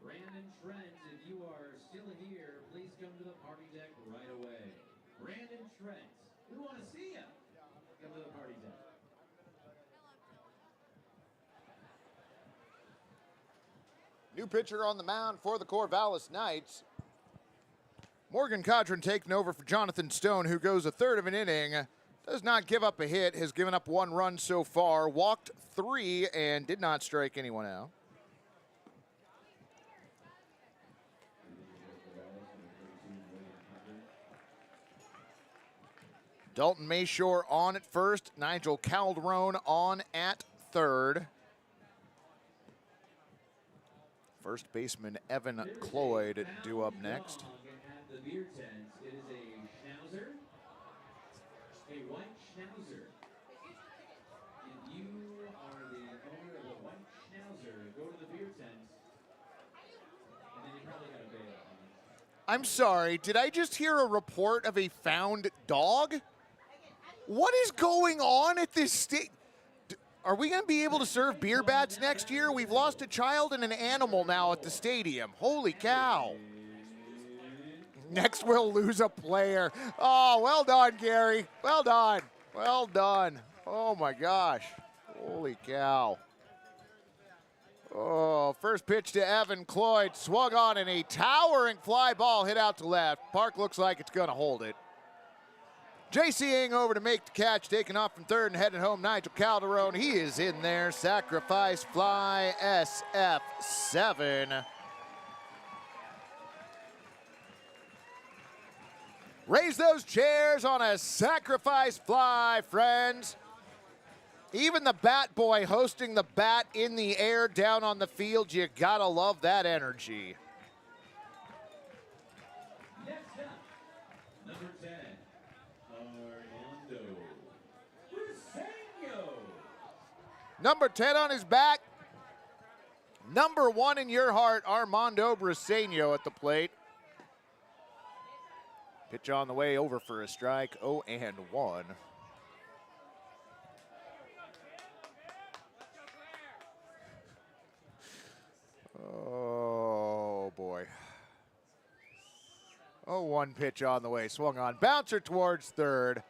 Speaker 3: Brandon Trent, if you are still here, please come to the party deck right away. Brandon Trent, we want to see you. Come to the party deck.
Speaker 1: New pitcher on the mound for the Corvallis Knights. Morgan Codron taking over for Jonathan Stone, who goes a third of an inning. Does not give up a hit, has given up 1 run so far, walked 3, and did not strike anyone out. Dalton Mayshore on at first. Nigel Calderon on at third. First baseman Evan Cloyd due up next.
Speaker 3: At the beer tent, it is a schnauzer, a white schnauzer. If you are the owner of a white schnauzer, go to the beer tent, and then you probably got a bail on it.
Speaker 1: I'm sorry, did I just hear a report of a found dog? What is going on at this state? Are we going to be able to serve beer bats next year? We've lost a child and an animal now at the stadium. Holy cow. Next we'll lose a player. Oh, well done, Gary. Well done. Well done. Oh, my gosh. Holy cow. Oh, first pitch to Evan Cloyd. Swung on and a towering fly ball hit out to left. Park looks like it's going to hold it. JC Ing over to make the catch, taking off from third and heading home. Nigel Calderon, he is in there. Sacrifice fly, SF7. Raise those chairs on a sacrifice fly, friends. Even the bat boy hosting the bat in the air down on the field, you gotta love that energy.
Speaker 3: Next up, number 10, Armando Briseño.
Speaker 1: Number 10 on his back. Number 1 in your heart, Armando Briseño at the plate. Pitch on the way over for a strike, 0-1. Oh, boy. 0-1 pitch on the way, swung on. Bouncer towards third.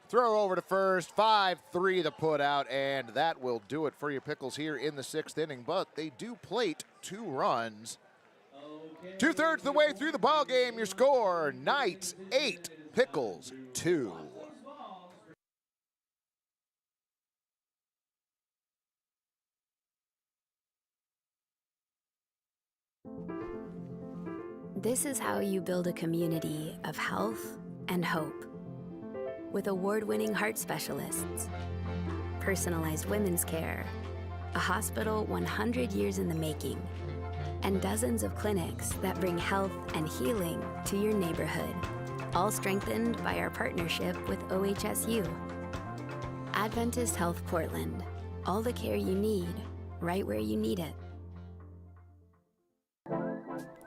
Speaker 1: Throw over to first, 5-3 the put out, and that will do it for your Pickles here in the 6th inning, but they do plate 2 runs. 2/3 of the way through the ball game, your score, Knights 8, Pickles 2.
Speaker 14: This is how you build a community of health and hope. With award-winning heart specialists, personalized women's care, a hospital 100 years in the making, and dozens of clinics that bring health and healing to your neighborhood, all strengthened by our partnership with OHSU. Adventist Health Portland, all the care you need, right where you need it.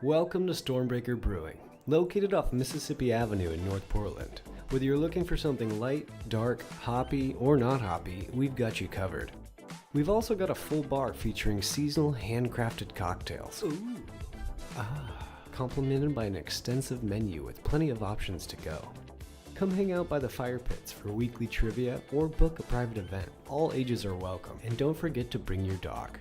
Speaker 5: Welcome to Stormbreaker Brewing, located off Mississippi Avenue in North Portland. Whether you're looking for something light, dark, hoppy, or not hoppy, we've got you covered. We've also got a full bar featuring seasonal handcrafted cocktails. Ooh. Complemented by an extensive menu with plenty of options to go. Come hang out by the fire pits for weekly trivia or book a private event. All ages are welcome, and don't forget to bring your dog.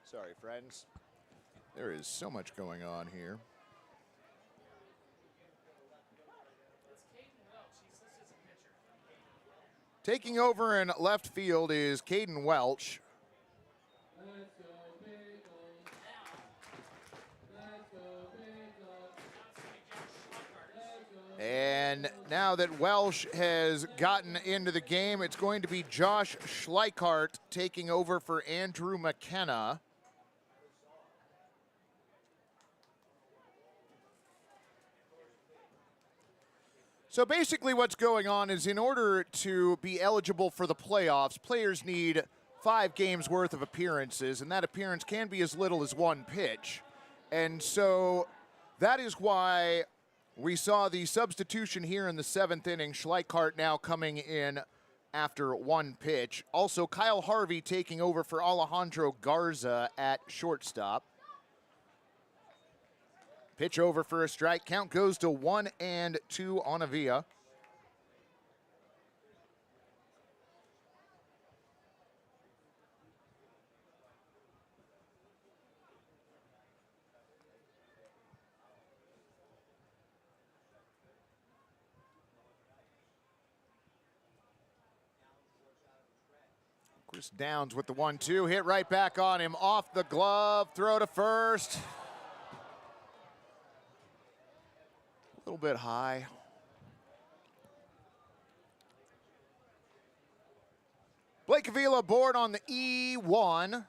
Speaker 1: Sorry, friends. There is so much going on here. Taking over in left field is Caden Welch. And now that Welsh has gotten into the game, it's going to be Josh Schleichart taking over for Andrew McKenna. So basically what's going on is in order to be eligible for the playoffs, players need 5 games worth of appearances, and that appearance can be as little as 1 pitch. And so that is why we saw the substitution here in the 7th inning. Schleichart now coming in after 1 pitch. Also, Kyle Harvey taking over for Alejandro Garza at shortstop. Pitch over for a strike. Count goes to 1-2 on Avila. Chris Downs with the 1-2, hit right back on him, off the glove, throw to first. A little bit high. Blake Avila aboard on the E1.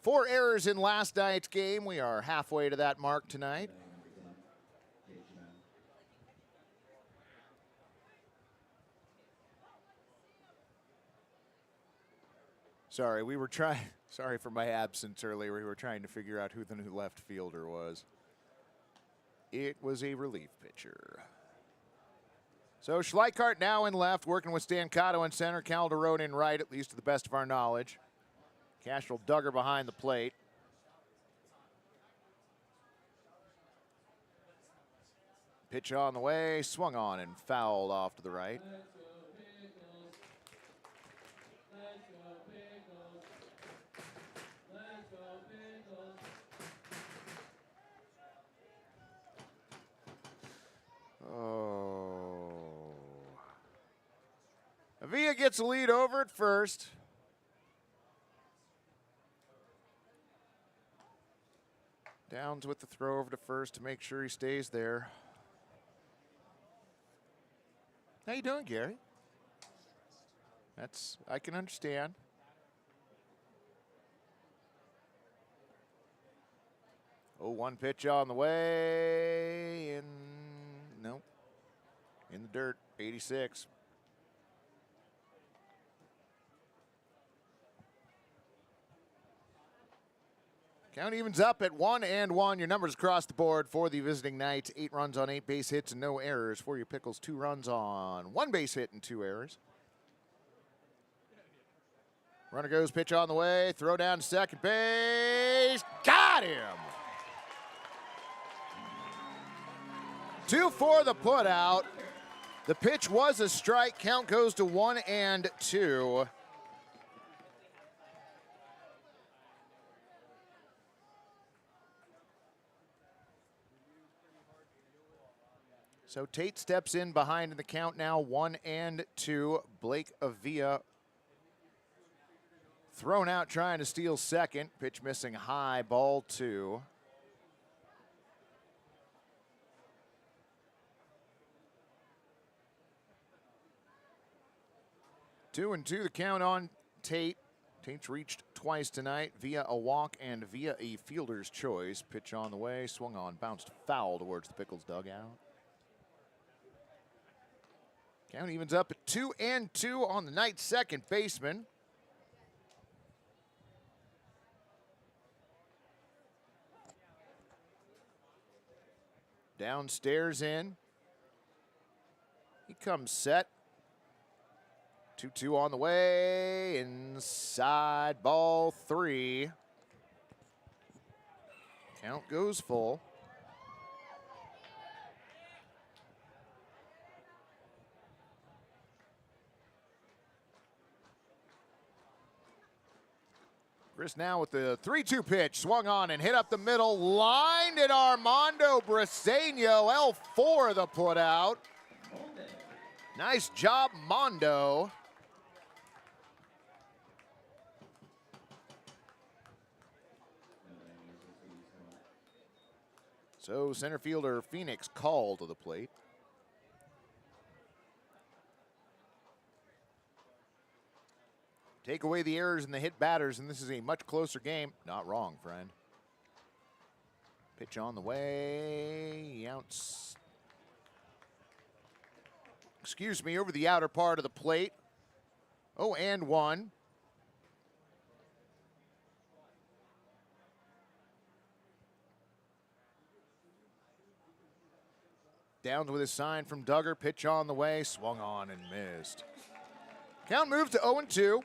Speaker 1: Four errors in last night's game. We are halfway to that mark tonight. Sorry, sorry for my absence earlier. We were trying to figure out who the new left fielder was. It was a relief pitcher. So Schleichart now in left, working with Stancato in center, Calderone in right, at least to the best of our knowledge. Cashel Duggar behind the plate. Pitch on the way, swung on and fouled off to the right. Oh. Avila gets a lead over at first. Downs with the throw over to first to make sure he stays there. How you doing, Gary? I can understand. Oh, one pitch on the way, and nope. In the dirt, 86. Count evens up at 1-1. Your numbers across the board for the visiting Knights. 8 runs on 8 base hits and no errors. For your Pickles, 2 runs on 1 base hit and 2 errors. Runner goes, pitch on the way. Throw down to second base. Got him! 2 for the putout. The pitch was a strike. Count goes to 1-2. So Tate steps in behind in the count now, 1-2. Blake Avila thrown out trying to steal second. Pitch missing high, ball 2. Two and 2 the count on Tate. Tate's reached twice tonight via a walk and via a fielder's choice. Pitch on the way, swung on, bounced foul towards the Pickles dugout. Count evens up at 2-2 on the Knights' second baseman. Downstairs in. He comes set. 2-2 on the way. Inside, ball 3. Count goes full. Chris now with the 3-2 pitch, swung on and hit up the middle, lined at Armando Briseño, L4 the put out. Nice job, Mondo. So center fielder Phoenix called to the plate. Take away the errors and the hit batters, and this is a much closer game. Not wrong, friend. Pitch on the way. Outs. Excuse me, over the outer part of the plate. 0-1. Downs with his sign from Duggar. Pitch on the way. Swung on and missed. Count moves to 0-2.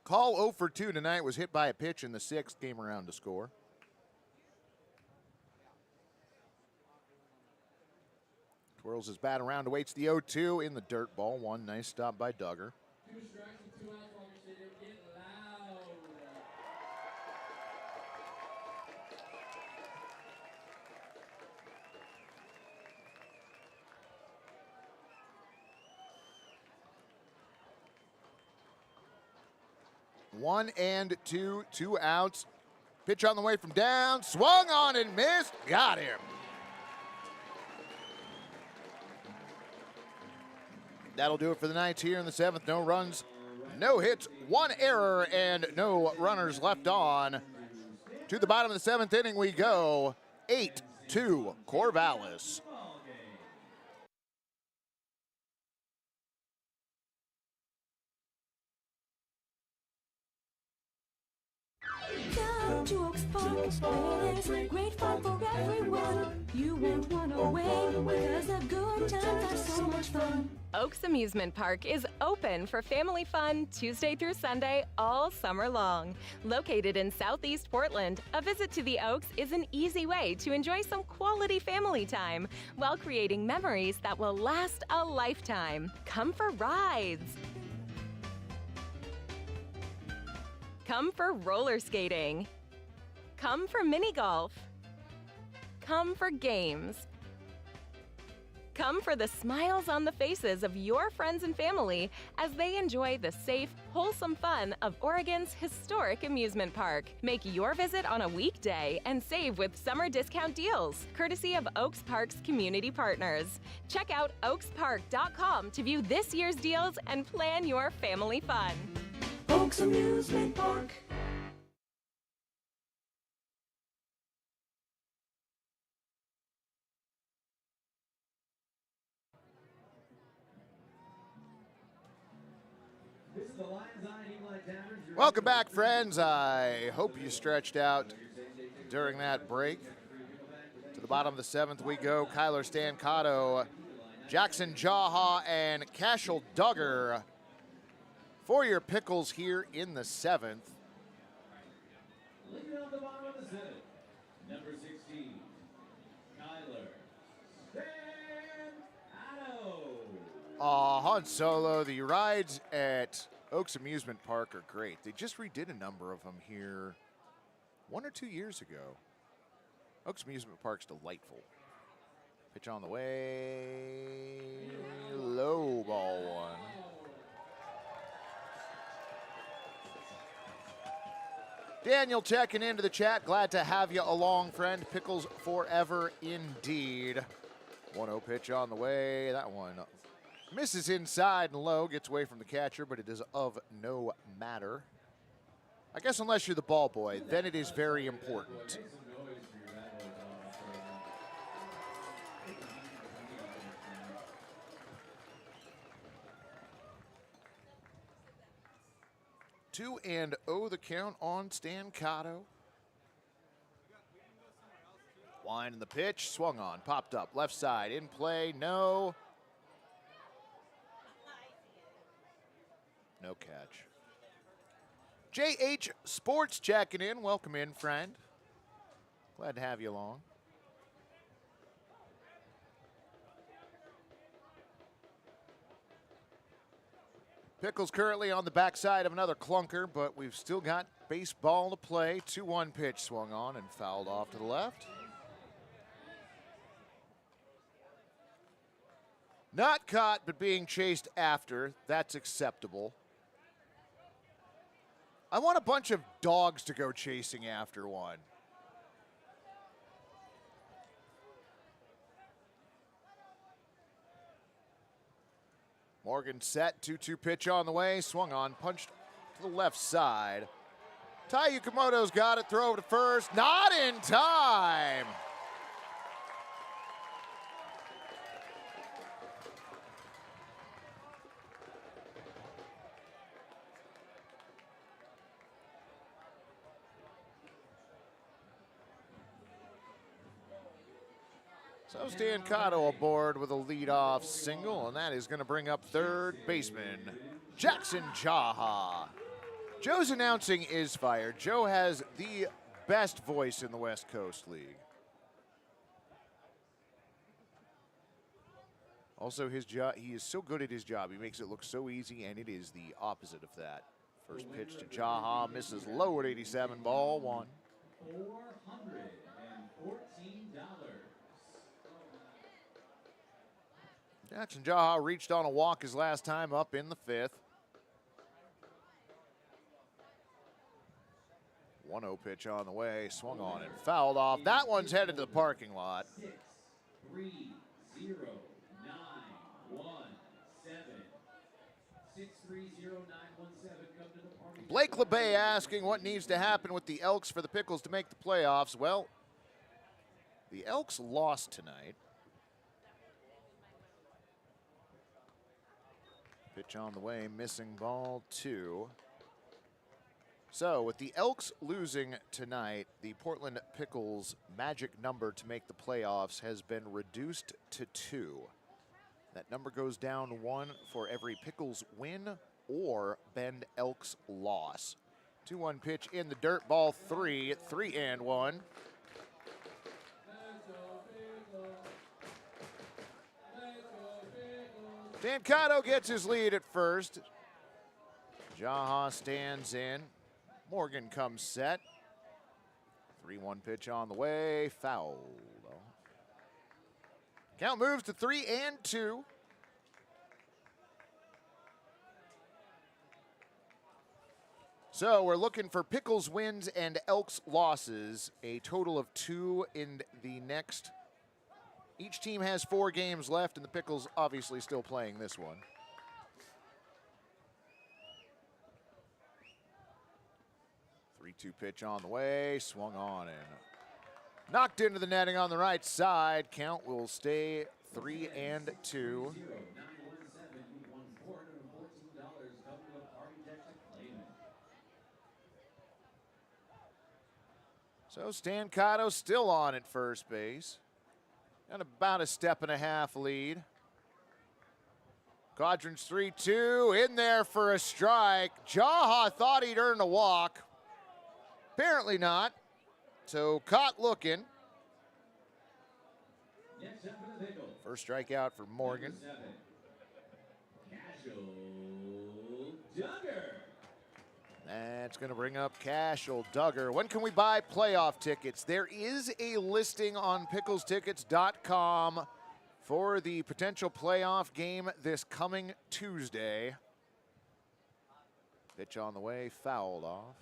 Speaker 1: Call 0 for 2 tonight was hit by a pitch in the 6th, came around to score. Twirls his bat around, awaits the 0-2 in the dirt. Ball 1, nice stop by Duggar.
Speaker 3: 2 strikes and 2 outs, Walker Stadium. Get loud.
Speaker 1: 1-2, 2 outs. Pitch on the way from down, swung on and missed, got him. That'll do it for the Knights here in the 7th. No runs, no hits, 1 error, and no runners left on. To the bottom of the 7th inning we go, 8-2 Corvallis.
Speaker 20: Come to Oaks Park, where there's great fun for everyone. You won't run away, because the good times are so much fun.
Speaker 9: Oaks Amusement Park is open for family fun Tuesday through Sunday all summer long. Located in Southeast Portland, a visit to the Oaks is an easy way to enjoy some quality family time while creating memories that will last a lifetime. Come for rides. Come for roller skating. Come for mini golf. Come for games. Come for the smiles on the faces of your friends and family as they enjoy the safe, wholesome fun of Oregon's historic amusement park. Make your visit on a weekday and save with summer discount deals, courtesy of Oaks Park's community partners. Check out oakspark.com to view this year's deals and plan your family fun.
Speaker 20: Oaks Amusement Park.
Speaker 1: Welcome back, friends. I hope you stretched out during that break. To the bottom of the 7th we go. Kyler Stancato, Jackson Jaha, and Cashel Duggar for your Pickles here in the 7th.
Speaker 3: Leading on the bottom of the 7th, number 16, Kyler Stancato.
Speaker 1: Han Solo, the rides at Oaks Amusement Park are great. They just redid a number of them here 1 or 2 years ago. Oaks Amusement Park's delightful. Pitch on the way, low ball 1. Daniel checking into the chat. Glad to have you along, friend. Pickles forever indeed. 1-0 pitch on the way. That one misses inside and low. Gets away from the catcher, but it is of no matter. I guess unless you're the ball boy, then it is very important. Two and 0 the count on Stancato. Wine in the pitch, swung on, popped up, left side, in play, no. No catch. JH Sports checking in. Welcome in, friend. Glad to have you along. Pickles currently on the backside of another clunker, but we've still got baseball to play. 2-1 pitch swung on and fouled off to the left. Not caught, but being chased after. That's acceptable. I want a bunch of dogs to go chasing after one. Morgan set, 2-2 pitch on the way, swung on, punched to the left side. Tai Yukamoto's got it, throw to first, not in time. So Stancato aboard with a leadoff single, and that is going to bring up third baseman Jackson Jaha. Joe's announcing is fired. Joe has the best voice in the West Coast League. Also, his job, he is so good at his job. He makes it look so easy, and it is the opposite of that. First pitch to Jaha, misses low at 87, ball 1.
Speaker 3: $414.
Speaker 1: Jackson Jaha reached on a walk his last time up in the 5th. 1-0 pitch on the way, swung on and fouled off. That one's headed to the parking lot.
Speaker 3: 6, 3, 0, 9, 1, 7. 6, 3, 0, 9, 1, 7 come to the party.
Speaker 1: Blake LeBay asking what needs to happen with the Elks for the Pickles to make the playoffs. Well, the Elks lost tonight. Pitch on the way, missing ball 2. So with the Elks losing tonight, the Portland Pickles magic number to make the playoffs has been reduced to 2. That number goes down 1 for every Pickles win or Bend Elks loss. 2-1 pitch in the dirt, ball 3, 3-1. Stancato gets his lead at first. Jaha stands in. Morgan comes set. 3-1 pitch on the way, foul. Count moves to 3-2. So we're looking for Pickles wins and Elks losses. A total of 2 in the next. Each team has 4 games left, and the Pickles obviously still playing this one. Two pitch on the way, swung on and knocked into the netting on the right side. Count will stay 3-2. So Stancato still on at first base. Got about a 1.5 lead. Quadrants 3-2 in there for a strike. Jaha thought he'd earn a walk. Apparently not. So caught looking. First strikeout for Morgan. That's going to bring up Cashel Duggar. When can we buy playoff tickets? There is a listing on picklestickets.com for the potential playoff game this coming Tuesday. Pitch on the way, fouled off.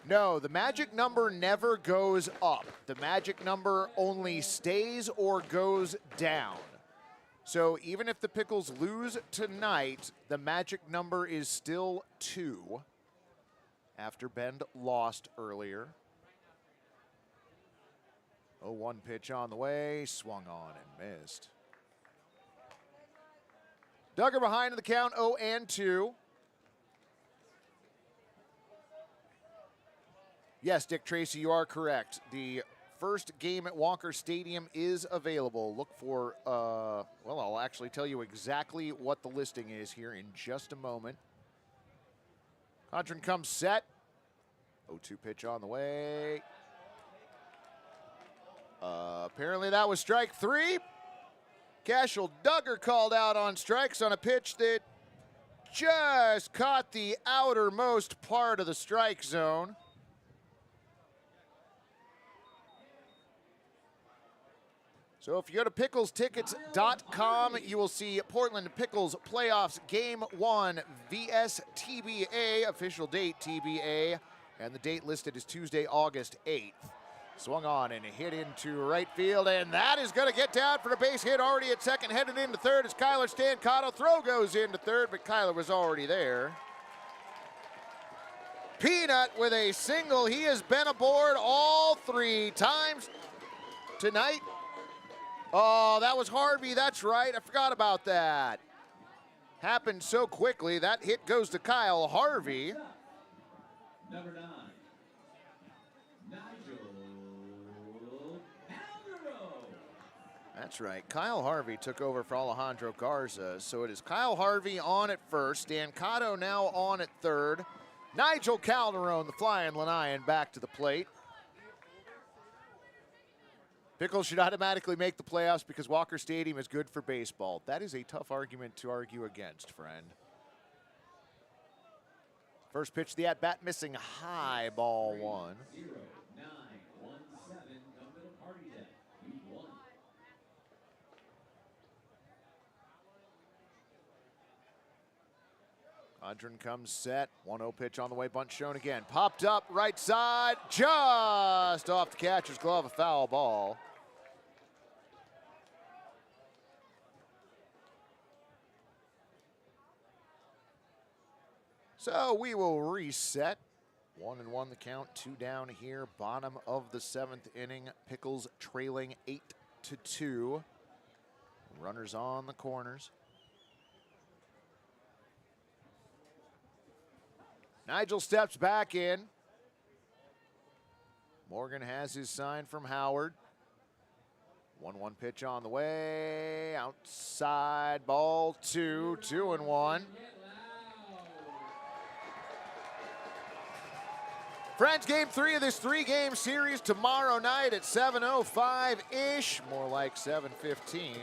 Speaker 1: No, the magic number never goes up. The magic number only stays or goes down. So even if the Pickles lose tonight, the magic number is still 2 after Bend lost earlier. 0-1 pitch on the way, swung on and missed. Duggar behind in the count, 0-2. Yes, Dick Tracy, you are correct. The first game at Walker Stadium is available. Look for, well, I'll actually tell you exactly what the listing is here in just a moment. Condren comes set. 0-2 pitch on the way. Apparently that was strike 3. Cashel Duggar called out on strikes on a pitch that just caught the outermost part of the strike zone. So if you go to picklestickets.com, you will see Portland Pickles Playoffs Game 1 vs TBA, official date TBA, and the date listed is Tuesday, August 8th. Swung on and hit into right field, and that is going to get down for the base hit already at second, headed into third as Kyler Stancato. Throw goes into third, but Kyler was already there. Peanut with a single. He has been aboard all 3 times tonight. Oh, that was Harvey, that's right. I forgot about that. Happened so quickly. That hit goes to Kyle Harvey.
Speaker 3: Number 9, Nigel Alvaro.
Speaker 1: That's right. Kyle Harvey took over for Alejandro Garza. So it is Kyle Harvey on at first. Stancato now on at third. Nigel Calderon, the flying Lanyan, back to the plate. Pickles should automatically make the playoffs because Walker Stadium is good for baseball. That is a tough argument to argue against, friend. First pitch, the at-bat missing high, ball 1.
Speaker 3: 0, 9, 1, 7, come to the party deck. Week 1.
Speaker 1: Audrin comes set. 1-0 pitch on the way. Bunt shown again. Popped up right side. Just off the catcher's glove. A foul ball. So we will reset. 1-1 the count. 2 down here. Bottom of the 7th inning. Pickles trailing 8-2. Runners on the corners. Nigel steps back in. Morgan has his sign from Howard. 1-1 pitch on the way. Outside ball 2. 2-1. Friends, game 3 of this 3-game series tomorrow night at 7:05-ish. More like 7:15.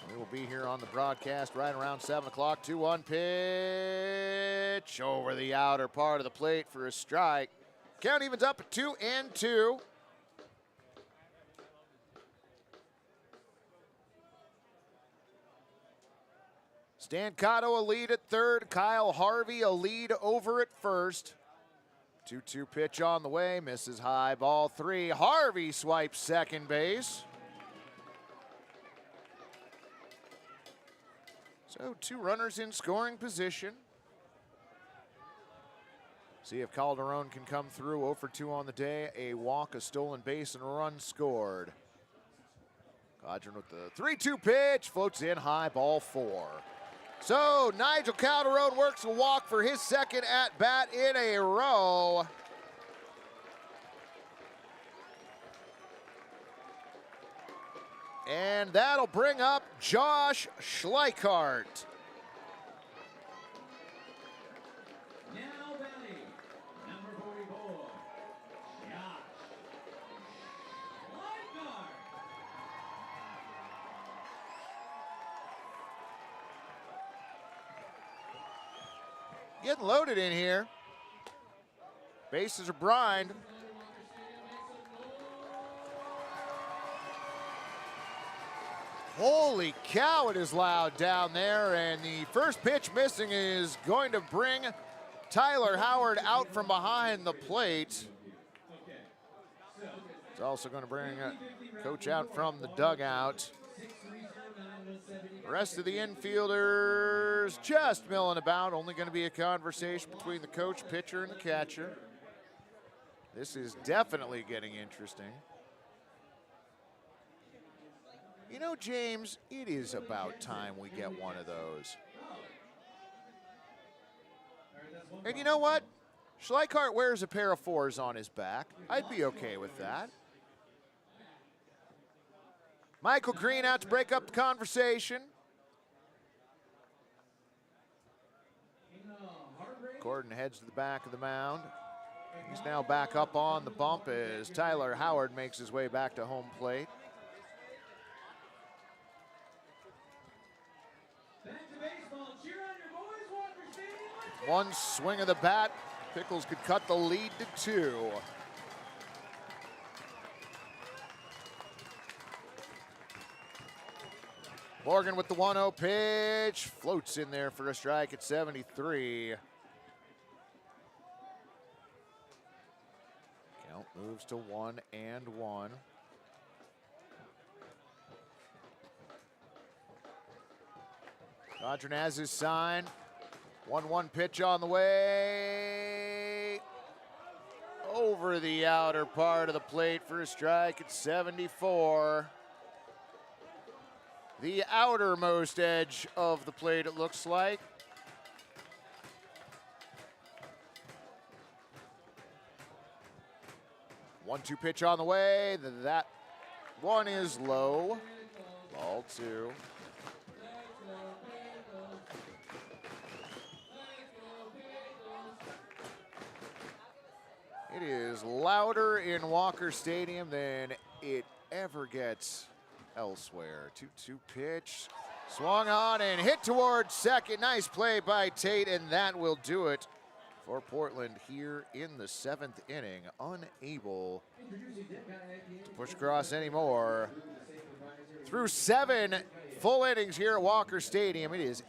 Speaker 1: We will be here on the broadcast right around 7 o'clock. 2-1 pitch over the outer part of the plate for a strike. Count evens up at 2-2. Stan Cotto a lead at third. Kyle Harvey a lead over at first. 2-2 pitch on the way. Misses high. Ball 3. Harvey swipes second base. So 2 runners in scoring position. See if Calderon can come through. 0 for 2 on the day. A walk, a stolen base, and a run scored. Audrin with the 3-2 pitch. Floats in high. Ball 4. So Nigel Calderon works a walk for his second at-bat in a row. And that'll bring up Josh Schleichart.
Speaker 3: Now batting, number 44, Josh Schleichart.
Speaker 1: Getting loaded in here. Bases are brined. Holy cow, it is loud down there, and the first pitch missing is going to bring Tyler Howard out from behind the plate. It's also going to bring Coach out from the dugout. The rest of the infielders just milling about. Only going to be a conversation between the coach, pitcher, and the catcher. This is definitely getting interesting. You know, James, it is about time we get one of those. And you know what? Schleichart wears a pair of 4s on his back. I'd be okay with that. Michael Green out to break up the conversation. Gordon heads to the back of the mound. He's now back up on the bump as Tyler Howard makes his way back to home plate. One swing of the bat, Pickles could cut the lead to 2. Morgan with the 1-0 pitch, floats in there for a strike at 73. Count moves to 1-1. Audrin has his sign. 1-1 pitch on the way. Over the outer part of the plate for a strike at 74. The outermost edge of the plate, it looks like. One-two pitch on the way. That one is low. Ball 2. It is louder in Walker Stadium than it ever gets elsewhere. 2-2 pitch, swung on and hit towards second. Nice play by Tate, and that will do it for Portland here in the 7th inning. Unable to push across anymore. Through 7 full innings here at Walker Stadium, it is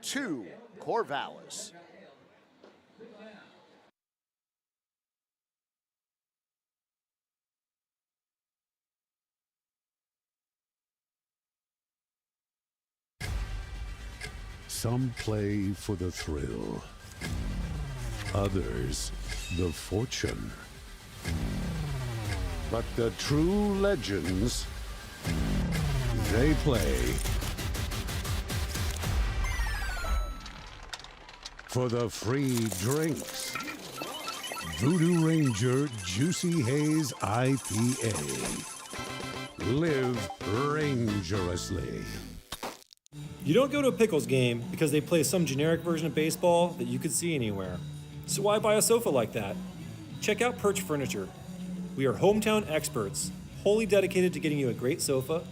Speaker 1: 2, Corvallis.
Speaker 6: Some play for the thrill, others the fortune. But the true legends, they play for the free drinks. Voodoo Ranger Juicy Haze IPA. Live rangerously.
Speaker 7: You don't go to a Pickles game because they play some generic version of baseball that you could see anywhere. So why buy a sofa like that? Check out Perch Furniture. We are hometown experts, wholly dedicated to getting you a great sofa.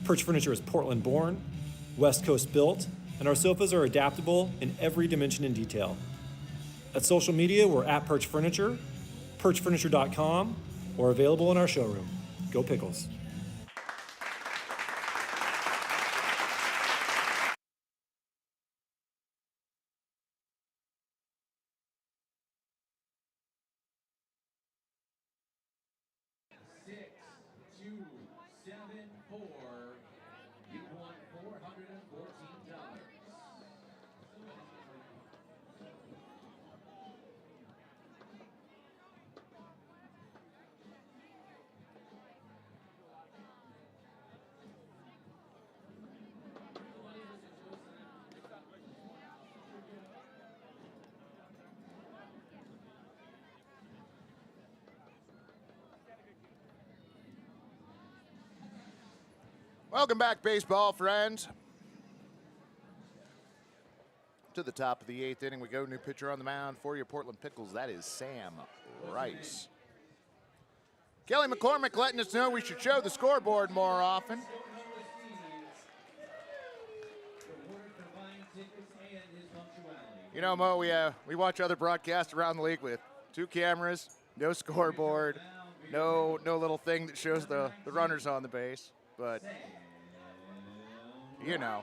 Speaker 7: Perch Furniture is Portland born, West Coast built, and our sofas are adaptable in every dimension and detail. At social media, we're at Perch Furniture, perchfurniture.com, or available in our showroom. Go Pickles.
Speaker 3: You won $414.
Speaker 1: Welcome back, baseball friends. To the top of the 8th inning we go. New pitcher on the mound for your Portland Pickles. That is Sam Rice. Kelly McCormick letting us know we should show the scoreboard more often. You know, Mo, we watch other broadcasts around the league with 2 cameras, no scoreboard, no little thing that shows the runners on the base. But, you know.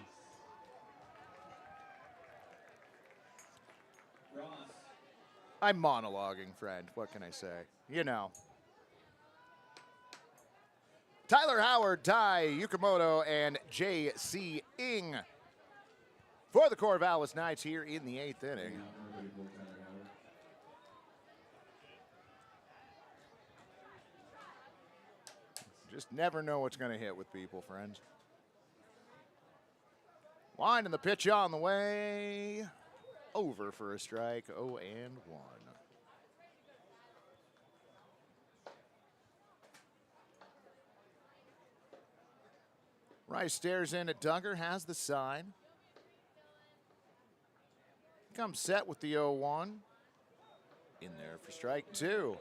Speaker 1: I'm monologuing, friend. What can I say? You know. Tyler Howard, Tai Yukamoto, and J.C. Ing for the Corvallis Knights here in the 8th inning. Just never know what's going to hit with people, friends. Line and the pitch on the way. Over for a strike, 0-1. Rice stares in at Duggar, has the sign. Comes set with the 0-1. In there for strike 2.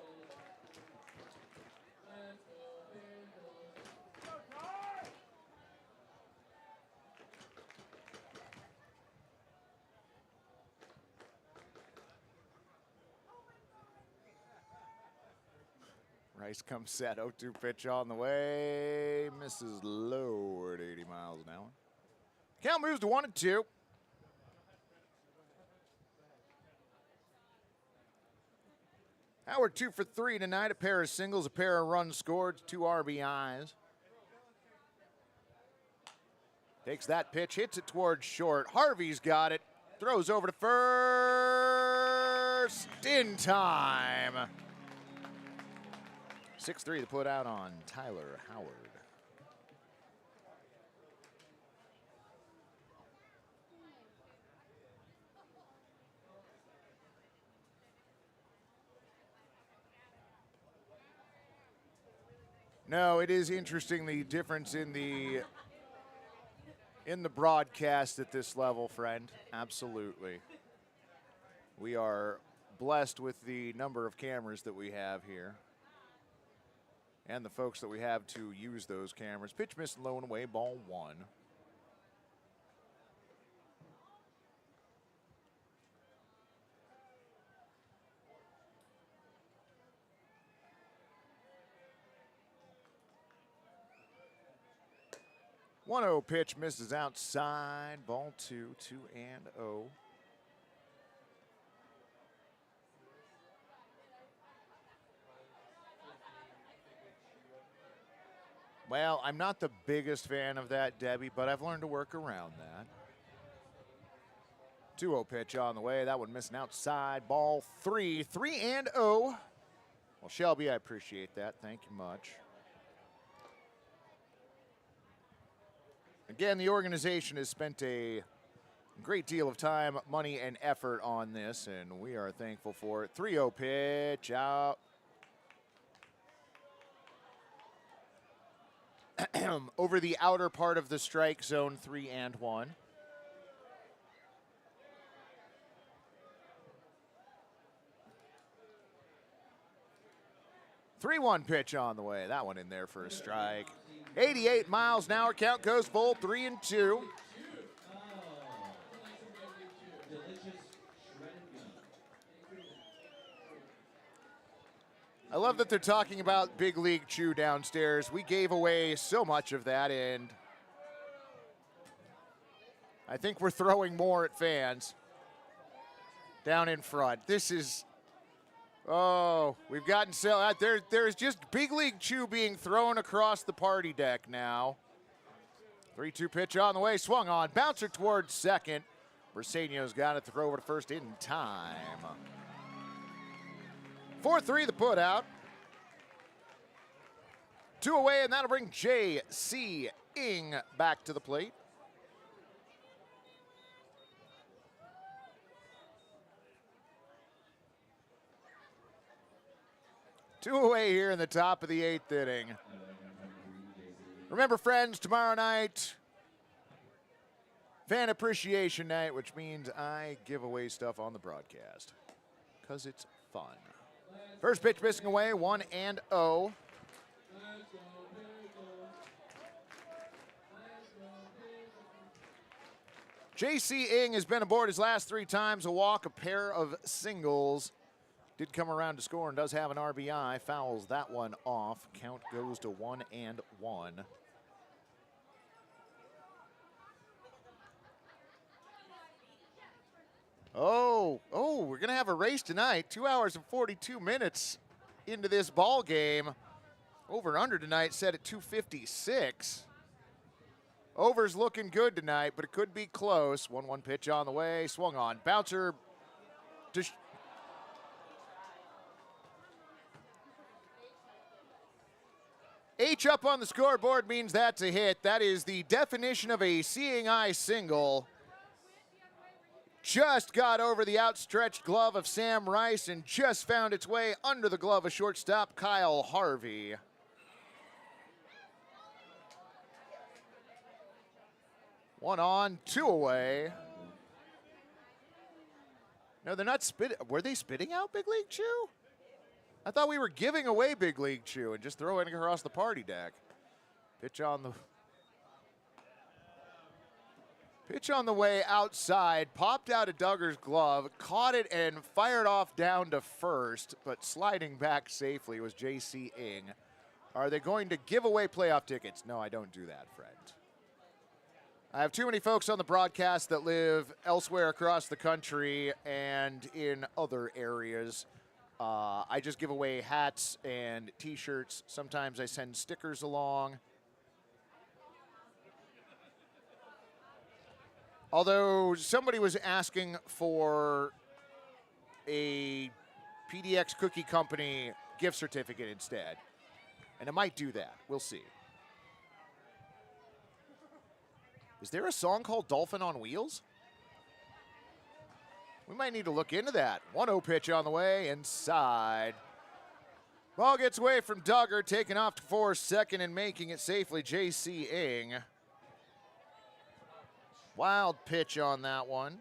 Speaker 1: Rice comes set, 0-2 pitch on the way. Misses low at 80 miles an hour. Count moves to 1-2. Howard 2 for 3 tonight. A pair of singles, a pair of runs scored, 2 RBIs. Takes that pitch, hits it towards short. Harvey's got it. Throws over to first in time. 6-3 to put out on Tyler Howard. No, it is interesting the difference in the broadcast at this level, friend. Absolutely. We are blessed with the number of cameras that we have here. And the folks that we have to use those cameras. Pitch missed low and away, ball 1. 1-0 pitch misses outside. Ball 2, 2-0. Well, I'm not the biggest fan of that, Debbie, but I've learned to work around that. 2-0 pitch on the way. That one missing outside. Ball 3, 3-0. Well, Shelby, I appreciate that. Thank you much. Again, the organization has spent a great deal of time, money, and effort on this, and we are thankful for it. 3-0 pitch out. Over the outer part of the strike zone, 3-1. 3-1 pitch on the way. That one in there for a strike. 88 miles an hour. Count goes full. 3-2. I love that they're talking about Big League Chew downstairs. We gave away so much of that, and I think we're throwing more at fans down in front. This is, oh, we've gotten so, there's just Big League Chew being thrown across the party deck now. 3-2 pitch on the way, swung on, bouncer towards second. Briseño's got it to throw over to first in time. 4-3 the put out. 2 away, and that'll bring J.C. Ing back to the plate. Two away here in the top of the 8th inning. Remember, friends, tomorrow night, Fan Appreciation Night, which means I give away stuff on the broadcast because it's fun. First pitch missing away, 1-0. J.C. Ing has been aboard his last 3 times, a walk, a pair of singles. Did come around to score and does have an RBI. Fouls that one off. Count goes to 1-1. Oh, we're going to have a race tonight. 2 hours and 42 minutes into this ball game. Over and under tonight set at 256. Over's looking good tonight, but it could be close. 1-1 pitch on the way. Swung on. Bouncer. H up on the scoreboard means that's a hit. That is the definition of a seeing eye single. Just got over the outstretched glove of Sam Rice and just found its way under the glove of shortstop Kyle Harvey. One on, 2 away. No, they're not spitting. Were they spitting out Big League Chew? I thought we were giving away Big League Chew and just throwing it across the party deck. Pitch on the way outside, popped out of Duggar's glove, caught it and fired off down to first, but sliding back safely was J.C. Ing. Are they going to give away playoff tickets? No, I don't do that, friend. I have too many folks on the broadcast that live elsewhere across the country and in other areas. I just give away hats and T-shirts. Sometimes I send stickers along. Although somebody was asking for a PDX Cookie Company gift certificate instead. And I might do that. We'll see. Is there a song called Dolphin on Wheels? We might need to look into that. 1-0 pitch on the way, inside. Ball gets away from Duggar, taken off for second and making it safely J.C. Ing. Wild pitch on that one.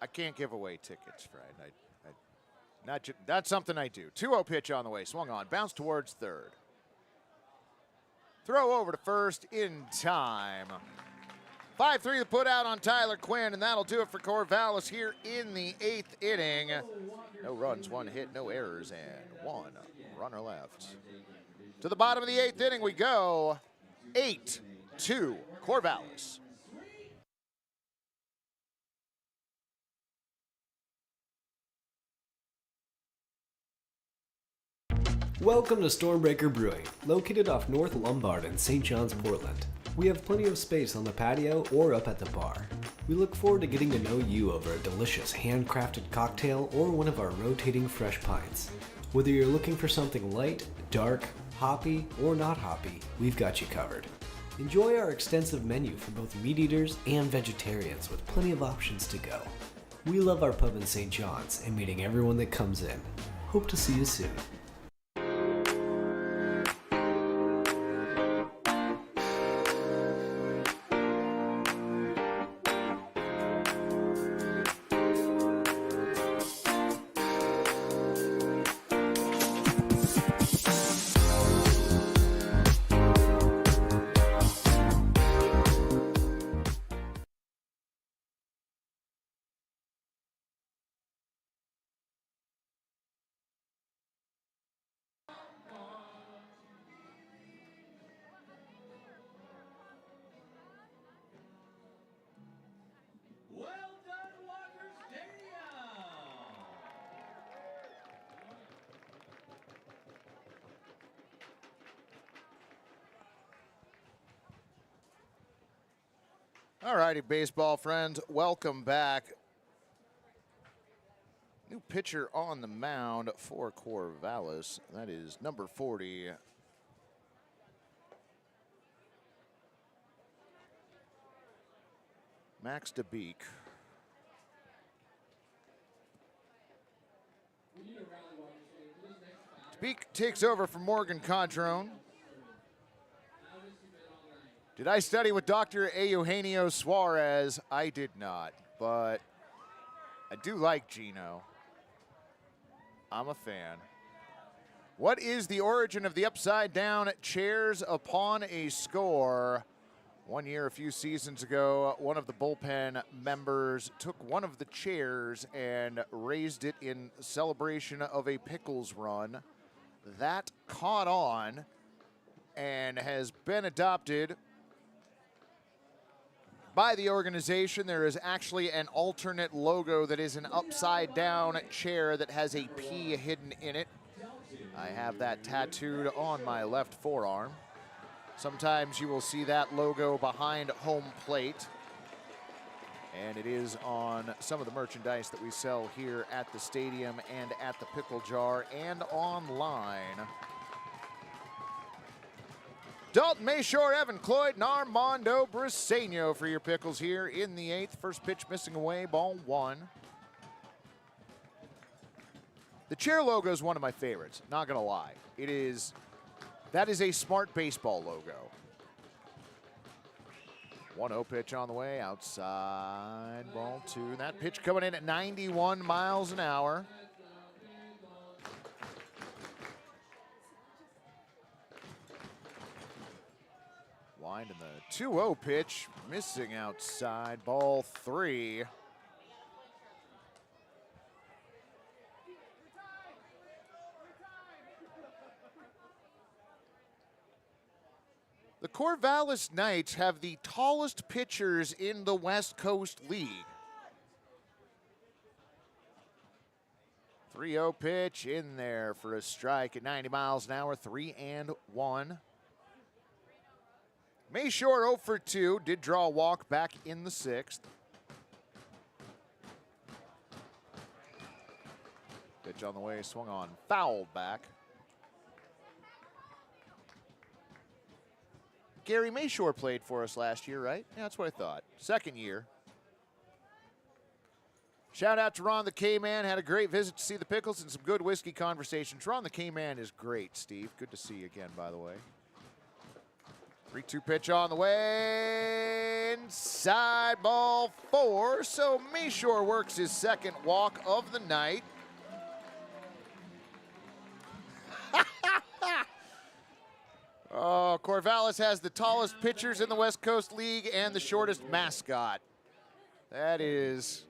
Speaker 1: I can't give away tickets, Fred. That's something I do. 2-0 pitch on the way. Swung on. Bounce towards third. Throw over to first in time. 5-3 the put out on Tyler Quinn, and that'll do it for Corvallis here in the 8th inning. No runs, 1 hit, no errors, and 1 runner left. To the bottom of the 8th inning we go. 8-2 Corvallis.
Speaker 5: Welcome to Stormbreaker Brewing, located off North Lombard in St. John's, Portland. We have plenty of space on the patio or up at the bar. We look forward to getting to know you over a delicious handcrafted cocktail or one of our rotating fresh pints. Whether you're looking for something light, dark, hoppy, or not hoppy, we've got you covered. Enjoy our extensive menu for both meat eaters and vegetarians with plenty of options to go. We love our pub in St. John's and meeting everyone that comes in. Hope to see you soon.
Speaker 1: All righty, baseball friends, welcome back. New pitcher on the mound for Corvallis. That is number 40. Max DeBeek. DeBeek takes over from Morgan Cadron. Did I study with Dr. Eugenio Suarez? I did not, but I do like Gino. I'm a fan. What is the origin of the upside down chairs upon a score? One year, a few seasons ago, one of the bullpen members took one of the chairs and raised it in celebration of a Pickles run. That caught on and has been adopted by the organization. There is actually an alternate logo that is an upside down chair that has a P hidden in it. I have that tattooed on my left forearm. Sometimes you will see that logo behind home plate, and it is on some of the merchandise that we sell here at the stadium and at the Pickle Jar and online. Dalton Mayshore, Evan Cloyd, and Armando Briseño for your Pickles here in the 8th. First pitch missing away, ball 1. The chair logo is one of my favorites, not gonna lie. That is a smart baseball logo. 1-0 pitch on the way, outside, ball 2. That pitch coming in at 91 miles an hour. Wind in the 2-0 pitch, missing outside, ball 3. The Corvallis Knights have the tallest pitchers in the West Coast League. 3-0 pitch in there for a strike at 90 miles an hour, 3-1. Mayshore 0 for 2, did draw a walk back in the 6th. Pitch on the way, swung on, fouled back. Gary Mayshore played for us last year, right? Yeah, that's what I thought. Second year. Shout out to Ron the K-Man. Had a great visit to see the Pickles and some good whiskey conversations. Ron the K-Man is great, Steve. Good to see you again, by the way. 3-2 pitch on the way. Inside, ball 4. So Mayshore works his second walk of the night. Oh, Corvallis has the tallest pitchers in the West Coast League and the shortest mascot. That is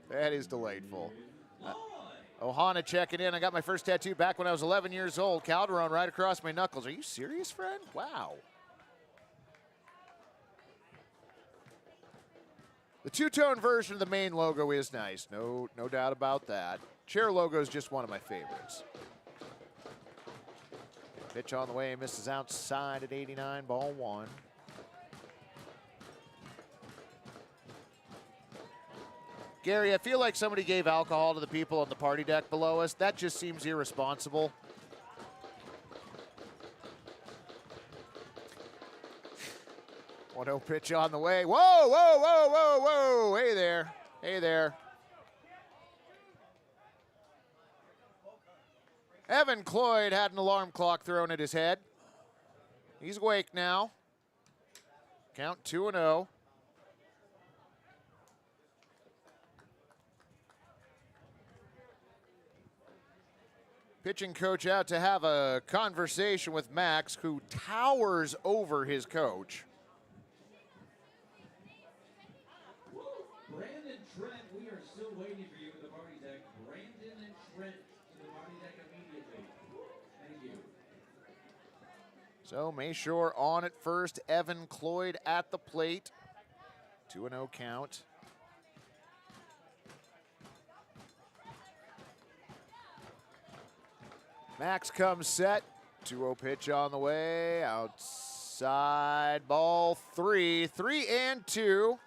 Speaker 1: delightful. Ohana checking in. I got my first tattoo back when I was 11 years old. Calderon right across my knuckles. Are you serious, friend? Wow. The two-tone version of the main logo is nice. No doubt about that. Chair logo is just one of my favorites. Pitch on the way, misses outside at 89, ball one. Gary, I feel like somebody gave alcohol to the people on the party deck below us. That just seems irresponsible. One-0 pitch on the way. Whoa, whoa, whoa, whoa, whoa. Hey there. Hey there. Evan Cloyd had an alarm clock thrown at his head. He's awake now. Count 2-0. Pitching coach out to have a conversation with Max, who towers over his coach.
Speaker 3: Brandon Trent, we are still waiting for you at the party deck. Brandon and Trent to the party deck immediately. Thank you.
Speaker 1: So Mayshore on at first, Evan Cloyd at the plate. 2-0 count. Max comes set. 2-0 pitch on the way. Outside, ball three. 3-2.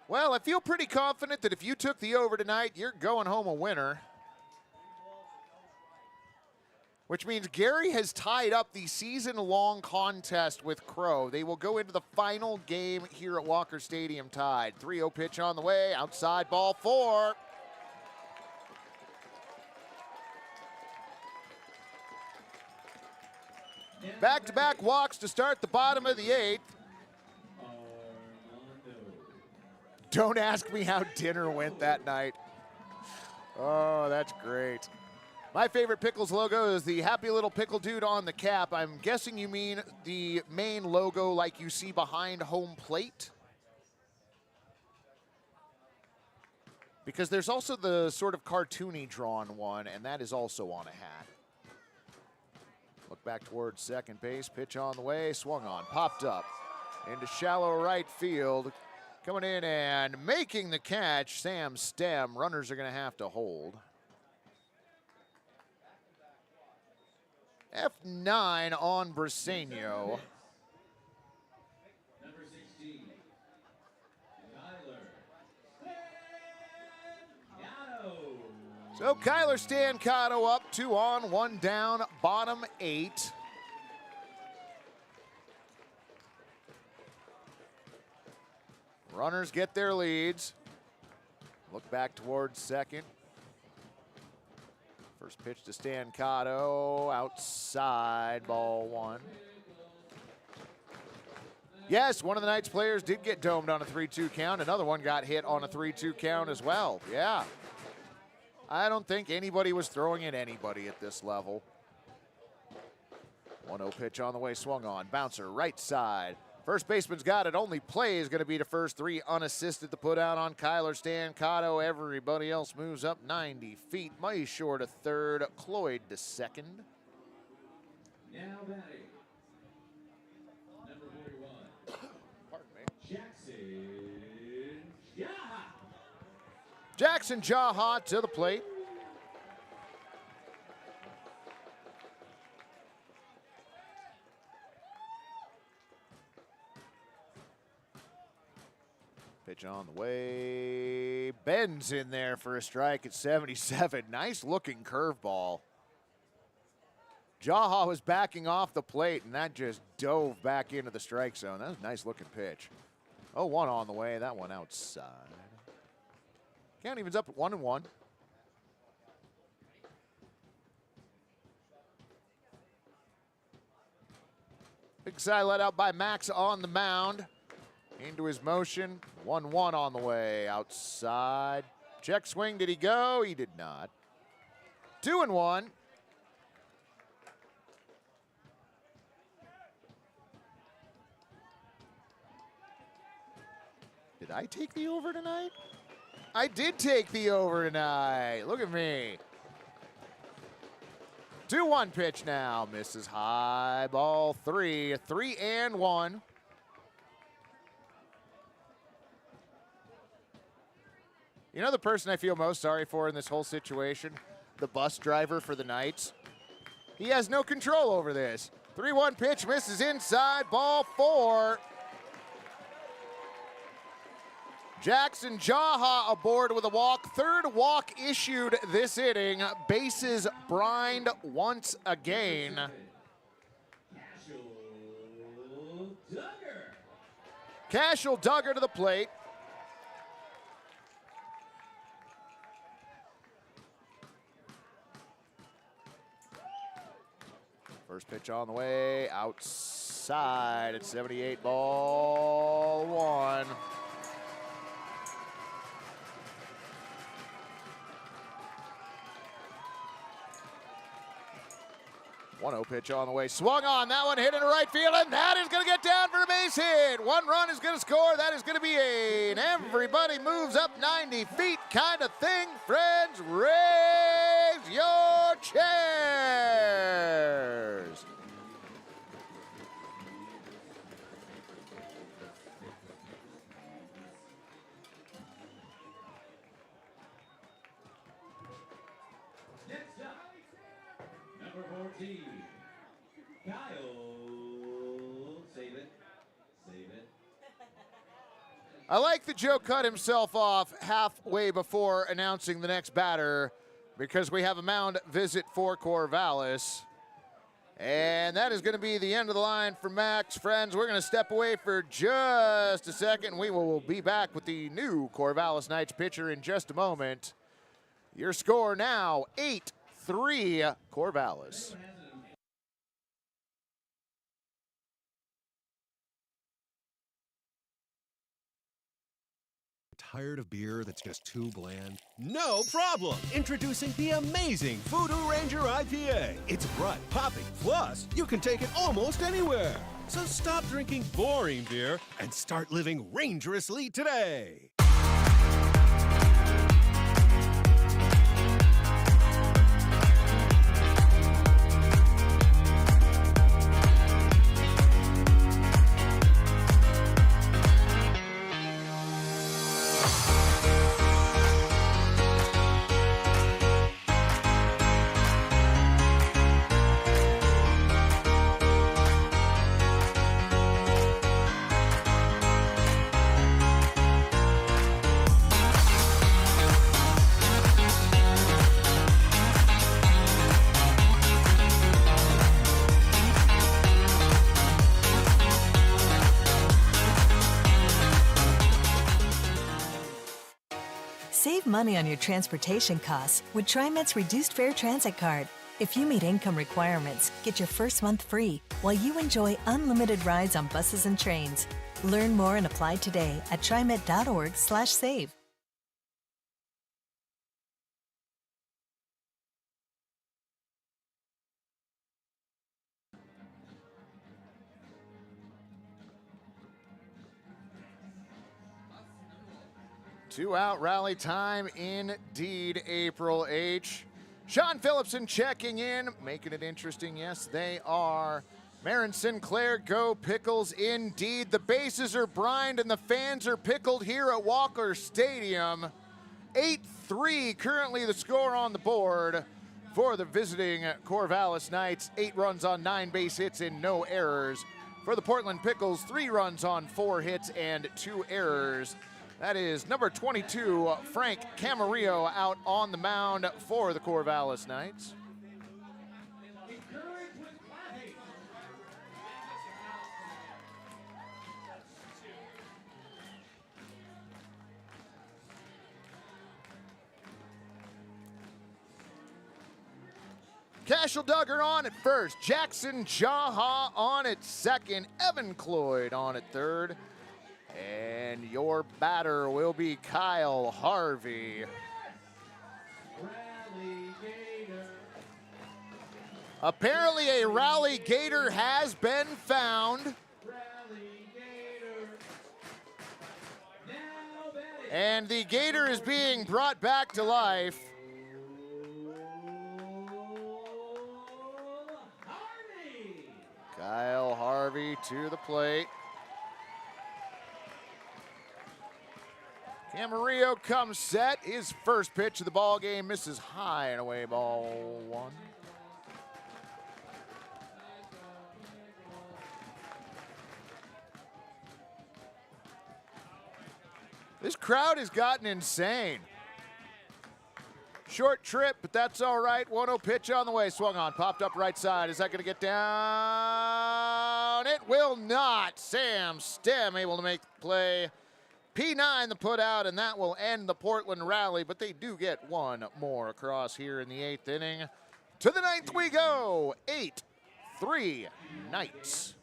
Speaker 1: Well, I feel pretty confident that if you took the over tonight, you're going home a winner. Which means Gary has tied up the season-long contest with Crow. They will go into the final game here at Walker Stadium tied. 3-0 pitch on the way. Outside, ball four. Back-to-back walks to start the bottom of the eighth. Don't ask me how dinner went that night. Oh, that's great. My favorite Pickles logo is the happy little pickle dude on the cap. I'm guessing you mean the main logo like you see behind home plate? Because there's also the sort of cartoony drawn one, and that is also on a hat. Look back towards second base. Pitch on the way. Swung on. Popped up into shallow right field. Coming in and making the catch, Sam Stem. Runners are going to have to hold. F9 on Briseño.
Speaker 3: Number 16, Kyler.
Speaker 1: So Kyler Stancato up, 2 on, 1 down, bottom 8. Runners get their leads. Look back towards second. First pitch to Stancato, outside, ball one. Yes, one of the night's players did get domed on a 3-2 count. Another one got hit on a 3-2 count as well. Yeah. I don't think anybody was throwing at anybody at this level. 1-0 pitch on the way, swung on. Bouncer, right side. First baseman's got it. Only play is going to be to first, 3 unassisted to put out on Kyler Stancato. Everybody else moves up 90 feet. Mayshore to third, Cloyd to second.
Speaker 3: Now batting. Number 41.
Speaker 1: Pardon me.
Speaker 3: Jackson Jaha.
Speaker 1: Jackson Jaha to the plate. Pitch on the way. Bends in there for a strike at 77. Nice looking curveball. Jaha was backing off the plate, and that just dove back into the strike zone. That was a nice looking pitch. 0-1 on the way. That one outside. Count evens up at 1-1. Big side let out by Max on the mound. Into his motion. 1-1 on the way. Outside. Check swing. Did he go? He did not. 2-1. Did I take the over tonight? I did take the over tonight. Look at me. 2-1 pitch now. Misses high. Ball 3. 3-1. You know the person I feel most sorry for in this whole situation? The bus driver for the Knights. He has no control over this. 3-1 pitch misses inside. Ball 4. Jackson Jaha aboard with a walk. Third walk issued this inning. Bases brined once again. Cashel Duggar to the plate. First pitch on the way, outside at 78, ball 1. 1-0 pitch on the way, swung on, that one hit into right field, and that is going to get down for a base hit. 1 run is going to score, that is going to be an everybody moves up 90 feet kind of thing. Friends, raise your chairs.
Speaker 3: Next up, number 14, Kyle. Save it.
Speaker 1: I like that Joe cut himself off halfway before announcing the next batter because we have a mound visit for Corvallis. And that is going to be the end of the line for Max. Friends, we're going to step away for just a second. We will be back with the new Corvallis Knights pitcher in just a moment. Your score now, 8-3 Corvallis.
Speaker 8: Tired of beer that's just too bland? No problem! Introducing the amazing Voodoo Ranger IPA. It's bright, poppy, plus you can take it almost anywhere. So stop drinking boring beer and start living rangerously today.
Speaker 11: Save money on your transportation costs with TriMet's Reduced Fare Transit Card. If you meet income requirements, get your first month free while you enjoy unlimited rides on buses and trains. Learn more and apply today at TriMet.org/save.
Speaker 1: Two-out rally time indeed, April H. Sean Phillipson checking in, making it interesting. Yes, they are. Marin Sinclair, go Pickles indeed. The bases are brined and the fans are pickled here at Walker Stadium. 8-3 currently the score on the board for the visiting Corvallis Knights. 8 runs on 9 base hits and no errors. For the Portland Pickles, 3 runs on 4 hits and 2 errors. That is number 22, Frank Camarillo, out on the mound for the Corvallis Knights. Cashel Duggar on at first, Jackson Jaha on at second, Evan Cloyd on at third. And your batter will be Kyle Harvey. Apparently a rally gator has been found.
Speaker 3: Now
Speaker 1: And the Gator is being brought back to life. Kyle Harvey to the plate. Camarillo comes set. His first pitch of the ball game misses high and away, ball one. This crowd has gotten insane. Short trip, but that's all right. 1-0 pitch on the way. Swung on, popped up right side. Is that going to get down? It will not. Sam Stem able to make the play. P9 the put out, and that will end the Portland rally, but they do get one more across here in the 8th inning. To the 9th we go. 8-3 Knights.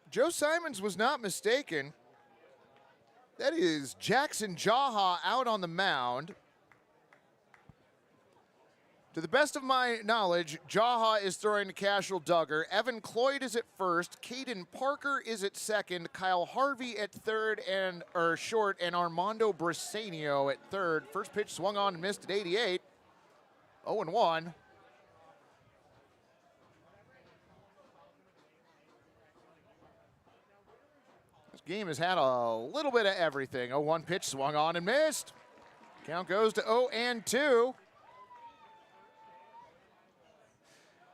Speaker 1: Joe Simons was not mistaken. That is Jackson Jaha out on the mound. To the best of my knowledge, Jaha is throwing to Cashel Duggar. Evan Cloyd is at first. Caden Parker is at second. Kyle Harvey at third or short, and Armando Briseño at third. First pitch swung on and missed at 88. 0-1. Game has had a little bit of everything. 0-1 pitch swung on and missed. Count goes to 0-2.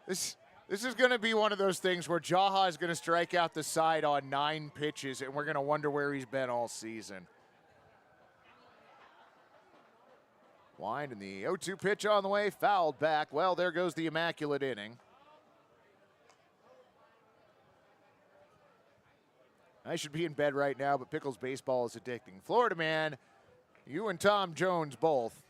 Speaker 1: This is going to be one of those things where Jaha is going to strike out the side on 9 pitches, and we're going to wonder where he's been all season. Wind and the 0-2 pitch on the way, fouled back. Well, there goes the immaculate inning. I should be in bed right now, but Pickles baseball is addicting. Florida man, you and Tom Jones both.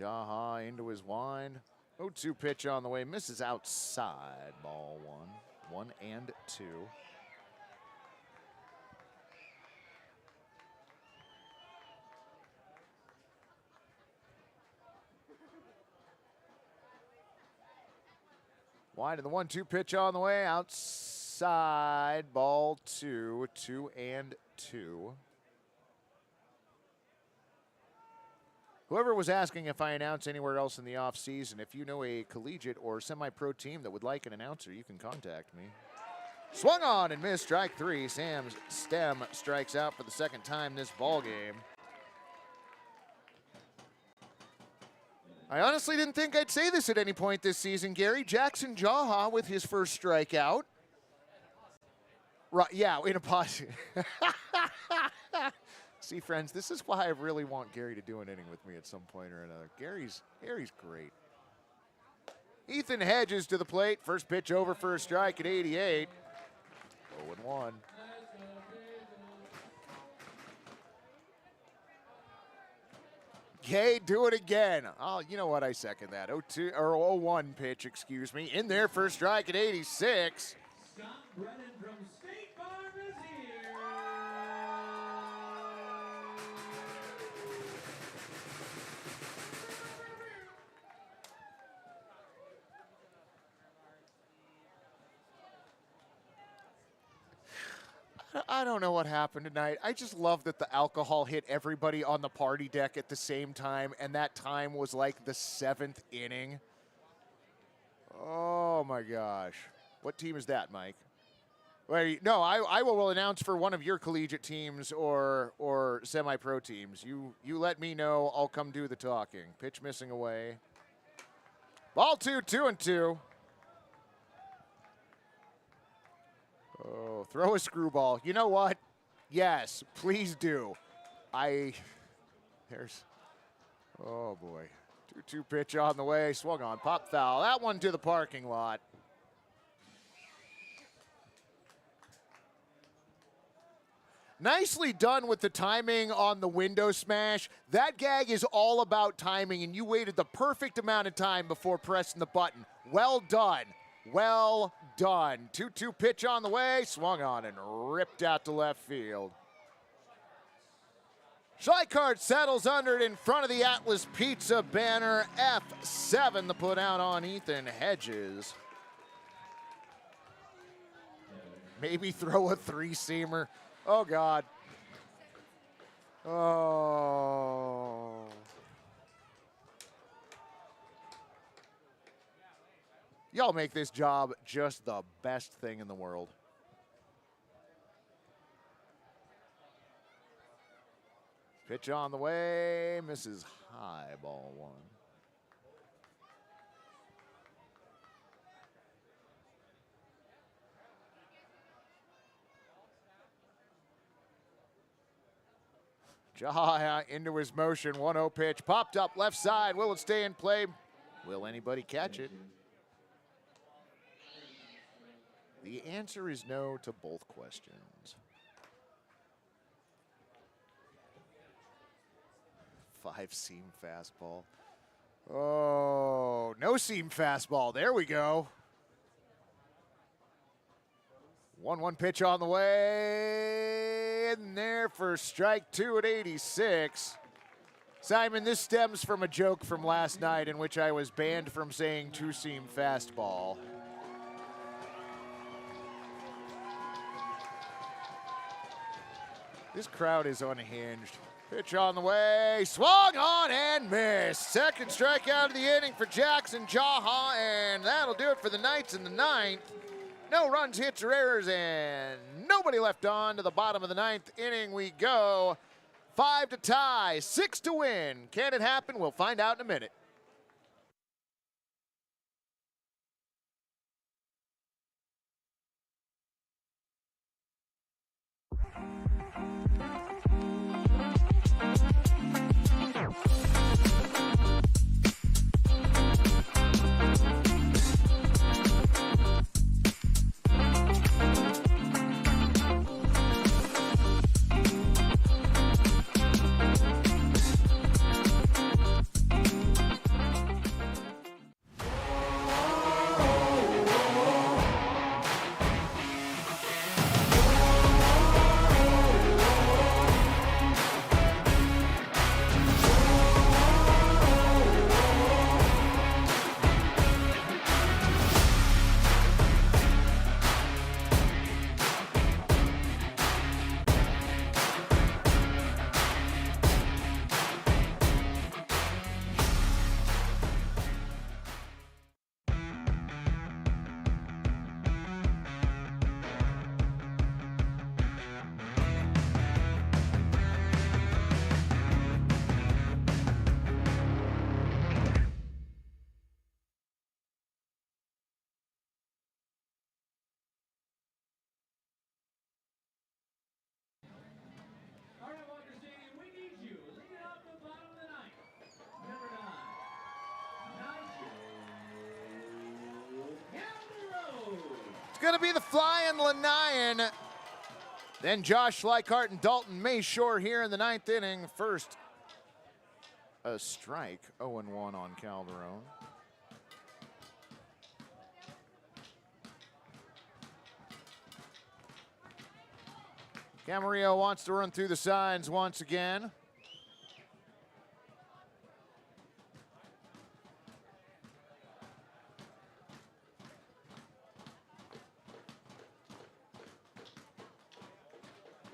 Speaker 1: Jaha into his wind. 0-2 pitch on the way, misses outside. Ball one. 1-2. Wide of the 1-2 pitch on the way, outside. side. Ball 2, 2-2. Whoever was asking if I announce anywhere else in the offseason, if you know a collegiate or semi-pro team that would like an announcer, you can contact me. Swung on and missed, strike 3. Sam Stem strikes out for the second time this ball game. I honestly didn't think I'd say this at any point this season, Gary. Jackson Jaha with his first strikeout. Right, yeah, in a pause. See, friends, this is why I really want Gary to do an inning with me at some point or another. Gary's great. Ethan Hedges to the plate. First pitch over for a strike at 88. 0-1. Okay, do it again. Oh, you know what? I second that. 0-2 or 0-1 pitch, excuse me. In there for a strike at 86.
Speaker 3: Scott Brennan from State Farm is here.
Speaker 1: I don't know what happened tonight. I just love that the alcohol hit everybody on the party deck at the same time, and that time was like the 7th inning. Oh, my gosh. What team is that, Mike? Wait, no, I will announce for one of your collegiate teams or semi-pro teams. You let me know. I'll come do the talking. Pitch missing away. Ball 2, 2-2. Oh, throw a screwball. You know what? Yes, please do. Oh, boy. 2-2 pitch on the way. Swung on. Pop foul. That one to the parking lot. Nicely done with the timing on the window smash. That gag is all about timing, and you waited the perfect amount of time before pressing the button. Well done. Well done. 2-2 pitch on the way. Swung on and ripped out to left field. Schleikart settles under it in front of the Atlas Pizza banner. F7 the put out on Ethan Hedges. Maybe throw a 3-seamer. Oh, God. Oh. Y'all make this job just the best thing in the world. Pitch on the way, misses high, ball 1. Jaha into his motion, 1-0 pitch, popped up left side. Will it stay in play? Will anybody catch it? The answer is no to both questions. 5-seam fastball. Oh, no seam fastball. There we go. 1-1 pitch on the way. In there for strike 2 at 86. Simon, this stems from a joke from last night in which I was banned from saying 2-seam fastball. This crowd is unhinged. Pitch on the way, swung on and missed. Second strikeout of the inning for Jackson Jaha, and that'll do it for the Knights in the 9th. No runs, hits, or errors, and nobody left on. To the bottom of the 9th inning we go. 5 to tie, 6 to win. Can it happen? We'll find out in a minute. going to be the Flying Lanyan. Then Josh Schleichart and Dalton Mayshore here in the 9th inning. First, a strike, 0-1 on Calderon. Camarillo wants to run through the signs once again.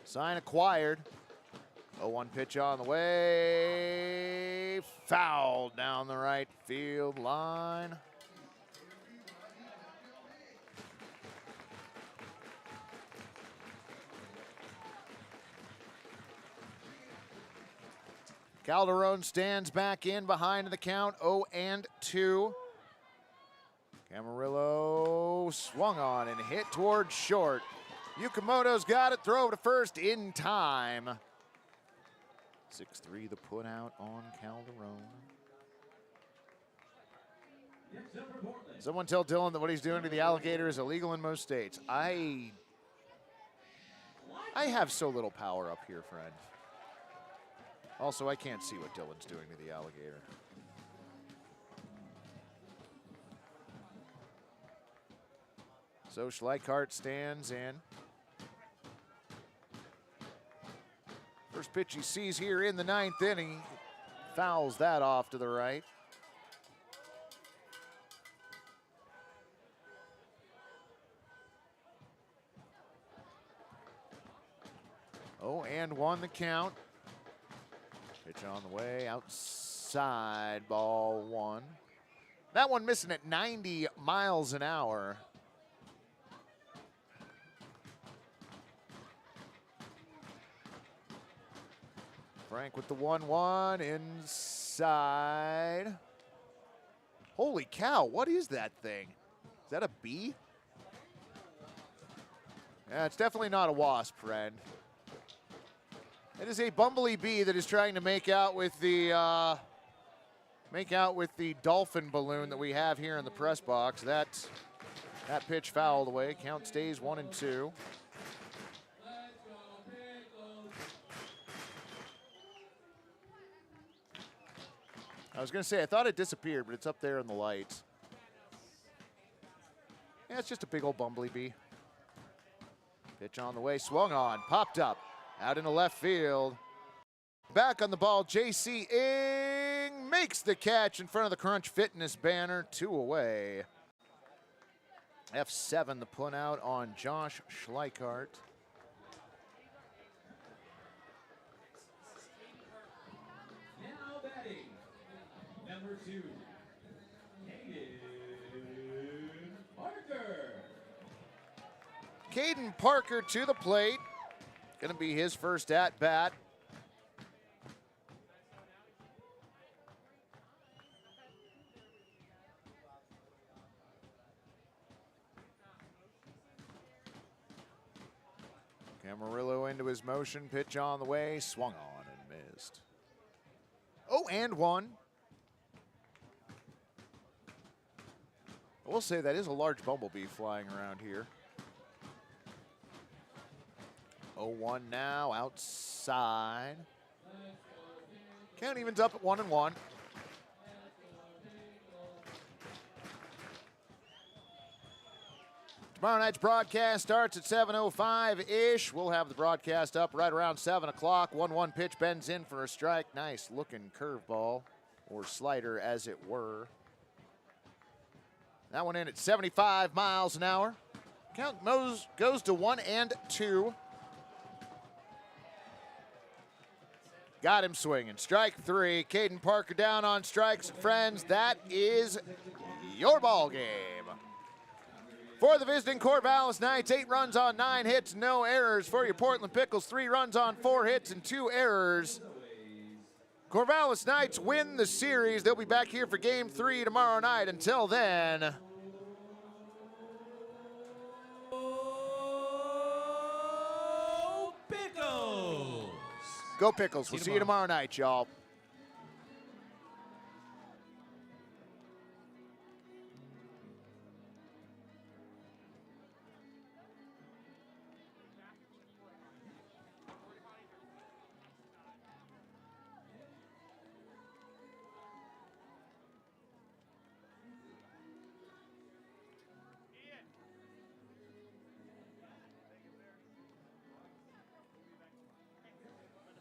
Speaker 1: Sign acquired. 0-1 pitch on the way. Foul down the right field line. Calderon stands back in behind the count, 0-2. Camarillo swung on and hit towards short. Yukimoto's got it, throw to first in time. 6-3 the put out on Calderon. Someone tell Dylan that what he's doing to the alligator is illegal in most states. I have so little power up here, friend. Also, I can't see what Dylan's doing to the alligator. So Schleichart stands in. First pitch he sees here in the 9th inning. Fouls that off to the right. Oh, and 1 the count. Pitch on the way, outside, ball 1. That one missing at 90 miles an hour. Frank with the 1-1 inside. Holy cow, what is that thing? Is that a bee? Yeah, it's definitely not a wasp, friend. It is a bumblebee bee that is trying to make out with the dolphin balloon that we have here in the press box. That pitch fouled away. Count stays 1-2. I was going to say, I thought it disappeared, but it's up there in the lights. Yeah, it's just a big old bumblebee. Pitch on the way, swung on, popped up, out into left field. Back on the ball, J.C. Ing makes the catch in front of the Crunch Fitness banner, 2 away. F7, the put out on Josh Schleichart.
Speaker 3: Now batting, number 2, Caden Parker.
Speaker 1: Caden Parker to the plate. Going to be his first at-bat. Camarillo into his motion, pitch on the way, swung on and missed. 0-1. I will say that is a large bumblebee flying around here. 0-1 now, outside. Count evens up at 1-1. Tomorrow night's broadcast starts at 7:05-ish. We'll have the broadcast up right around 7 o'clock. 1-1 pitch bends in for a strike. Nice looking curveball, or slider as it were. That one in at 75 miles an hour. Count goes to 1-2. Got him swinging. Strike 3. Caden Parker down on strikes. Friends, that is your ball game. For the visiting Corvallis Knights, 8 runs on 9 hits, no errors. For your Portland Pickles, 3 runs on 4 hits and 2 errors. Corvallis Knights win the series. They'll be back here for Game 3 tomorrow night. Until then,
Speaker 2: Pickles!
Speaker 1: Go Pickles. We'll see you tomorrow night, y'all.